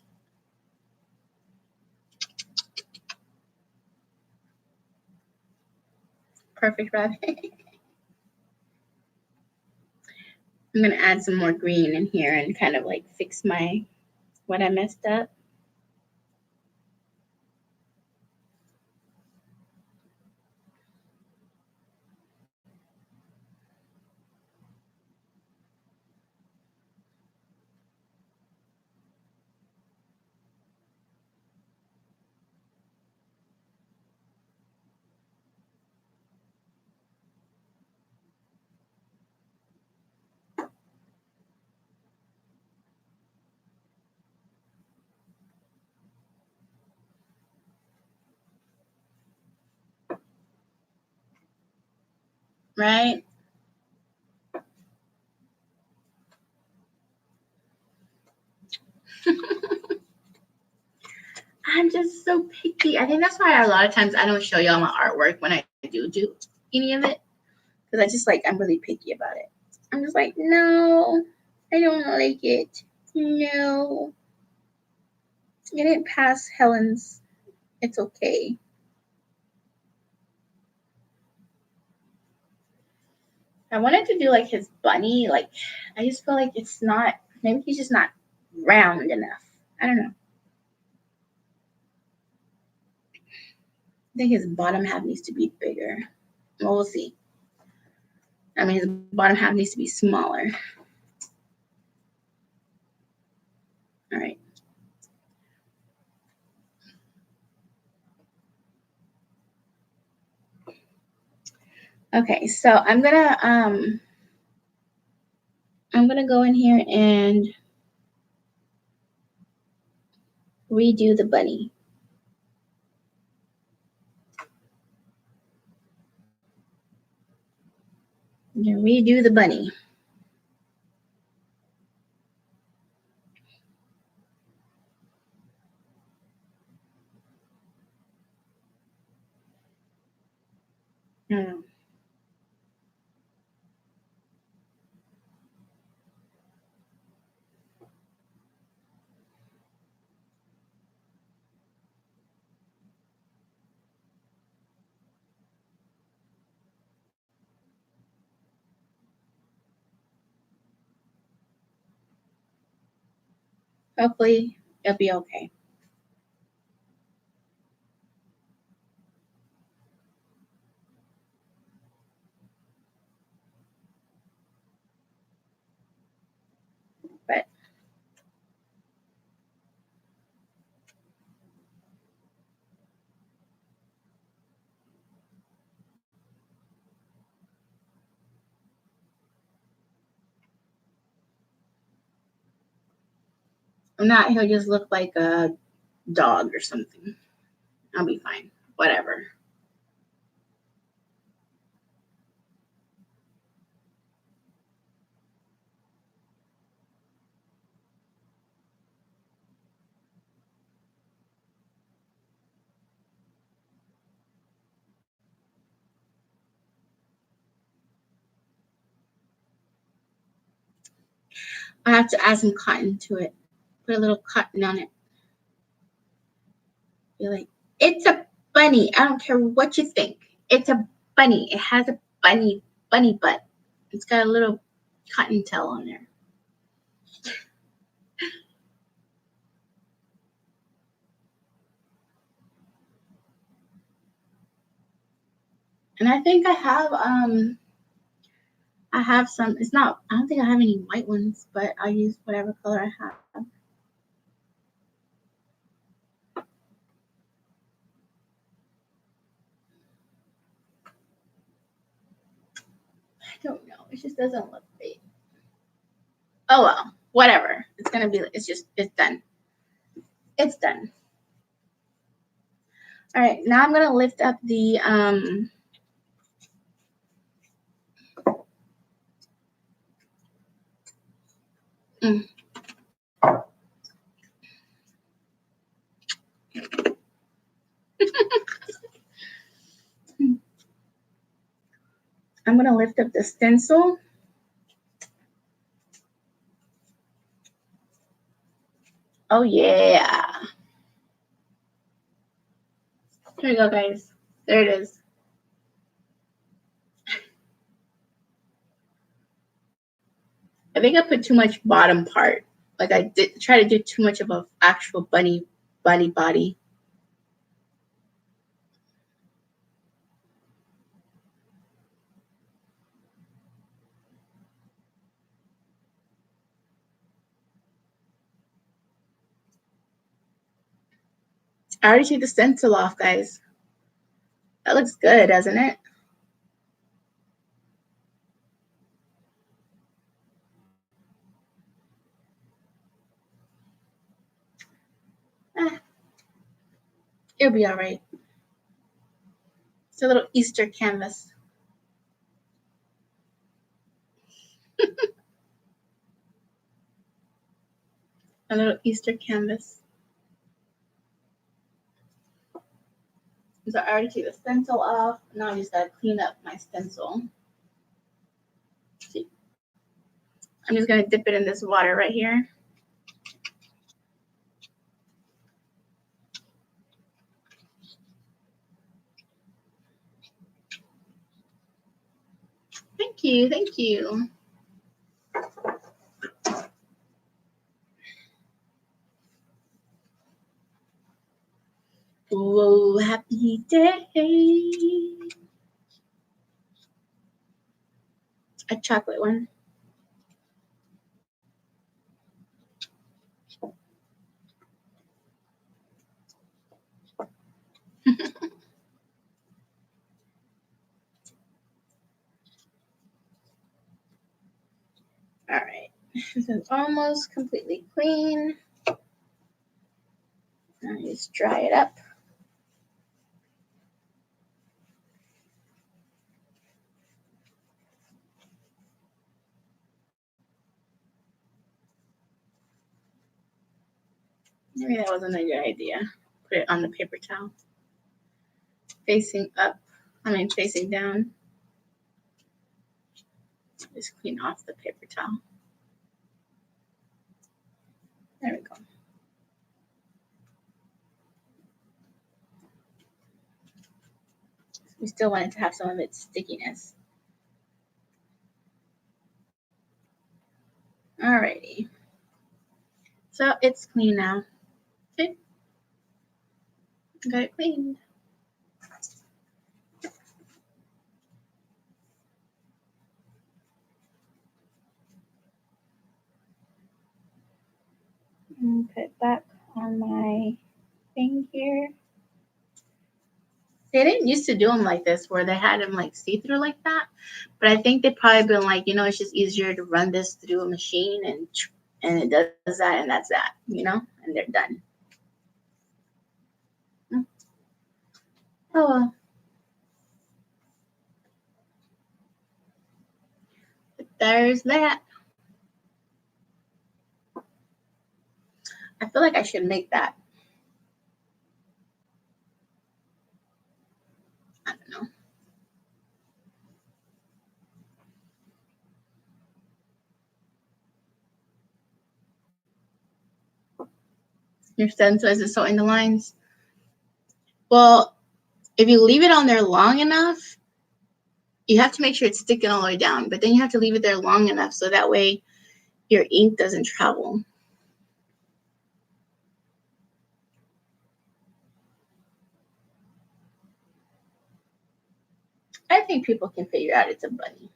Perfect rabbit. I'm gonna add some more green in here and kind of like fix what I messed up. Right? I'm just so picky. I think that's why a lot of times I don't show y'all my artwork when I do any of it. Because I'm really picky about it. I'm just like, no, I don't like it. No. I didn't pass Helen's. It's okay. I wanted to do like his bunny. Like, I just feel like it's not, maybe he's just not round enough. I don't know. I think his bottom half needs to be bigger. Well, we'll see. I mean, his bottom half needs to be smaller. All right. Okay, so I'm gonna I'm going to go in here and redo the bunny. I'm going to redo the bunny. Hopefully it'll be okay. But if not, he'll just look like a dog or something. I'll be fine. Whatever. I have to add some cotton to it. Put a little cotton on it. Be like, it's a bunny. I don't care what you think. It's a bunny. It has a bunny butt. It's got a little cotton tail on there. And I think I have some, I don't think I have any white ones, but I'll use whatever color I have. I don't know. It just doesn't look great. Oh well, whatever. It's done. It's done. All right, now I'm gonna lift up the I'm gonna lift up the stencil. Oh yeah. Here we go, guys. There it is. I think I put too much bottom part. Like I did try to do too much of an actual bunny body. I already took the stencil off, guys. That looks good, doesn't it? It'll be all right. It's a little Easter canvas. A little Easter canvas. So I already took the stencil off. Now I just gotta clean up my stencil. See? I'm just gonna dip it in this water right here. Thank you, thank you. Whoa, happy day. A chocolate one. All right. This is almost completely clean. Now just dry it up. Maybe that wasn't a good idea. Put it on the paper towel. Facing up, facing down. Just clean off the paper towel. There we go. We still want it to have some of its stickiness. Alrighty. So it's clean now. Okay. Got it cleaned. And put it back on my thing here. They didn't used to do them like this, where they had them like see-through like that. But I think they've probably been like, it's just easier to run this through a machine and it does that and that's that, and they're done. Oh well. But there's that. I feel like I should make that. I don't know. Your stencil is sewing the lines. Well, if you leave it on there long enough, you have to make sure it's sticking all the way down. But then you have to leave it there long enough so that way your ink doesn't travel. I think people can figure out it's a bunny.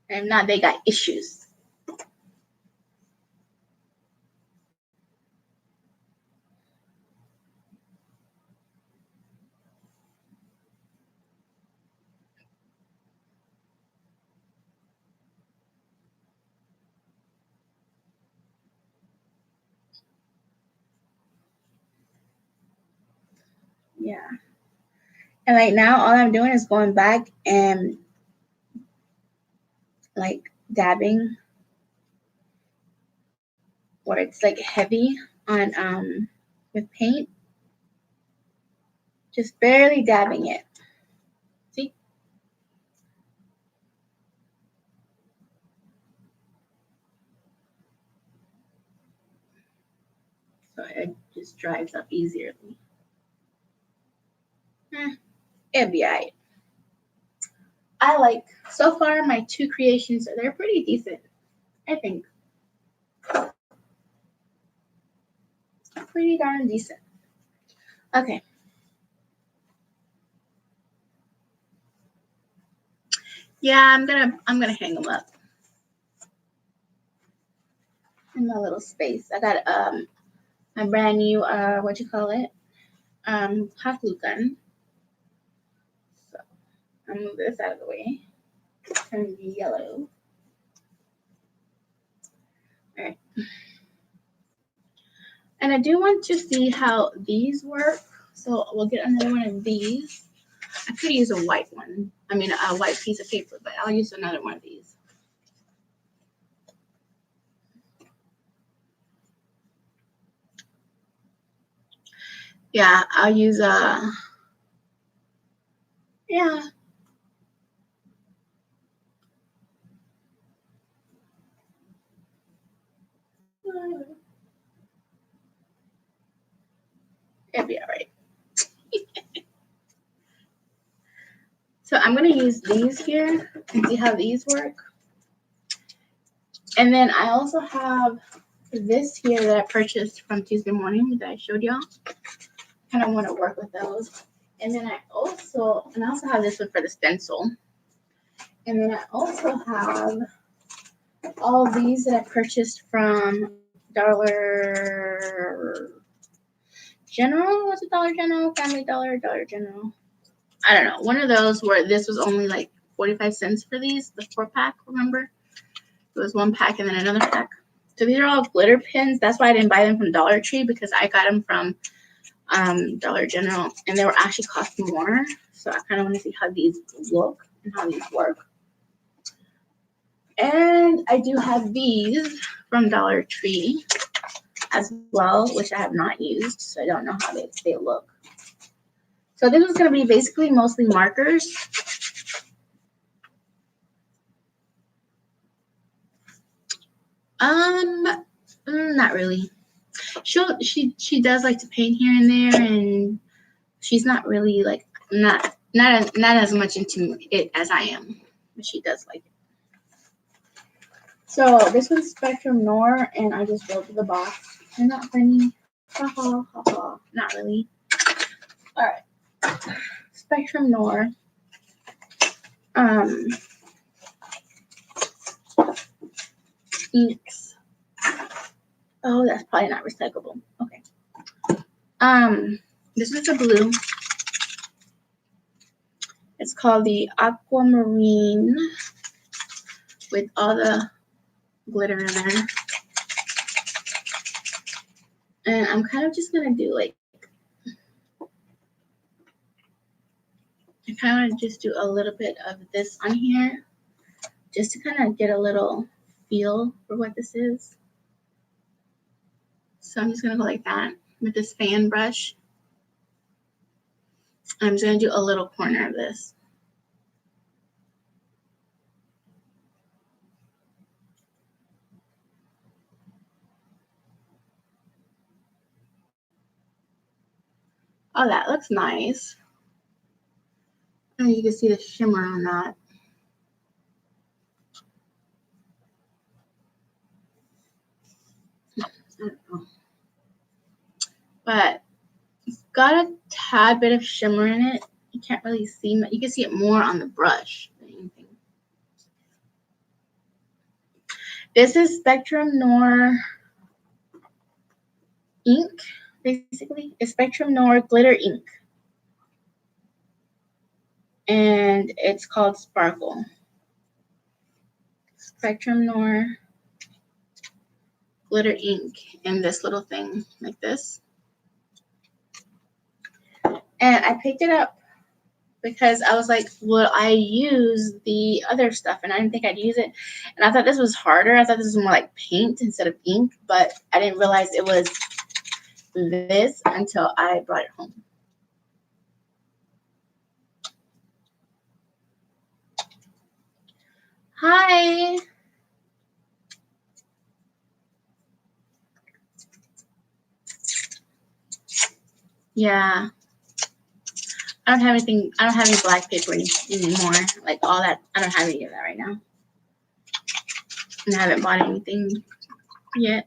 And if not, they got issues. Yeah. And like now, all I'm doing is going back and like dabbing where it's like heavy on with paint. Just barely dabbing it. See? So it just dries up easierly. It'll be alright. I like, so far, my two creations, they're pretty decent, I think. Pretty darn decent. Okay. Yeah, I'm gonna hang them up in my little space. I got my brand new hot glue gun. So I'll move this out of the way. Turn yellow. All right. And I do want to see how these work. So we'll get another one of these. I could use a white one. I mean, a white piece of paper, but I'll use another one of these. Yeah, I'll use yeah. It'll be all right. So I'm going to use these here and see how these work. And then I also have this here that I purchased from Tuesday morning that I showed y'all. Kind of want to work with those. And then I also have this one for the stencil. And then I also have all these that I purchased from Dollar General. What's it? Dollar General? Family Dollar? Dollar General? I don't know. One of those where this was only like 45 cents for these, the 4-pack, remember? It was one pack and then another pack. So these are all glitter pins. That's why I didn't buy them from Dollar Tree, because I got them from Dollar General, and they were actually costing more. So I kind of want to see how these look and how these work. And I do have these from Dollar Tree as well, which I have not used, so I don't know how they look. So this was going to be basically mostly markers. Not really. She does like to paint here and there, and she's not really like not as much into it as I am, but she does like it. So this one's Spectrum Noir, and I just wrote to the box. Isn't that funny? Ha ha ha ha. Not really. All right. Spectrum Noir. Inks. Oh, that's probably not recyclable. Okay. This is a blue. It's called the Aquamarine with all the glitter in there. And I'm kind of just gonna do like, I kind of want to just do a little bit of this on here, just to kind of get a little feel for what this is. So I'm just gonna go like that with this fan brush. I'm just gonna do a little corner of this. Oh, that looks nice. And you can see the shimmer on that. I don't know. But it's got a tad bit of shimmer in it. You can't really see it. You can see it more on the brush than anything. This is Spectrum Noir ink, basically. It's Spectrum Noir glitter ink. And it's called Sparkle. Spectrum Noir glitter ink in this little thing like this. And I picked it up because I was like, will I use the other stuff? And I didn't think I'd use it. And I thought this was harder. I thought this was more like paint instead of ink, but I didn't realize it was this until I brought it home. Hi. Yeah. I don't have anything. I don't have any black paper anymore. Like all that. I don't have any of that right now. And I haven't bought anything yet.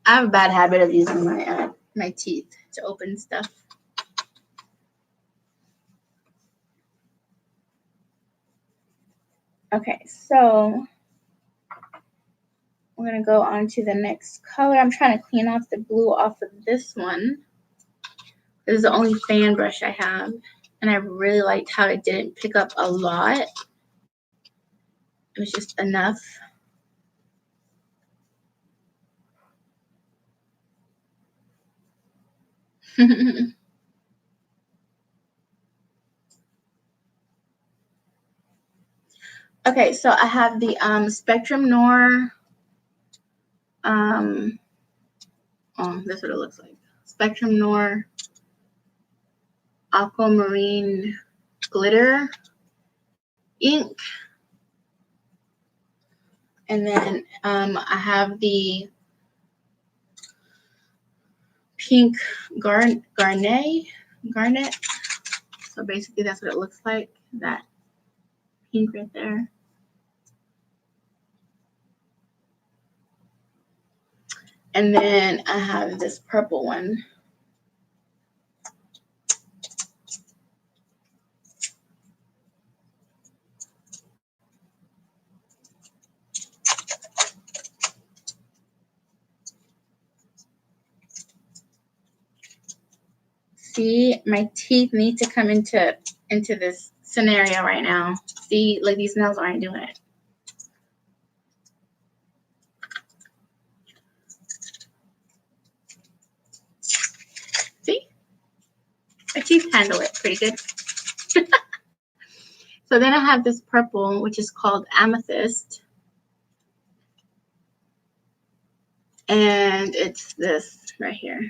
I have a bad habit of using my teeth to open stuff. Okay, so we're gonna go on to the next color. I'm trying to clean off the blue off of this one. This is the only fan brush I have, and I really liked how it didn't pick up a lot. It was just enough. Okay, so I have the Spectrum Noir. Oh, that's what it looks like. Spectrum Noir Aquamarine glitter ink. And then I have the pink garnet. So basically that's what it looks like, that pink right there. And then I have this purple one. See, my teeth need to come into this scenario right now. See, like these nails aren't doing it. See? My teeth handle it pretty good. So then I have this purple, which is called Amethyst. And it's this right here.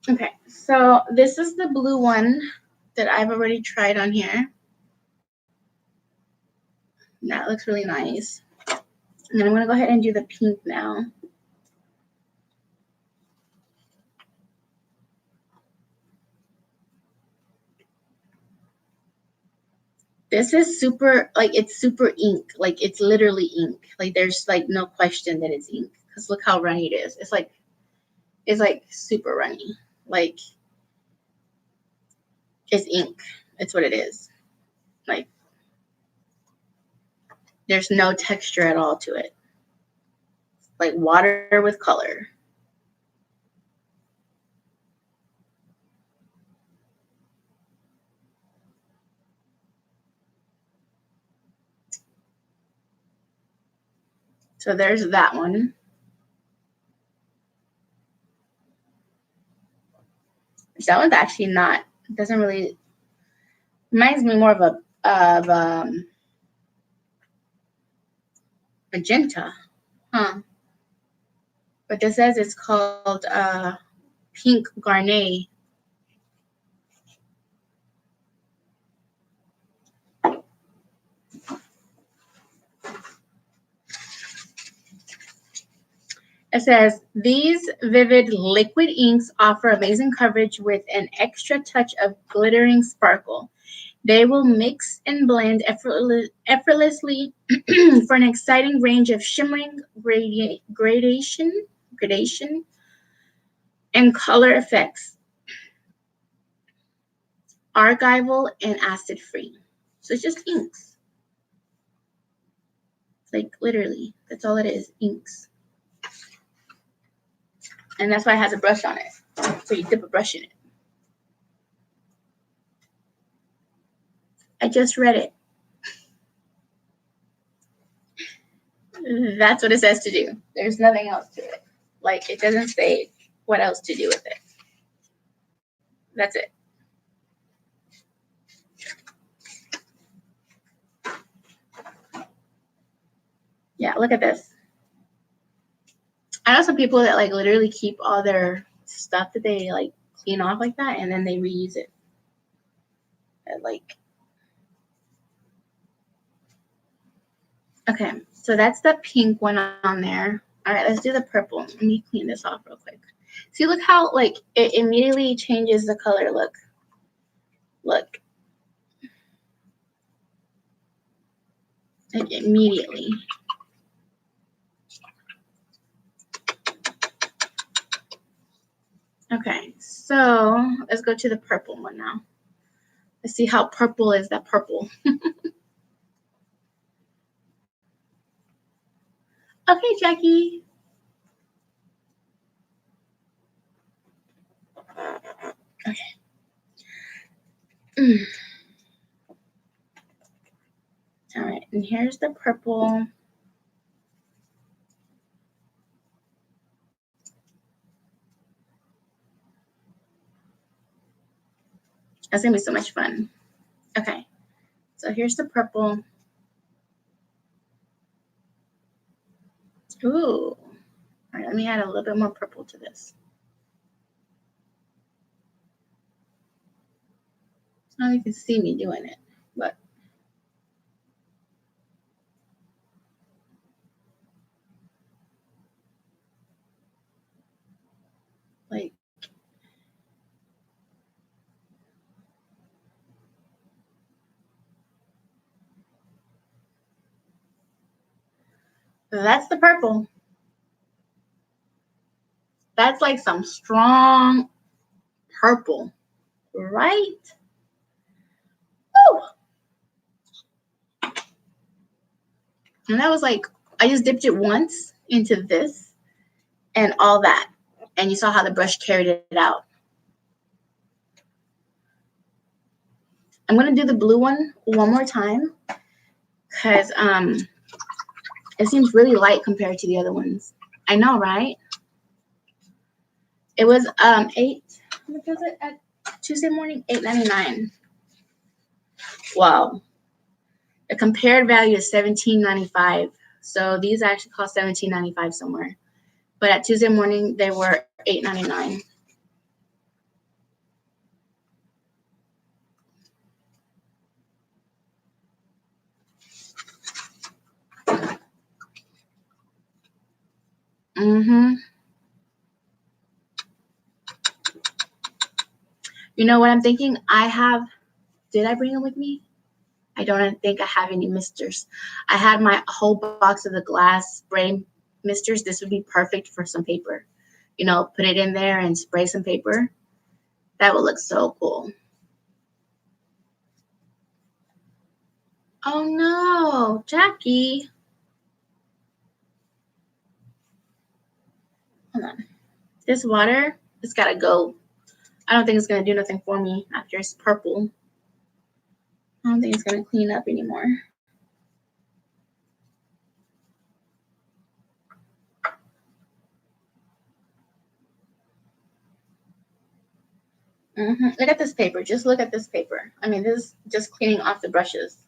Okay, so this is the blue one that I've already tried on here. That looks really nice. And then I'm going to go ahead and do the pink now. This is super, like, it's super ink. Like, it's literally ink. Like, there's, like, no question that it's ink. Because look how runny it is. It's like super runny. Like, it's ink. It's what it is. Like, there's no texture at all to it. Like, water with color. So there's that one. That one's actually not, it doesn't really, reminds me more of magenta, huh? But this says it's called Pink Garnet. It says, these vivid liquid inks offer amazing coverage with an extra touch of glittering sparkle. They will mix and blend effortlessly for an exciting range of shimmering gradation and color effects, archival and acid-free. So it's just inks. Like, literally, that's all it is, inks. And that's why it has a brush on it. So you dip a brush in it. I just read it. That's what it says to do. There's nothing else to it. Like, it doesn't say what else to do with it. That's it. Yeah, look at this. I know some people that, like, literally keep all their stuff that they, like, clean off like that, and then they reuse it. And, like, okay, so that's the pink one on there. All right, let's do the purple. Let me clean this off real quick. See, look how, like, it immediately changes the color. Look. Look. Like, immediately. Okay, so let's go to the purple one now. Let's see how purple is that purple. Okay, Jackie. Okay. All right, and here's the purple. That's gonna be so much fun. Okay, so here's the purple. Ooh. All right, let me add a little bit more purple to this. I don't know if you can see me doing it, but like, that's the purple. That's like some strong purple, right? Woo! And that was like, I just dipped it once into this and all that. And you saw how the brush carried it out. I'm going to do the blue one more time because it seems really light compared to the other ones. I know, right? It was how much was it at Tuesday morning? $8.99. Wow. The compared value is $17.95. So these actually cost $17.95 somewhere. But at Tuesday morning they were $8.99. You know what I'm thinking? Did I bring them with me? I don't think I have any misters. I had my whole box of the glass spray misters. This would be perfect for some paper. You know, put it in there and spray some paper. That would look so cool. Oh no, Jackie. Hold on. This water, it's gotta go. I don't think it's gonna do nothing for me after it's purple. I don't think it's gonna clean up anymore. Look at this paper. Just look at this paper. I mean, this is just cleaning off the brushes.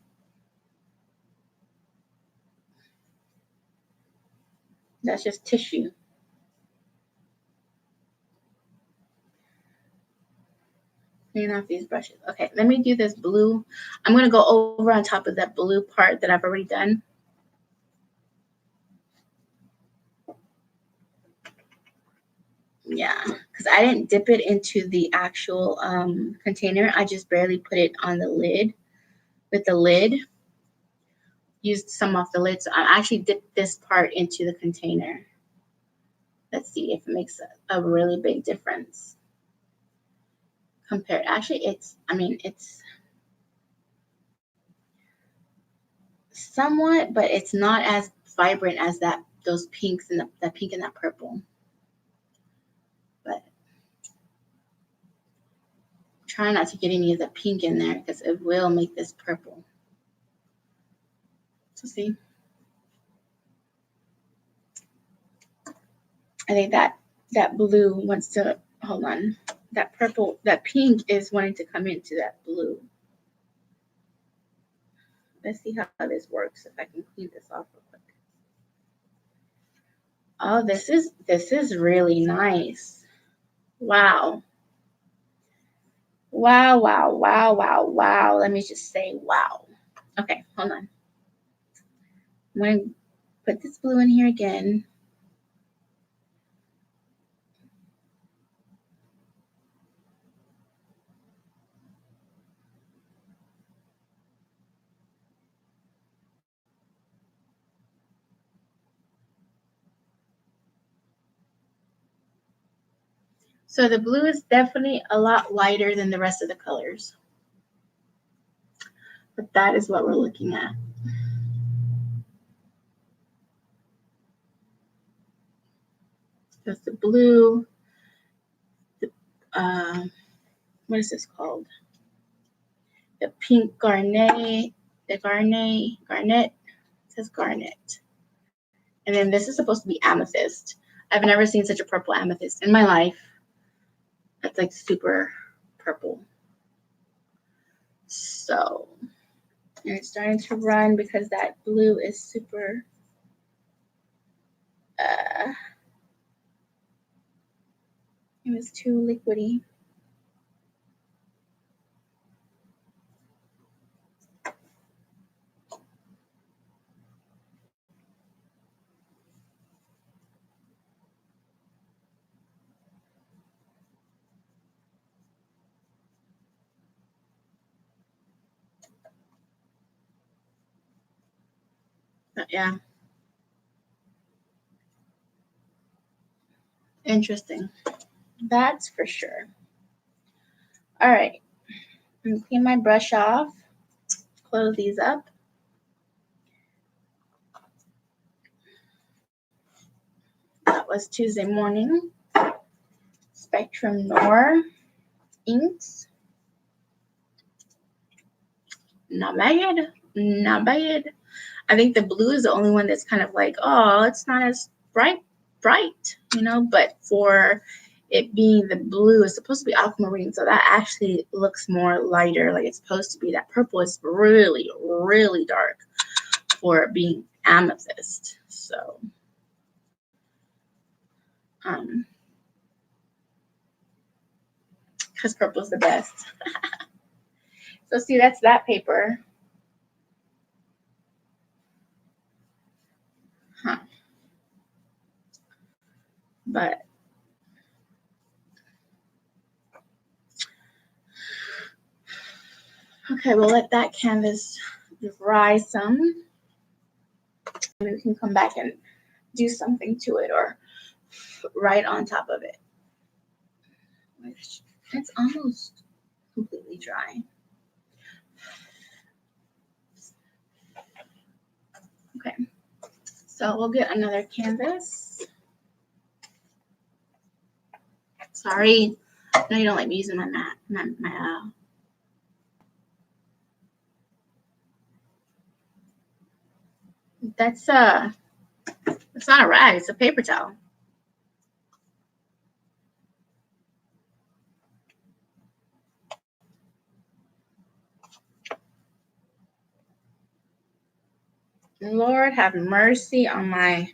That's just tissue. Clean off these brushes. Okay, let me do this blue. I'm going to go over on top of that blue part that I've already done. Yeah, because I didn't dip it into the actual container. I just barely put it on the lid with the lid. Used some off the lid. So I actually dipped this part into the container. Let's see if it makes a really big difference. Compared, actually, it's somewhat, but it's not as vibrant as those pinks and that pink and that purple. But try not to get any of the pink in there because it will make this purple. So see, I think that blue wants to, hold on, that purple, that pink is wanting to come into that blue. Let's see how this works, if I can clean this off real quick. Oh, this is really nice. Wow. Wow, wow, wow, wow, wow. Let me just say wow. Okay, hold on. I'm going to put this blue in here again. So the blue is definitely a lot lighter than the rest of the colors. But that is what we're looking at. That's the blue. What is this called? The pink garnet. The garnet. It says garnet. And then this is supposed to be amethyst. I've never seen such a purple amethyst in my life. That's like super purple. So, and it's starting to run because that blue is super it was too liquidy. But yeah. Interesting. That's for sure. All right. I'm going to clean my brush off. Close these up. that was Tuesday morning. Spectrum Noir inks. Not bad. Not bad. I think the blue is the only one that's kind of like, oh, it's not as bright, you know, but for it being the blue, it's supposed to be aquamarine, so that actually looks more lighter, like it's supposed to be. That purple is really, really dark for it being amethyst. So, because purple's the best. So see, that's that paper. Huh. But okay, we'll let that canvas dry some. Maybe we can come back and do something to it or right on top of it. It's almost completely dry. Okay, so we'll get another canvas. Sorry, no, you don't like me using my mat. That's it's not a rag, it's a paper towel. Lord have mercy on my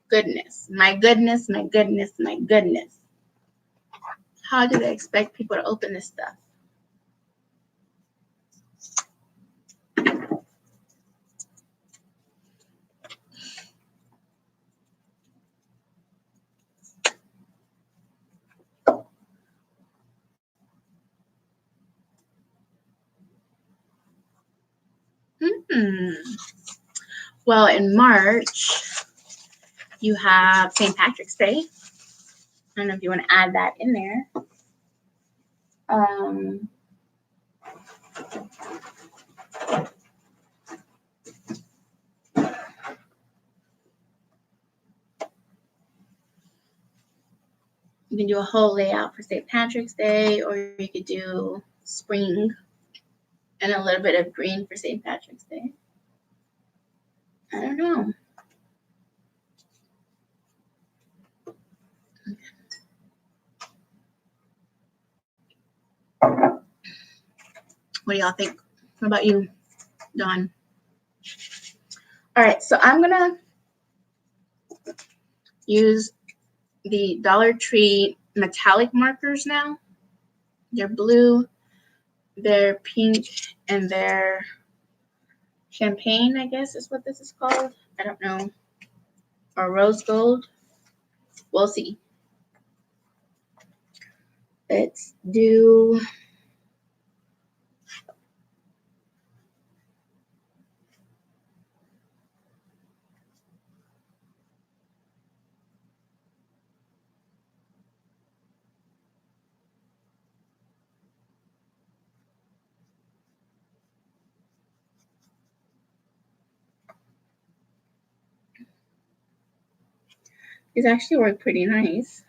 goodness. My goodness, my goodness, my goodness. How do they expect people to open this stuff? Well, in March, you have St. Patrick's Day. I don't know if you want to add that in there. You can do a whole layout for St. Patrick's Day, or you could do spring and a little bit of green for St. Patrick's Day. I don't know. What do y'all think? What about you, Dawn? All right, so I'm gonna use the Dollar Tree metallic markers now. They're blue, they're pink, and they're champagne, I guess is what this is called. I don't know. Or rose gold. We'll see. Let's do these actually work pretty nice.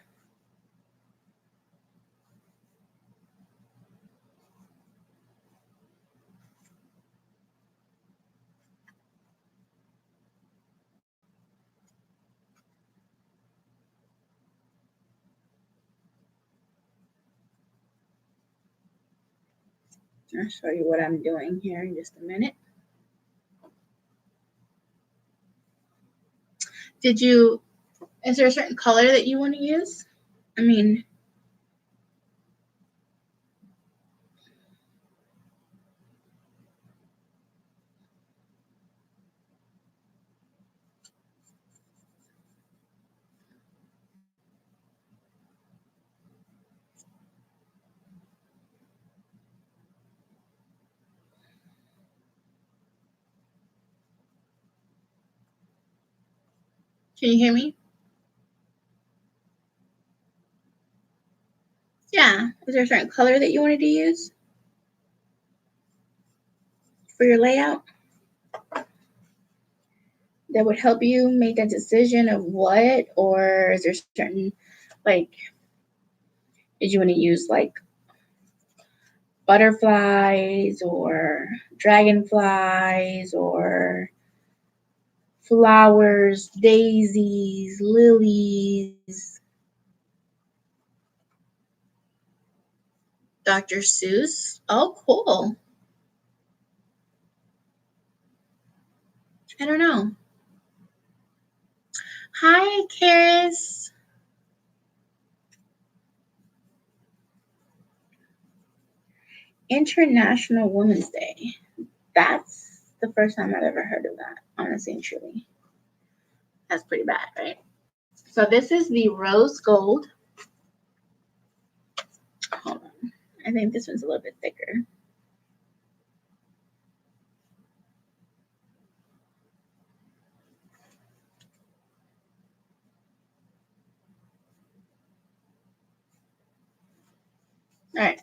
I'll show you what I'm doing here in just a minute. Is there a certain color that you want to use? I mean, can you hear me? Yeah. Is there a certain color that you wanted to use for your layout? that would help you make that decision of what, or is there certain, like, did you want to use like butterflies or dragonflies or flowers, daisies, lilies, Dr. Seuss? Oh, cool. I don't know. Hi, Karis. International Women's Day. That's the first time I've ever heard of that, honestly and truly. That's pretty bad, right? So this is the rose gold. Hold on. I think this one's a little bit thicker. All right.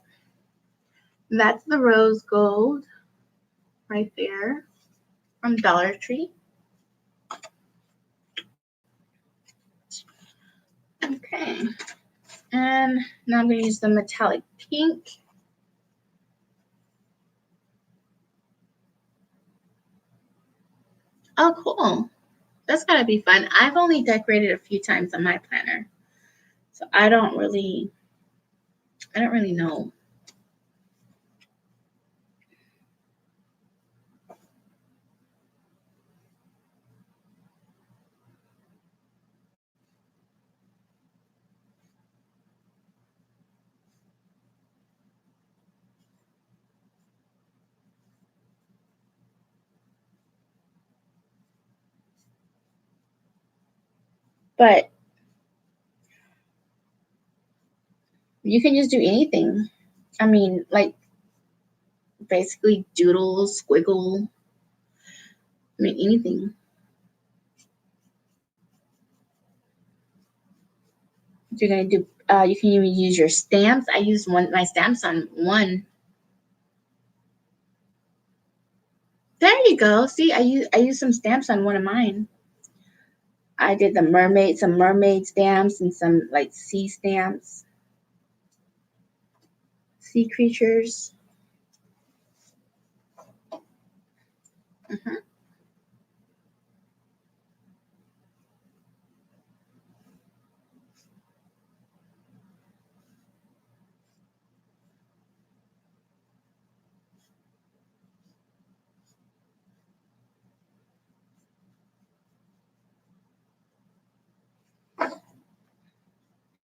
That's the rose gold right there from Dollar Tree. Okay. And now I'm going to use the metallic pink. Oh, cool. That's got to be fun. I've only decorated a few times on my planner. So I don't really know. But you can just do anything. I mean, like basically doodle, squiggle. I mean, anything. If you're gonna do, you can even use your stamps. I used my stamps on one. There you go. See, I used some stamps on one of mine. I did some mermaid stamps and some like sea stamps, sea creatures. Uh-huh.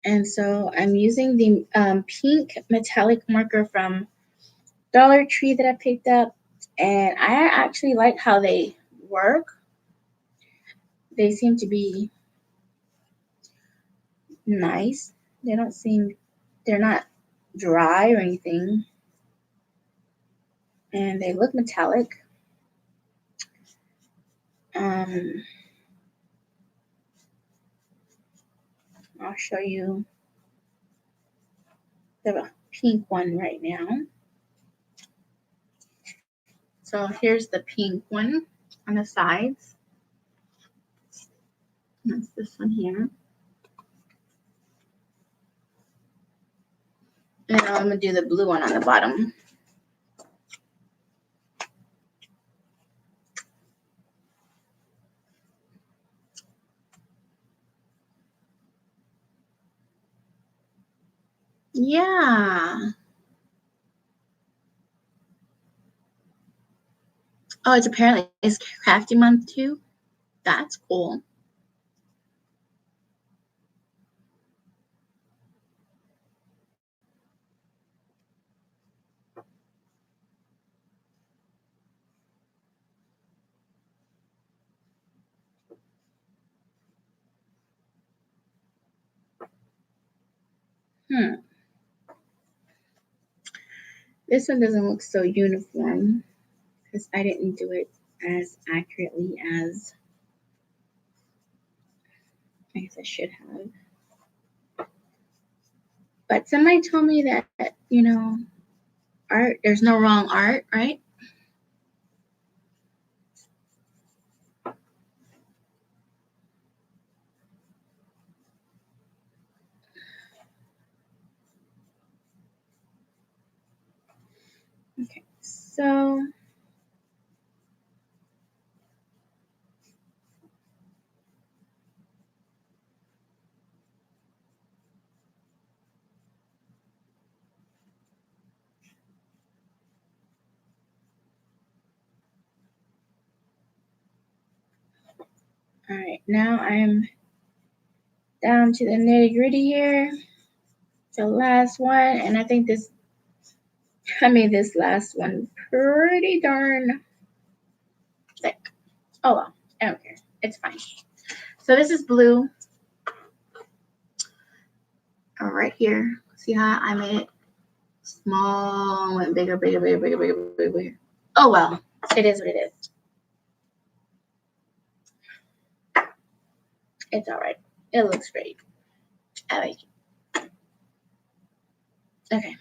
And so I'm using the pink metallic marker from Dollar Tree that I picked up, and I actually like how they work. They seem to be nice. They don't seem, they're not dry or anything, and they look metallic. Um, I'll show you the pink one right now. So here's the pink one on the sides. That's this one here. And I'm gonna do the blue one on the bottom. Yeah. Oh, it's crafty month too. That's cool. This one doesn't look so uniform because I didn't do it as accurately as I guess I should have. But somebody told me that, art, there's no wrong art, right? So all right, now I'm down to the nitty gritty here. The last one, and I think I made this last one pretty darn thick. Oh well, I don't care. It's fine. So this is blue. Right here. See how I made it small, went bigger, bigger, bigger, bigger, bigger, bigger, bigger. Oh well, it is what it is. It's all right. It looks great. I like it. Okay.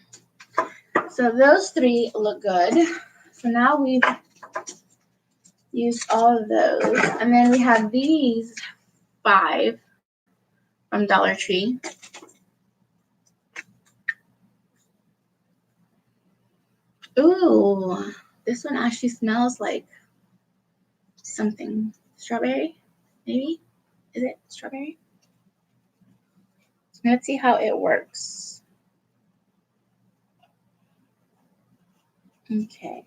So those three look good. So now we've used all of those. And then we have these 5 from Dollar Tree. Ooh, this one actually smells like something. Strawberry, maybe? Is it strawberry? Let's see how it works. Okay.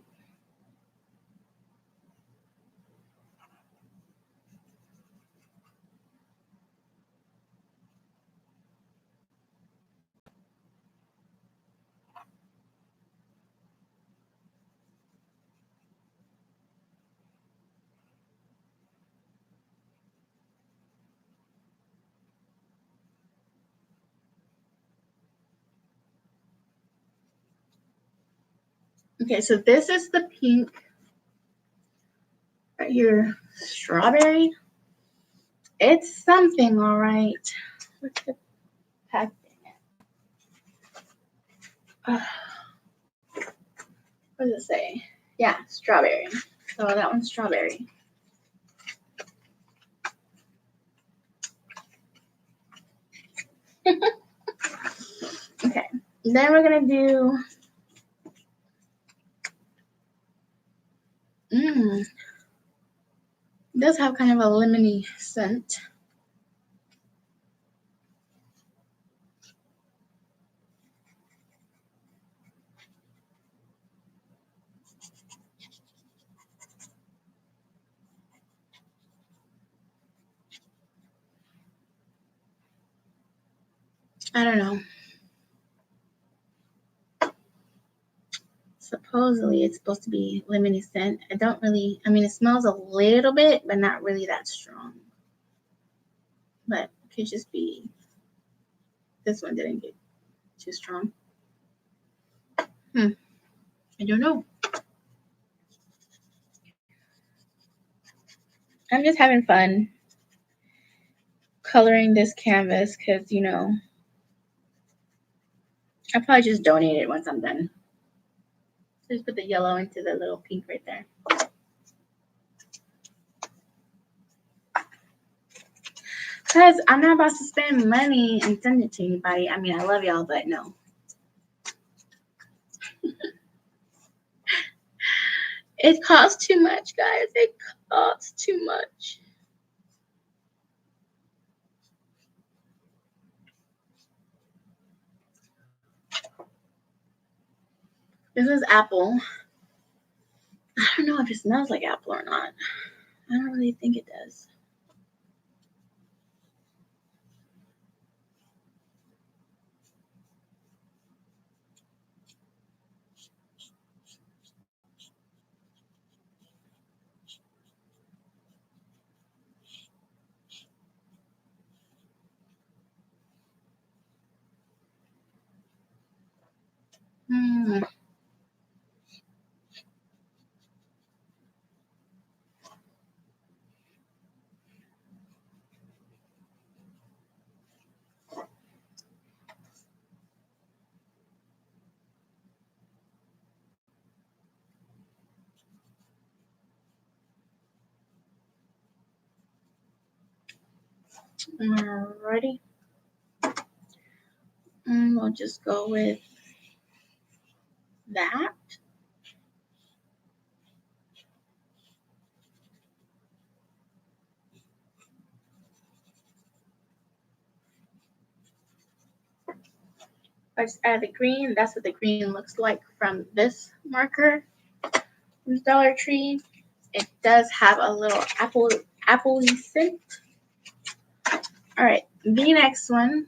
Okay, so this is the pink. Right here, strawberry. It's something, all right. What's the pack? What does it say? Yeah, strawberry. So that one's strawberry. Okay, then we're gonna do. It does have kind of a lemony scent. I don't know. Supposedly it's supposed to be lemony scent. I mean, it smells a little bit, but not really that strong. But it could just be this one didn't get too strong. I don't know. I'm just having fun coloring this canvas because, I'll probably just donate it once I'm done. Just put the yellow into the little pink right there. Because I'm not about to spend money and send it to anybody. I mean, I love y'all, but no. It costs too much, guys. It costs too much. This is apple. I don't know if it smells like apple or not. I don't really think it does. Alrighty. We'll just go with that. I just add the green. That's what the green looks like from this marker from Dollar Tree. It does have a little apple scent. All right, the next one.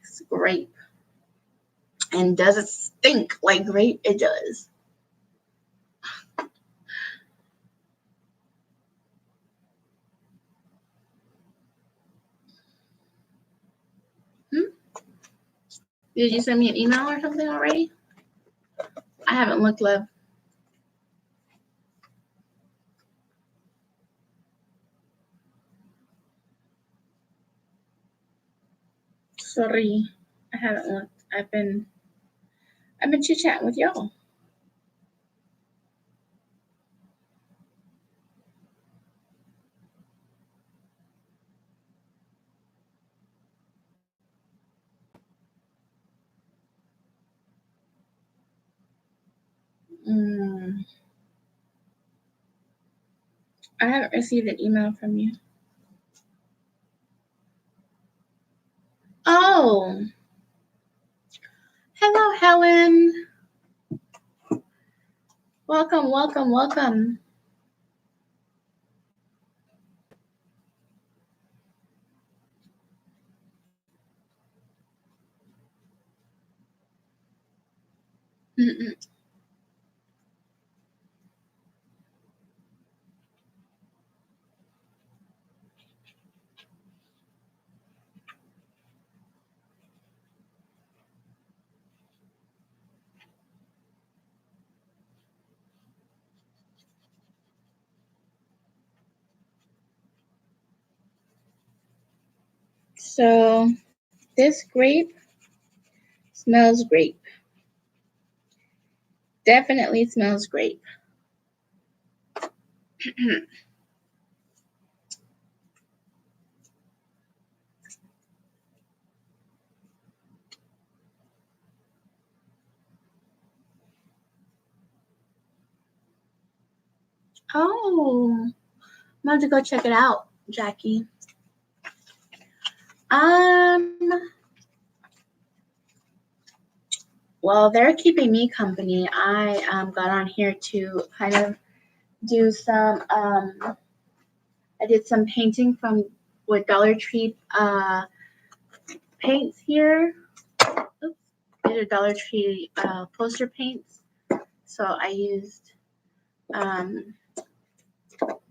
It's grape. And does it stink like grape? It does. Did you send me an email or something already? I haven't looked, love. Sorry, I haven't looked. I've been chit-chatting with y'all. Mm, I haven't received an email from you. Oh, hello, Helen. Welcome, welcome, welcome. Mm-mm. So this grape smells grape. Definitely smells grape. Oh, I'm about to go check it out, Jackie. Um, well, they're keeping me company. I got on here to kind of do some I did some painting from with Dollar Tree paints here. Oops. These are Dollar Tree poster paints. So I used um,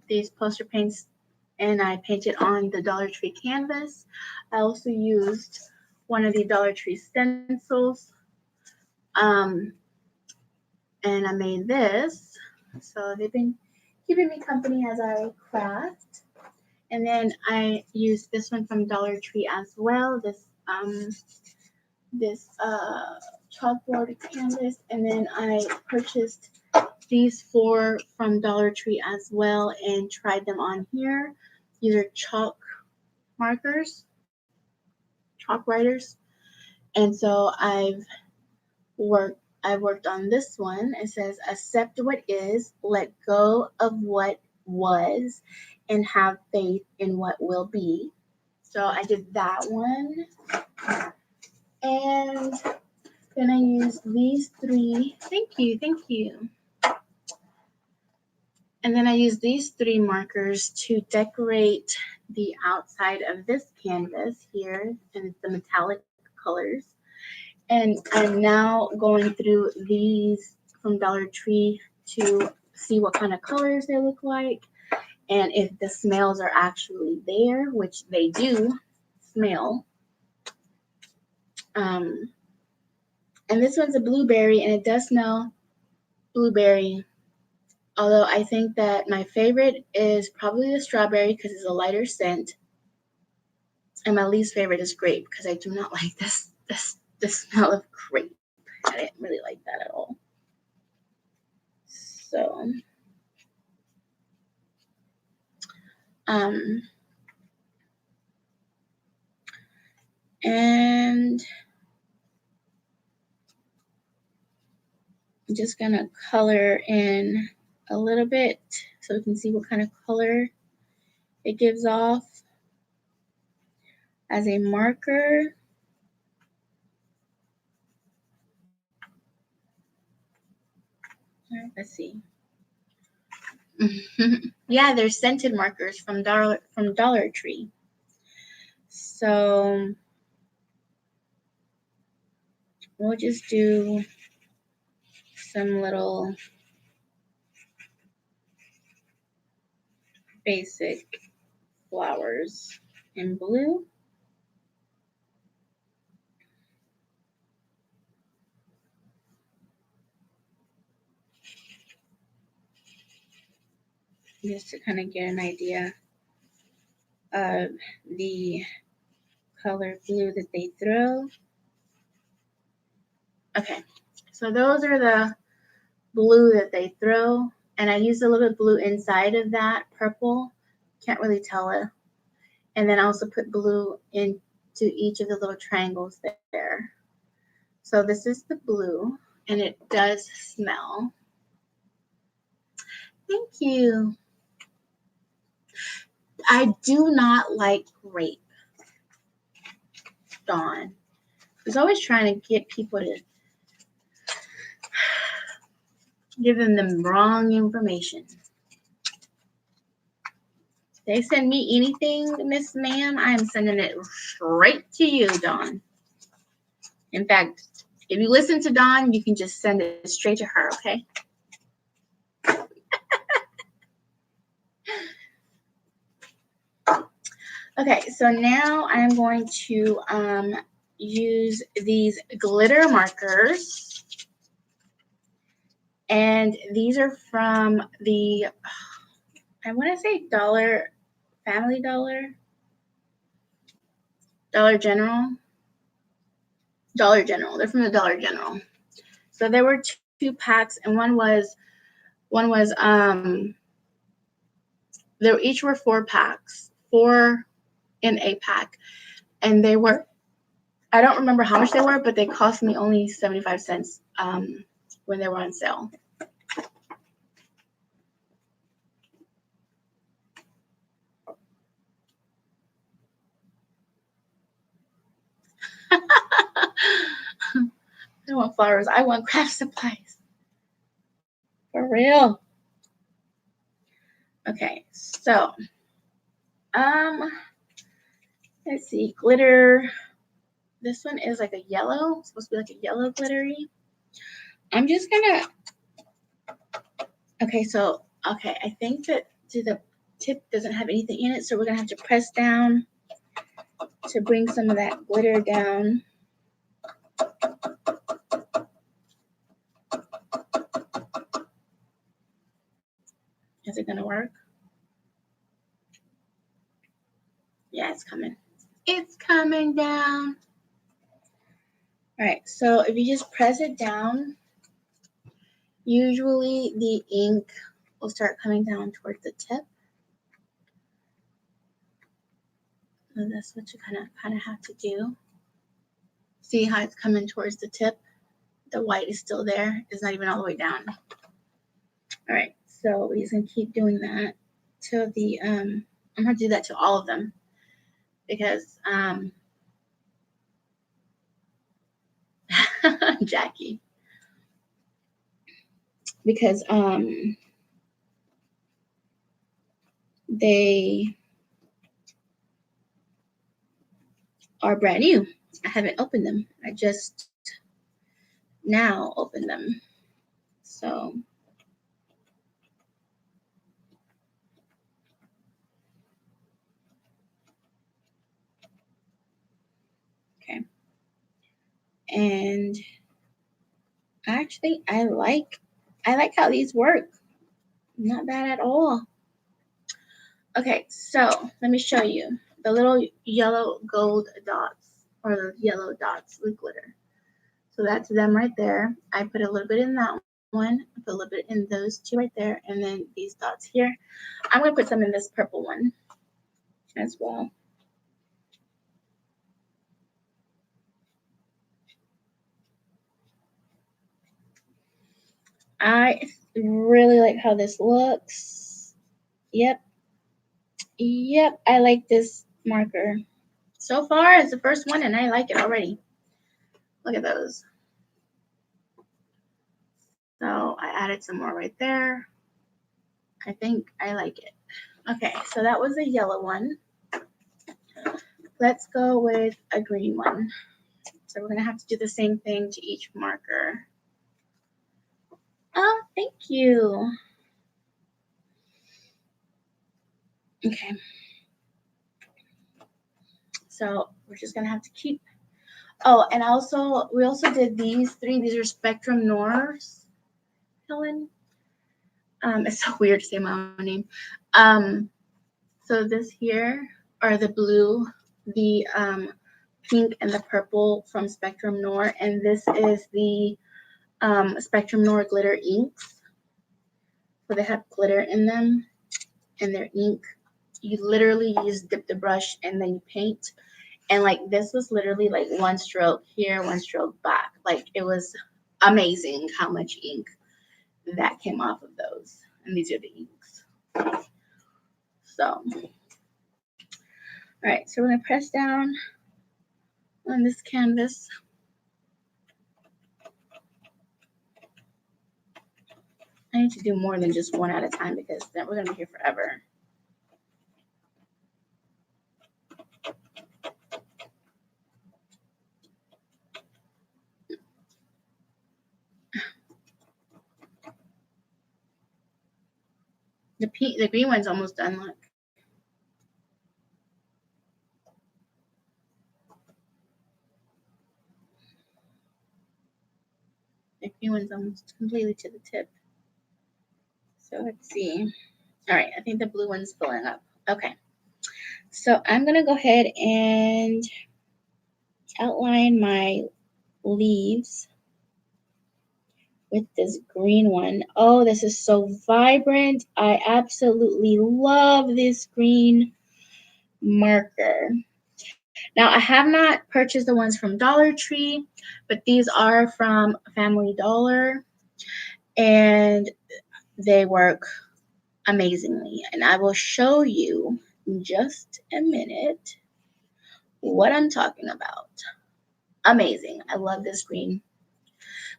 these poster paints and I painted on the Dollar Tree canvas. I also used one of the Dollar Tree stencils. Um, and I made this. So they've been keeping me company as I craft. And then I used this one from Dollar Tree as well. This chalkboard canvas, and then I purchased these four from Dollar Tree as well and tried them on here. These are chalk markers, chalk writers, and so worked on this one. It says accept what is, let go of what was, and have faith in what will be. So I did that one. And then I used these three. Thank you, thank you. And then I used these three markers to decorate the outside of this canvas here, and it's the metallic colors. And I'm now going through these from Dollar Tree to see what kind of colors they look like and if the smells are actually there, which they do smell. And this one's a blueberry, and it does smell blueberry. Although I think that my favorite is probably the strawberry because it's a lighter scent. And my least favorite is grape because I do not like the smell of grape. I didn't really like that at all. So, um, and I'm just gonna color in a little bit so we can see what kind of color it gives off as a marker. All right, let's see. Yeah, they're scented markers from Dollar Tree. So we'll just do some little basic flowers in blue. Just to kind of get an idea of the color blue that they throw. Okay, so those are the blue that they throw, and I used a little bit of blue inside of that purple. Can't really tell it. And then I also put blue into each of the little triangles there. So this is the blue, and it does smell. Thank you. I do not like grape. Dawn is always trying to get people to give them the wrong information. They send me anything, Miss Ma'am, I am sending it straight to you, Dawn. In fact, if you listen to Dawn, you can just send it straight to her, okay? Okay, so now I'm going to use these glitter markers. And these are from the, I want to say Family Dollar, Dollar General. They're from the Dollar General. So there were two packs, and one was there each were 4 packs, 4 in a pack, and they were, I don't remember how much they were, but they cost me only 75 cents when they were on sale. I don't want flowers. I want craft supplies. For real. Okay, so let's see, glitter. This one is like a yellow, it's supposed to be like a yellow glittery. I'm just gonna, okay, I think that the tip doesn't have anything in it, so we're gonna have to press down to bring some of that glitter down. Is it gonna work? Yeah, it's coming. It's coming down. All right, so if you just press it down, usually the ink will start coming down towards the tip. And that's what you kind of have to do. See how it's coming towards the tip? The white is still there. It's not even all the way down. All right, so we're just gonna keep doing that till the I'm gonna do that to all of them because Jackie, because they are brand new. I haven't opened them. I just now opened them. So okay. And actually I like how these work. Not bad at all. Okay, so let me show you the little yellow gold dots, or the yellow dots with glitter. So that's them right there. I put a little bit in that one, I put a little bit in those 2 right there, and then these dots here. I'm gonna put some in this purple one as well. I really like how this looks. Yep. Yep, I like this marker. So far, it's the first one, and I like it already. Look at those. So I added some more right there. I think I like it. Okay, so that was a yellow one. Let's go with a green one. So we're gonna have to do the same thing to each marker. Oh, thank you. Okay. So we're just gonna have to keep. Oh, and we also did these three. These are Spectrum Noirs, Helen. It's so weird to say my own name. So this here are the blue, the pink, and the purple from Spectrum Noir, and this is the Spectrum Noir glitter inks. So they have glitter in them, and they're ink. You literally just dip the brush and then you paint. And like this was literally like one stroke here, one stroke back. Like it was amazing how much ink that came off of those. And these are the inks. So, all right, so we're gonna press down on this canvas. I need to do more than just one at a time because then we're gonna be here forever. The green one's almost done. Look. The green one's almost completely to the tip. So let's see. All right, I think the blue one's filling up. Okay. So I'm gonna go ahead and outline my leaves with this green one. Oh, this is so vibrant. I absolutely love this green marker. Now, I have not purchased the ones from Dollar Tree, but these are from Family Dollar, and they work amazingly. And I will show you in just a minute what I'm talking about. Amazing. I love this green.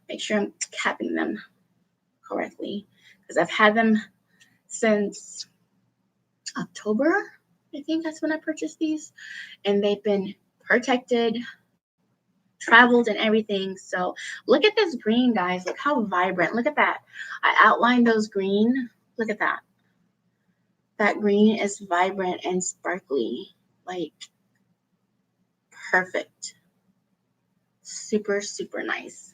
Make sure I'm capping them correctly because I've had them since October. I think that's when I purchased these, and they've been protected, traveled, and everything. So look at this green, guys. Look how vibrant. Look at that. I outlined those green. Look at that. That green is vibrant and sparkly, like perfect. Super, super nice.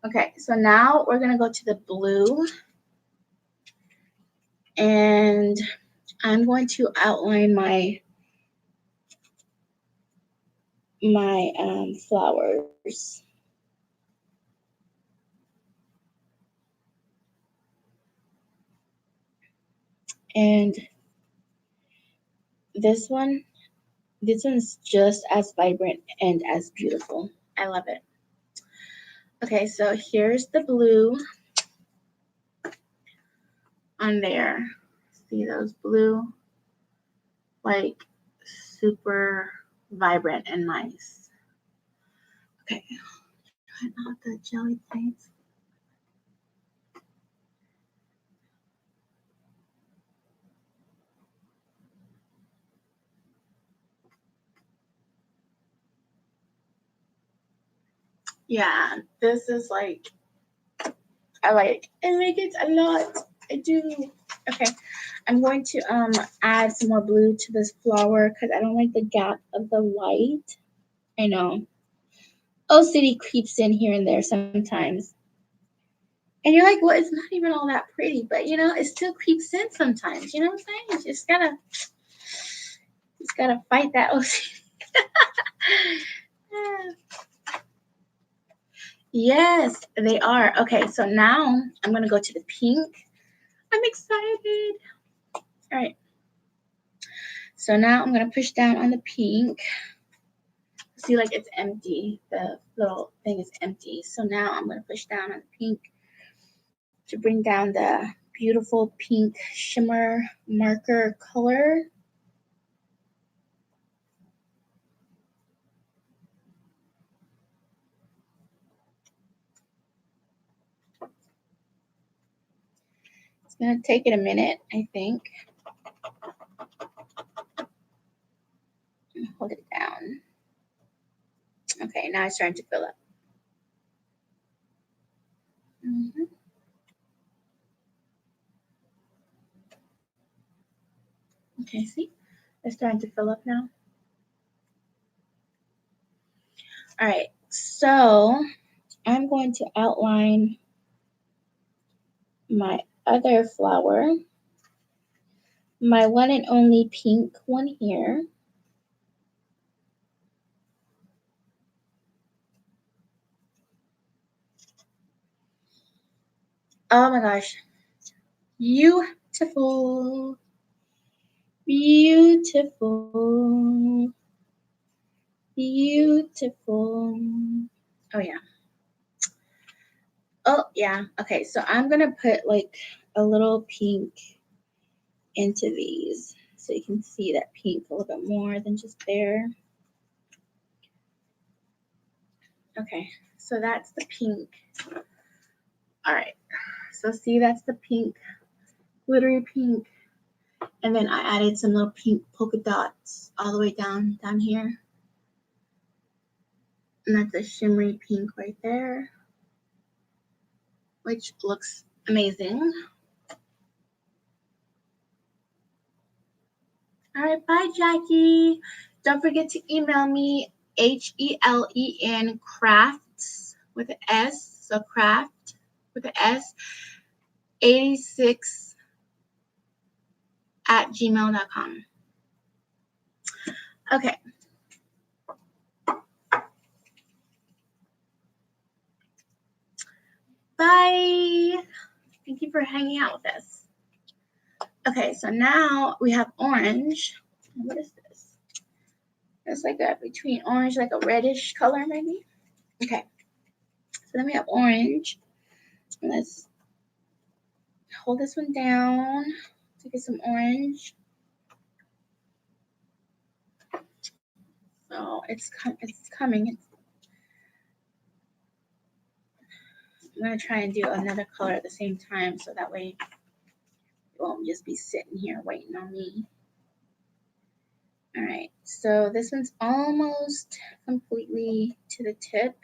Okay, so now we're gonna go to the blue, and I'm going to outline my flowers. And this one's just as vibrant and as beautiful. I love it. Okay, so here's the blue on there. See those blue? Like super vibrant and nice. Okay, try out the jelly plates. Yeah, this is like, I like it a lot. I do. Okay, I'm going to add some more blue to this flower because I don't like the gap of the white. I know. OCD creeps in here and there sometimes. And you're like, well, it's not even all that pretty, but you know, it still creeps in sometimes. You know what I'm saying? You just gotta fight that OCD. Yes, they are. Okay, so now I'm gonna go to the pink. I'm excited. All right. So now I'm gonna push down on the pink. See, like it's empty. The little thing is empty. So now I'm gonna push down on the pink to bring down the beautiful pink shimmer marker color. It's going to take it a minute, I think. Hold it down. Okay, now it's starting to fill up. Okay, see? It's starting to fill up now. All right, so I'm going to outline my other flower, my one and only pink one here. Oh my gosh, beautiful, beautiful, beautiful. Oh yeah. Oh yeah, okay, so I'm gonna put like a little pink into these so you can see that pink a little bit more than just there. Okay, so that's the pink. All right, so see, that's the pink, glittery pink. And then I added some little pink polka dots all the way down here. And that's a shimmery pink right there, which looks amazing. All right, bye, Jackie. Don't forget to email me, HELEN crafts with an S, so craft with an S, 86 at gmail.com. Okay. Bye. Thank you for hanging out with us. Okay, so now we have orange. What is this? It's like a between orange, like a reddish color maybe. Okay, so then we have orange. Let's hold this one down to get some orange. So it's coming. I'm gonna try and do another color at the same time, so that way it won't just be sitting here waiting on me. All right, so this one's almost completely to the tip.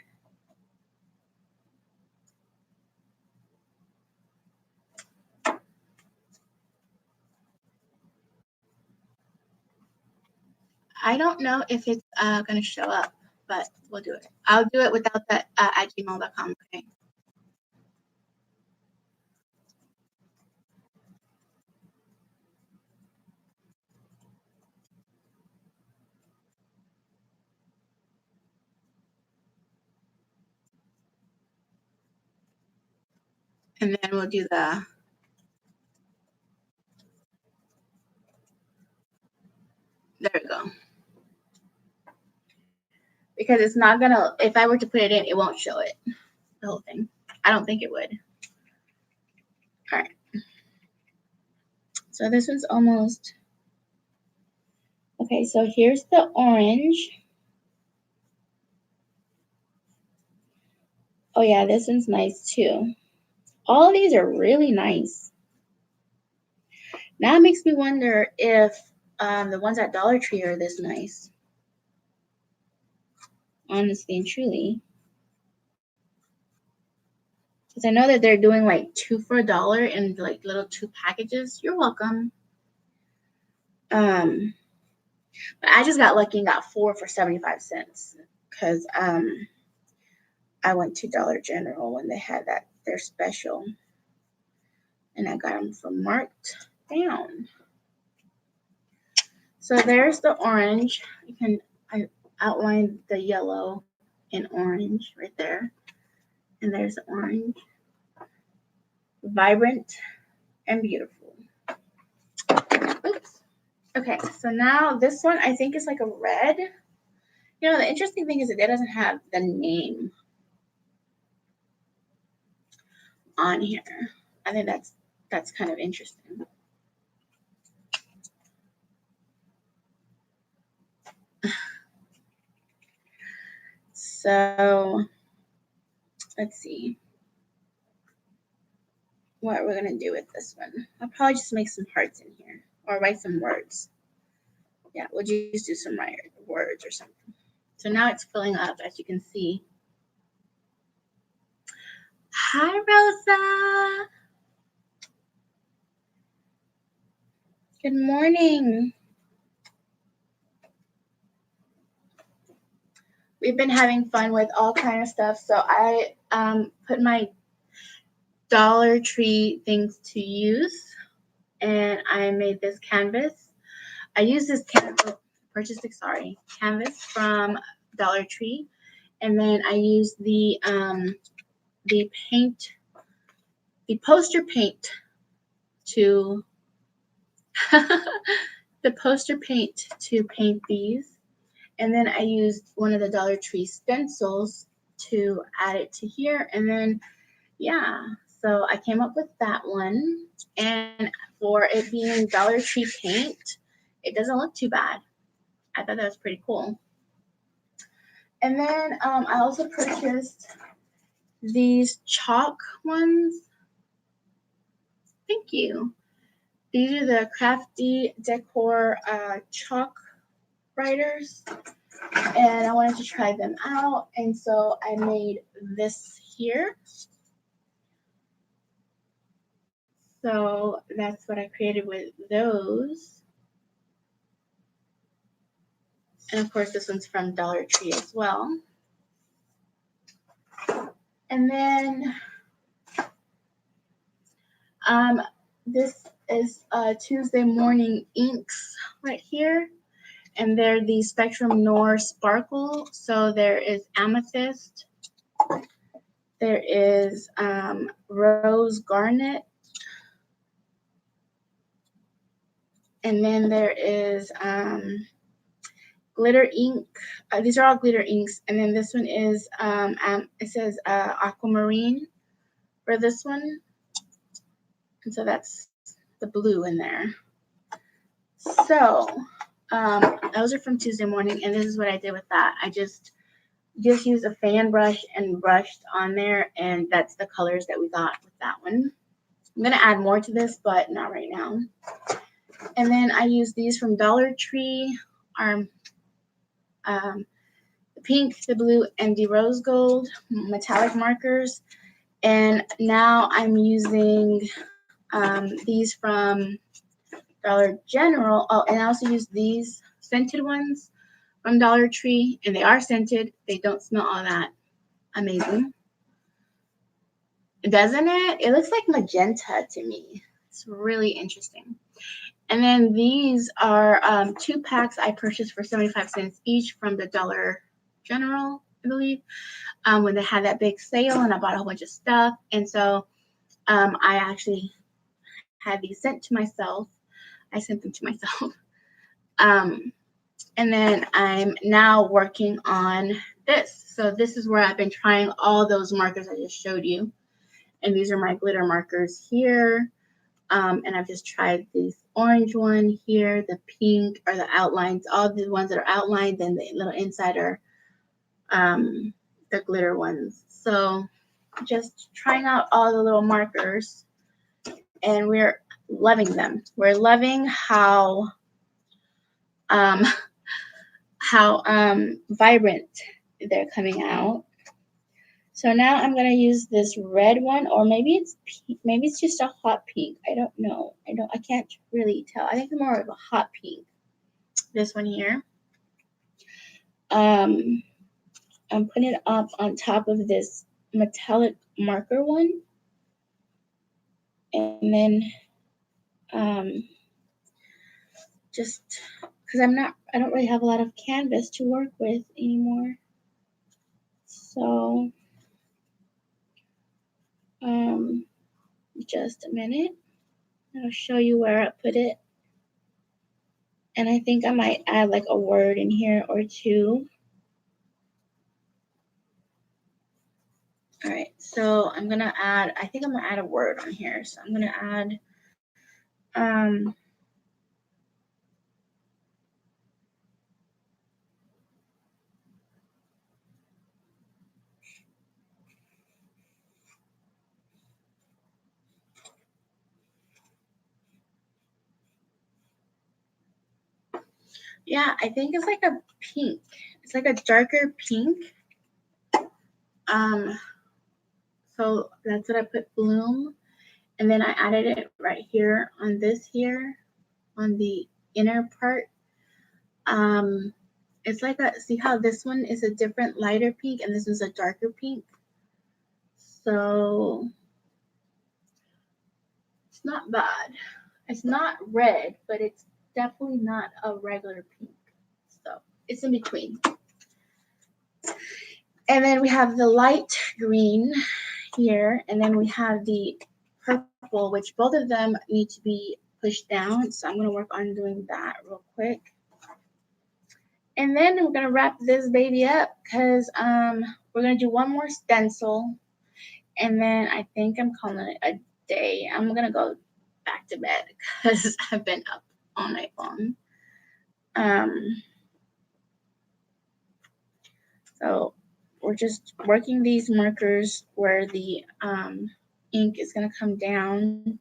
I don't know if it's gonna show up, but we'll do it. I'll do it without that at gmail.com. Okay. And then we'll do the. There we go. Because it's not gonna. If I were to put it in, it won't show it. The whole thing. I don't think it would. All right. So this one's almost. Okay, so here's the orange. Oh yeah, this one's nice too. All of these are really nice. Now it makes me wonder if the ones at Dollar Tree are this nice. Honestly and truly. Because I know that they're doing like 2 for $1 in like little 2 packages. You're welcome. But I just got lucky and got 4 for 75 cents. Because I went to Dollar General when they had their special. And I got them for marked down. So there's the orange. I outlined the yellow and orange right there. And there's the orange. Vibrant and beautiful. Oops. Okay, so now this one I think is like a red. You know, the interesting thing is that it doesn't have the name on here. I think that's kind of interesting. So let's see. what we're gonna do with this one. I'll probably just make some hearts in here or write some words. Yeah, we'll just do some words or something. So now it's filling up, as you can see. Hi, Rosa. Good morning. We've been having fun with all kind of stuff. So I put my Dollar Tree things to use, and I made this canvas. I used this canvas from Dollar Tree, and then I used the poster paint to paint these, and then I used one of the Dollar Tree stencils to add it to here, and then yeah, so I came up with that one, and for it being Dollar Tree paint, it doesn't look too bad. I thought that was pretty cool. And then I also purchased these chalk ones. Thank you. These are the Crafty Decor chalk writers, and I wanted to try them out, and so I made this here. So that's what I created with those. And of course, this one's from Dollar Tree as well. And then this is Tuesday morning inks right here. And they're the Spectrum Noir Sparkle. So there is Amethyst. There is Rose Garnet. And then there is glitter ink. These are all glitter inks. And then this one is, it says aquamarine for this one. And so that's the blue in there. So those are from Tuesday morning, and this is what I did with that. I just used a fan brush and brushed on there, and that's the colors that we got with that one. I'm going to add more to this, but not right now. And then I used these from Dollar Tree, the pink, the blue, and the rose gold metallic markers. And now I'm using these from Dollar General. Oh, and I also use these scented ones from Dollar Tree, and they are scented. They don't smell all that amazing. Doesn't it? It looks like magenta to me. It's really interesting. And then these are 2 packs I purchased for 75 cents each from the Dollar General, I believe, when they had that big sale, and I bought a whole bunch of stuff. And so I actually had these sent to myself. I sent them to myself. And then I'm now working on this. So this is where I've been trying all those markers I just showed you. And these are my glitter markers here. And I've just tried this orange one here, the pink are the outlines, all the ones that are outlined, and the little inside are the glitter ones. So just trying out all the little markers, and we're loving them. We're loving how vibrant they're coming out. So now I'm gonna use this red one, or maybe it's just a hot pink. I don't know. I can't really tell. I think it's more of a hot pink. This one here. I'm putting it up on top of this metallic marker one, and then just because I don't really have a lot of canvas to work with anymore. So just a minute. I'll show you where I put it. And I think I might add like a word in here or two. All right, so I'm gonna add, I think I'm gonna add a word on here. So I'm gonna add Yeah, I think it's like a pink. It's like a darker pink. So that's what I put bloom. And then I added it right here on this here, on the inner part. Um, it's like see how this one is a different lighter pink and this one's a darker pink. So it's not bad. It's not red, but it's definitely not a regular pink. So it's in between. And then we have the light green here, and then we have the purple, which both of them need to be pushed down. So I'm going to work on doing that real quick. And then we're going to wrap this baby up because we're going to do one more stencil. And then I think I'm calling it a day. I'm going to go back to bed because I've been up all night long. So we're just working these markers where the ink is going to come down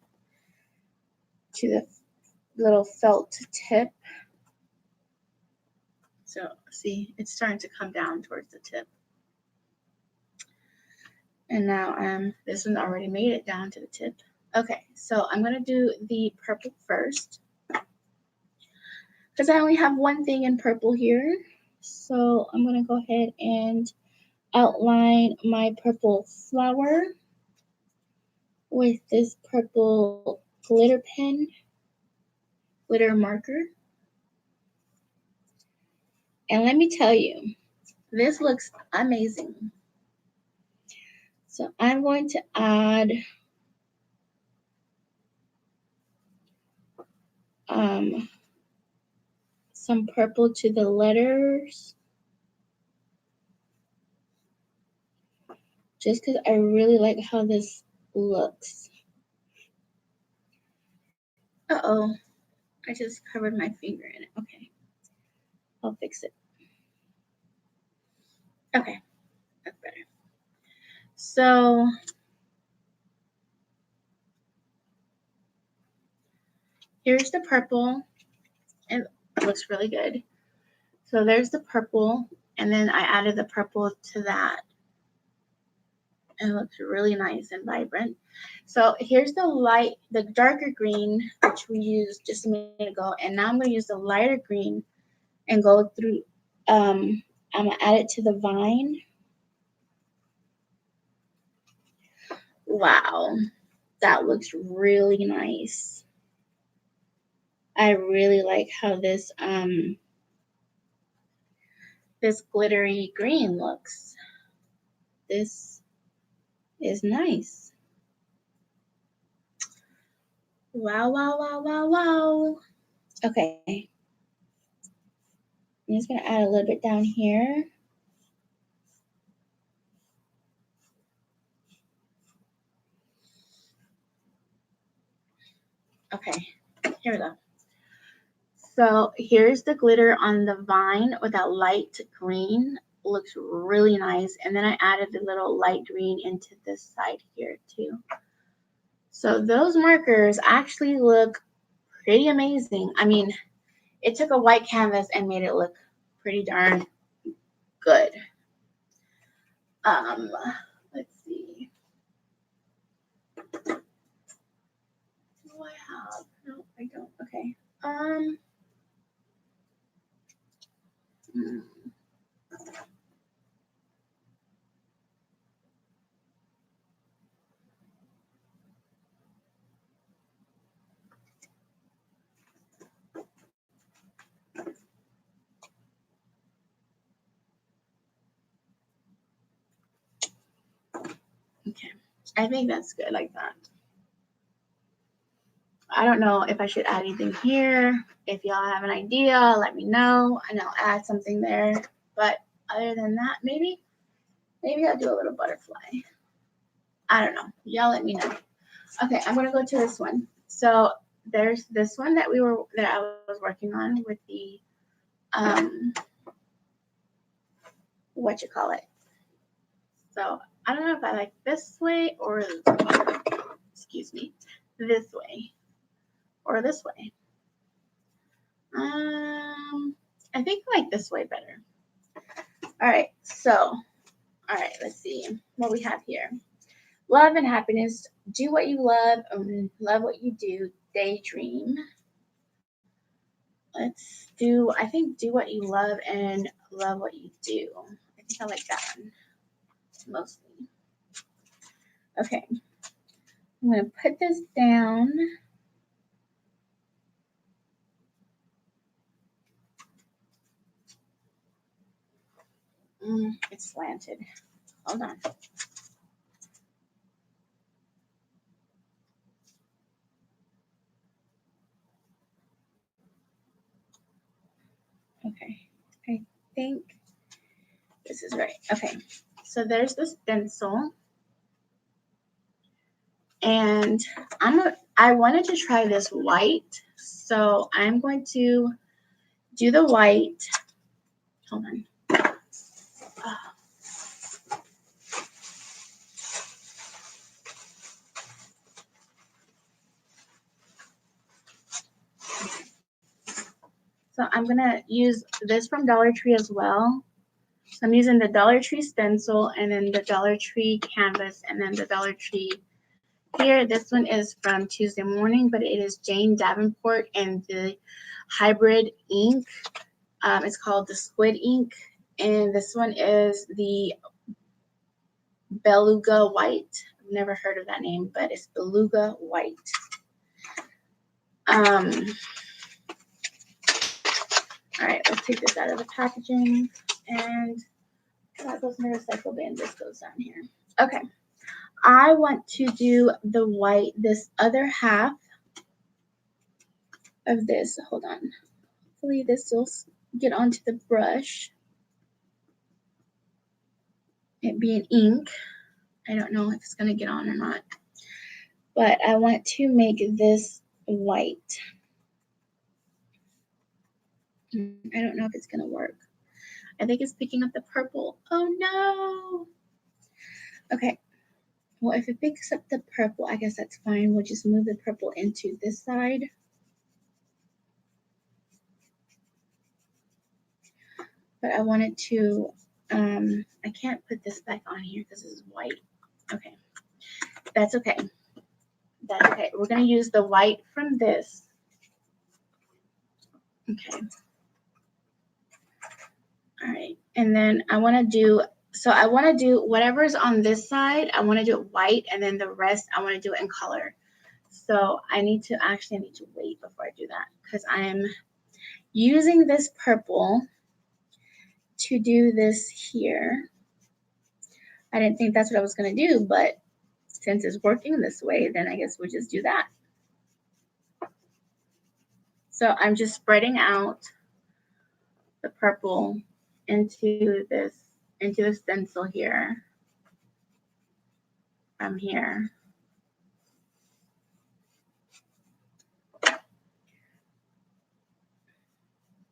to the little felt tip. So see, it's starting to come down towards the tip. And now this one already made it down to the tip. Okay, so I'm going to do the purple first because I only have one thing in purple here. So I'm going to go ahead and outline my purple flower with this purple glitter pen, glitter marker. And let me tell you, this looks amazing. So I'm going to add some purple to the letters. Just because I really like how this looks. Uh-oh, I just covered my finger in it. Okay, I'll fix it. Okay, that's better. So here's the purple, and it looks really good. So there's the purple, and then I added the purple to that. It looks really nice and vibrant. So here's the darker green, which we used just a minute ago, and now I'm going to use the lighter green and go through. I'm going to add it to the vine. Wow, that looks really nice. I really like how this this glittery green looks. This is nice. Wow, wow, wow, wow, wow. Okay. I'm just going to add a little bit down here. Okay, here we go. So here's the glitter on the vine with that light green. Looks really nice. And then I added the little light green into this side here too. So those markers actually look pretty amazing. I mean, it took a white canvas and made it look pretty darn good. Let's see. Do I have? No, I don't. Okay. Okay. I think that's good like that. I don't know if I should add anything here. If y'all have an idea, let me know and I'll add something there. But other than that, maybe I'll do a little butterfly. I don't know. Y'all let me know. Okay, I'm gonna go to this one. So there's this one that I was working on with the what you call it. So I don't know if I like this way or excuse me, this way or this way. I think I like this way better. All right, so, let's see what we have here. Love and happiness. Do what you love and love what you do. Daydream. Let's do, I think, do what you love and love what you do. I think I like that one mostly. Okay. I'm going to put this down. It's slanted. Hold on. Okay. I think this is right. Okay. So there's the stencil. And I wanted to try this white. So I'm going to do the white. Hold on. So I'm going to use this from Dollar Tree as well. So I'm using the Dollar Tree stencil and then the Dollar Tree canvas and then the Dollar Tree here. This one is from Tuesday Morning, but it is Jane Davenport and the hybrid ink. It's called the Squid Ink. And this one is the Beluga White. I've never heard of that name, but it's Beluga White. All right, let's take this out of the packaging, and that goes in the recycle bin. This goes down here. Okay, I want to do the white, this other half of this. Hold on. Hopefully this will get onto the brush. It being ink. I don't know if it's going to get on or not. But I want to make this white. I don't know if it's going to work. I think it's picking up the purple. Oh no! Okay. Well, if it picks up the purple, I guess that's fine. We'll just move the purple into this side. But I wanted to, I can't put this back on here because this is white. Okay. That's okay. That's okay. We're going to use the white from this. Okay. All right. And then I want to do, so I want to do whatever's on this side, I want to do it white, and then the rest I want to do it in color. So I need to wait before I do that because I'm using this purple to do this here. I didn't think that's what I was going to do, but since it's working this way, then I guess we'll just do that. So I'm just spreading out the purple into the stencil here, from here.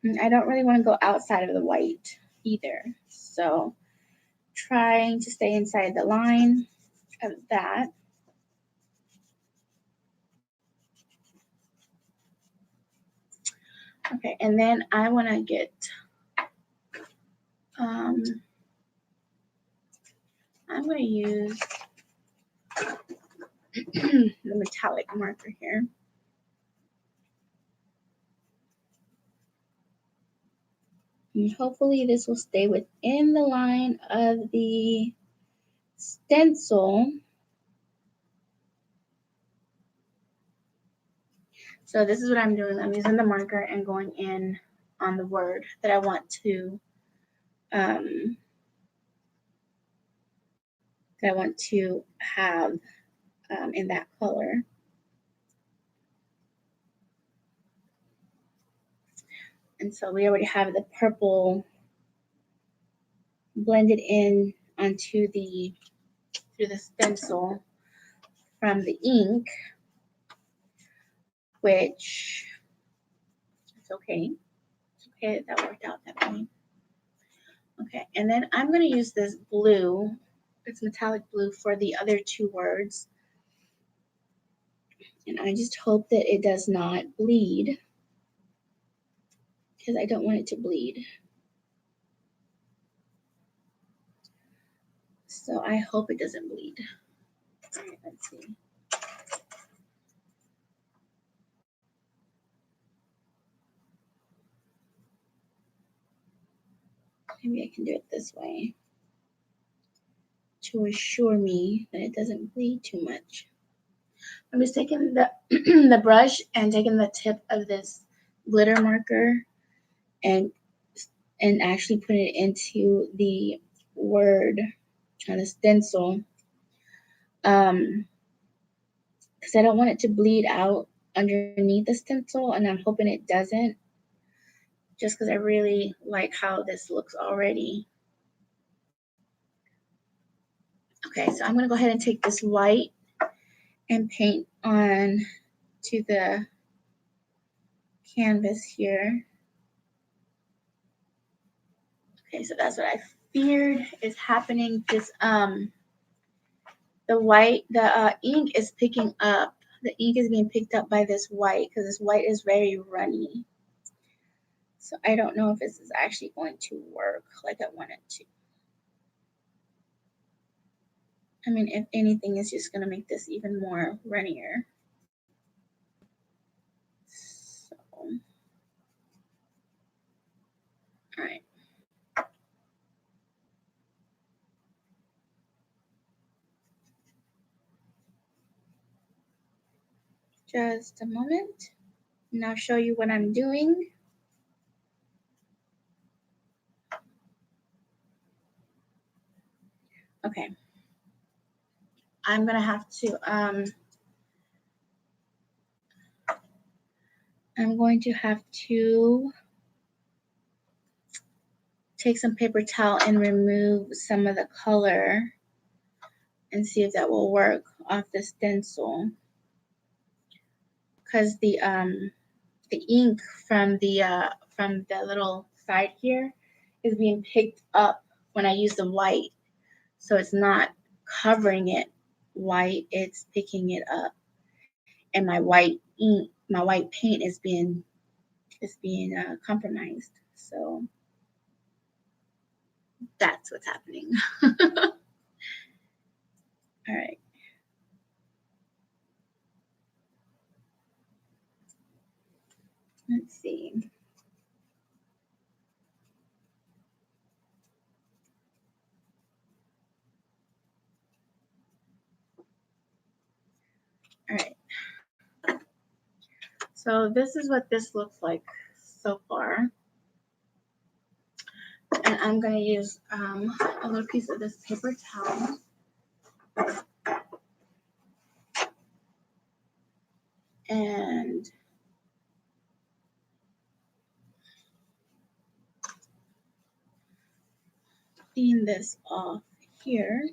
And I don't really want to go outside of the white either. So trying to stay inside the line of that. Okay, and then I want to get, I'm going to use the metallic marker here. And hopefully this will stay within the line of the stencil. So this is what I'm doing. I'm using the marker and going in on the word that I want to have in that color. And so we already have the purple blended in onto through the stencil from the ink, which is okay. It's okay that worked out that way. Okay, and then I'm going to use this blue. It's metallic blue for the other two words. And I just hope that it does not bleed. because I don't want it to bleed. So I hope it doesn't bleed. All right, let's see. Maybe I can do it this way to assure me that it doesn't bleed too much. I'm just taking the the brush and taking the tip of this glitter marker and actually putting it into the word on the stencil. Because I don't want it to bleed out underneath the stencil, and I'm hoping it doesn't, just because I really like how this looks already. Okay, so I'm going to go ahead and take this white and paint on to the canvas here. Okay, so that's what I feared is happening. This the ink is picking up. The ink is being picked up by this white because this white is very runny. So I don't know if this is actually going to work like I want it to. I mean, if anything, it's just going to make this even more runnier. So, all right. Just a moment. And I'll show you what I'm doing. Okay. I'm going to have to, take some paper towel and remove some of the color and see if that will work off the stencil. Because the ink from the little side here is being picked up when I use the white, so it's not covering it white, it's picking it up, and my white paint is being compromised. So that's what's happening. All right. Let's see. All right. So this is what this looks like so far. And I'm going to use a little piece of this paper towel. And clean this off here.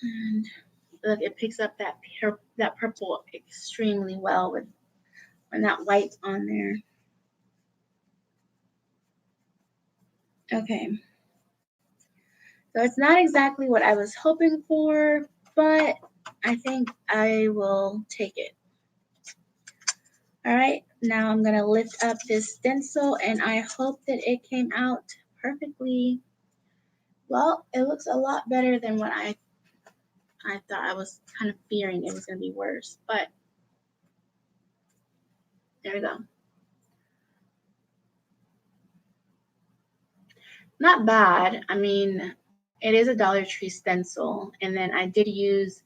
And look, it picks up that purple extremely well when that white's on there. Okay. So it's not exactly what I was hoping for, but I think I will take it. All right, now I'm gonna lift up this stencil and I hope that it came out perfectly. Well, it looks a lot better than what I thought. I was kind of fearing it was gonna be worse, but there we go. Not bad. I mean, it is a Dollar Tree stencil, and then I did use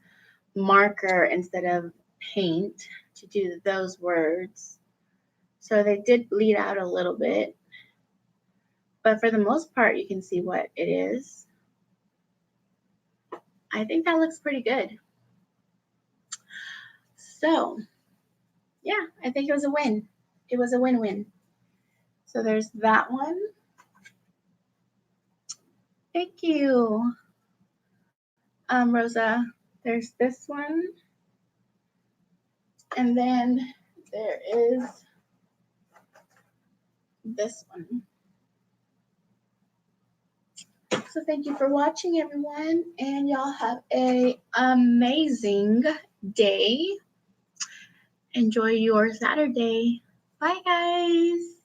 marker instead of paint to do those words. So they did bleed out a little bit, but for the most part, you can see what it is. I think that looks pretty good. So, yeah, I think it was a win. It was a win-win. So there's that one. Thank you, Rosa. There's this one. And then there is this one. So thank you for watching, everyone, and y'all have a amazing day. Enjoy your Saturday. Bye, guys.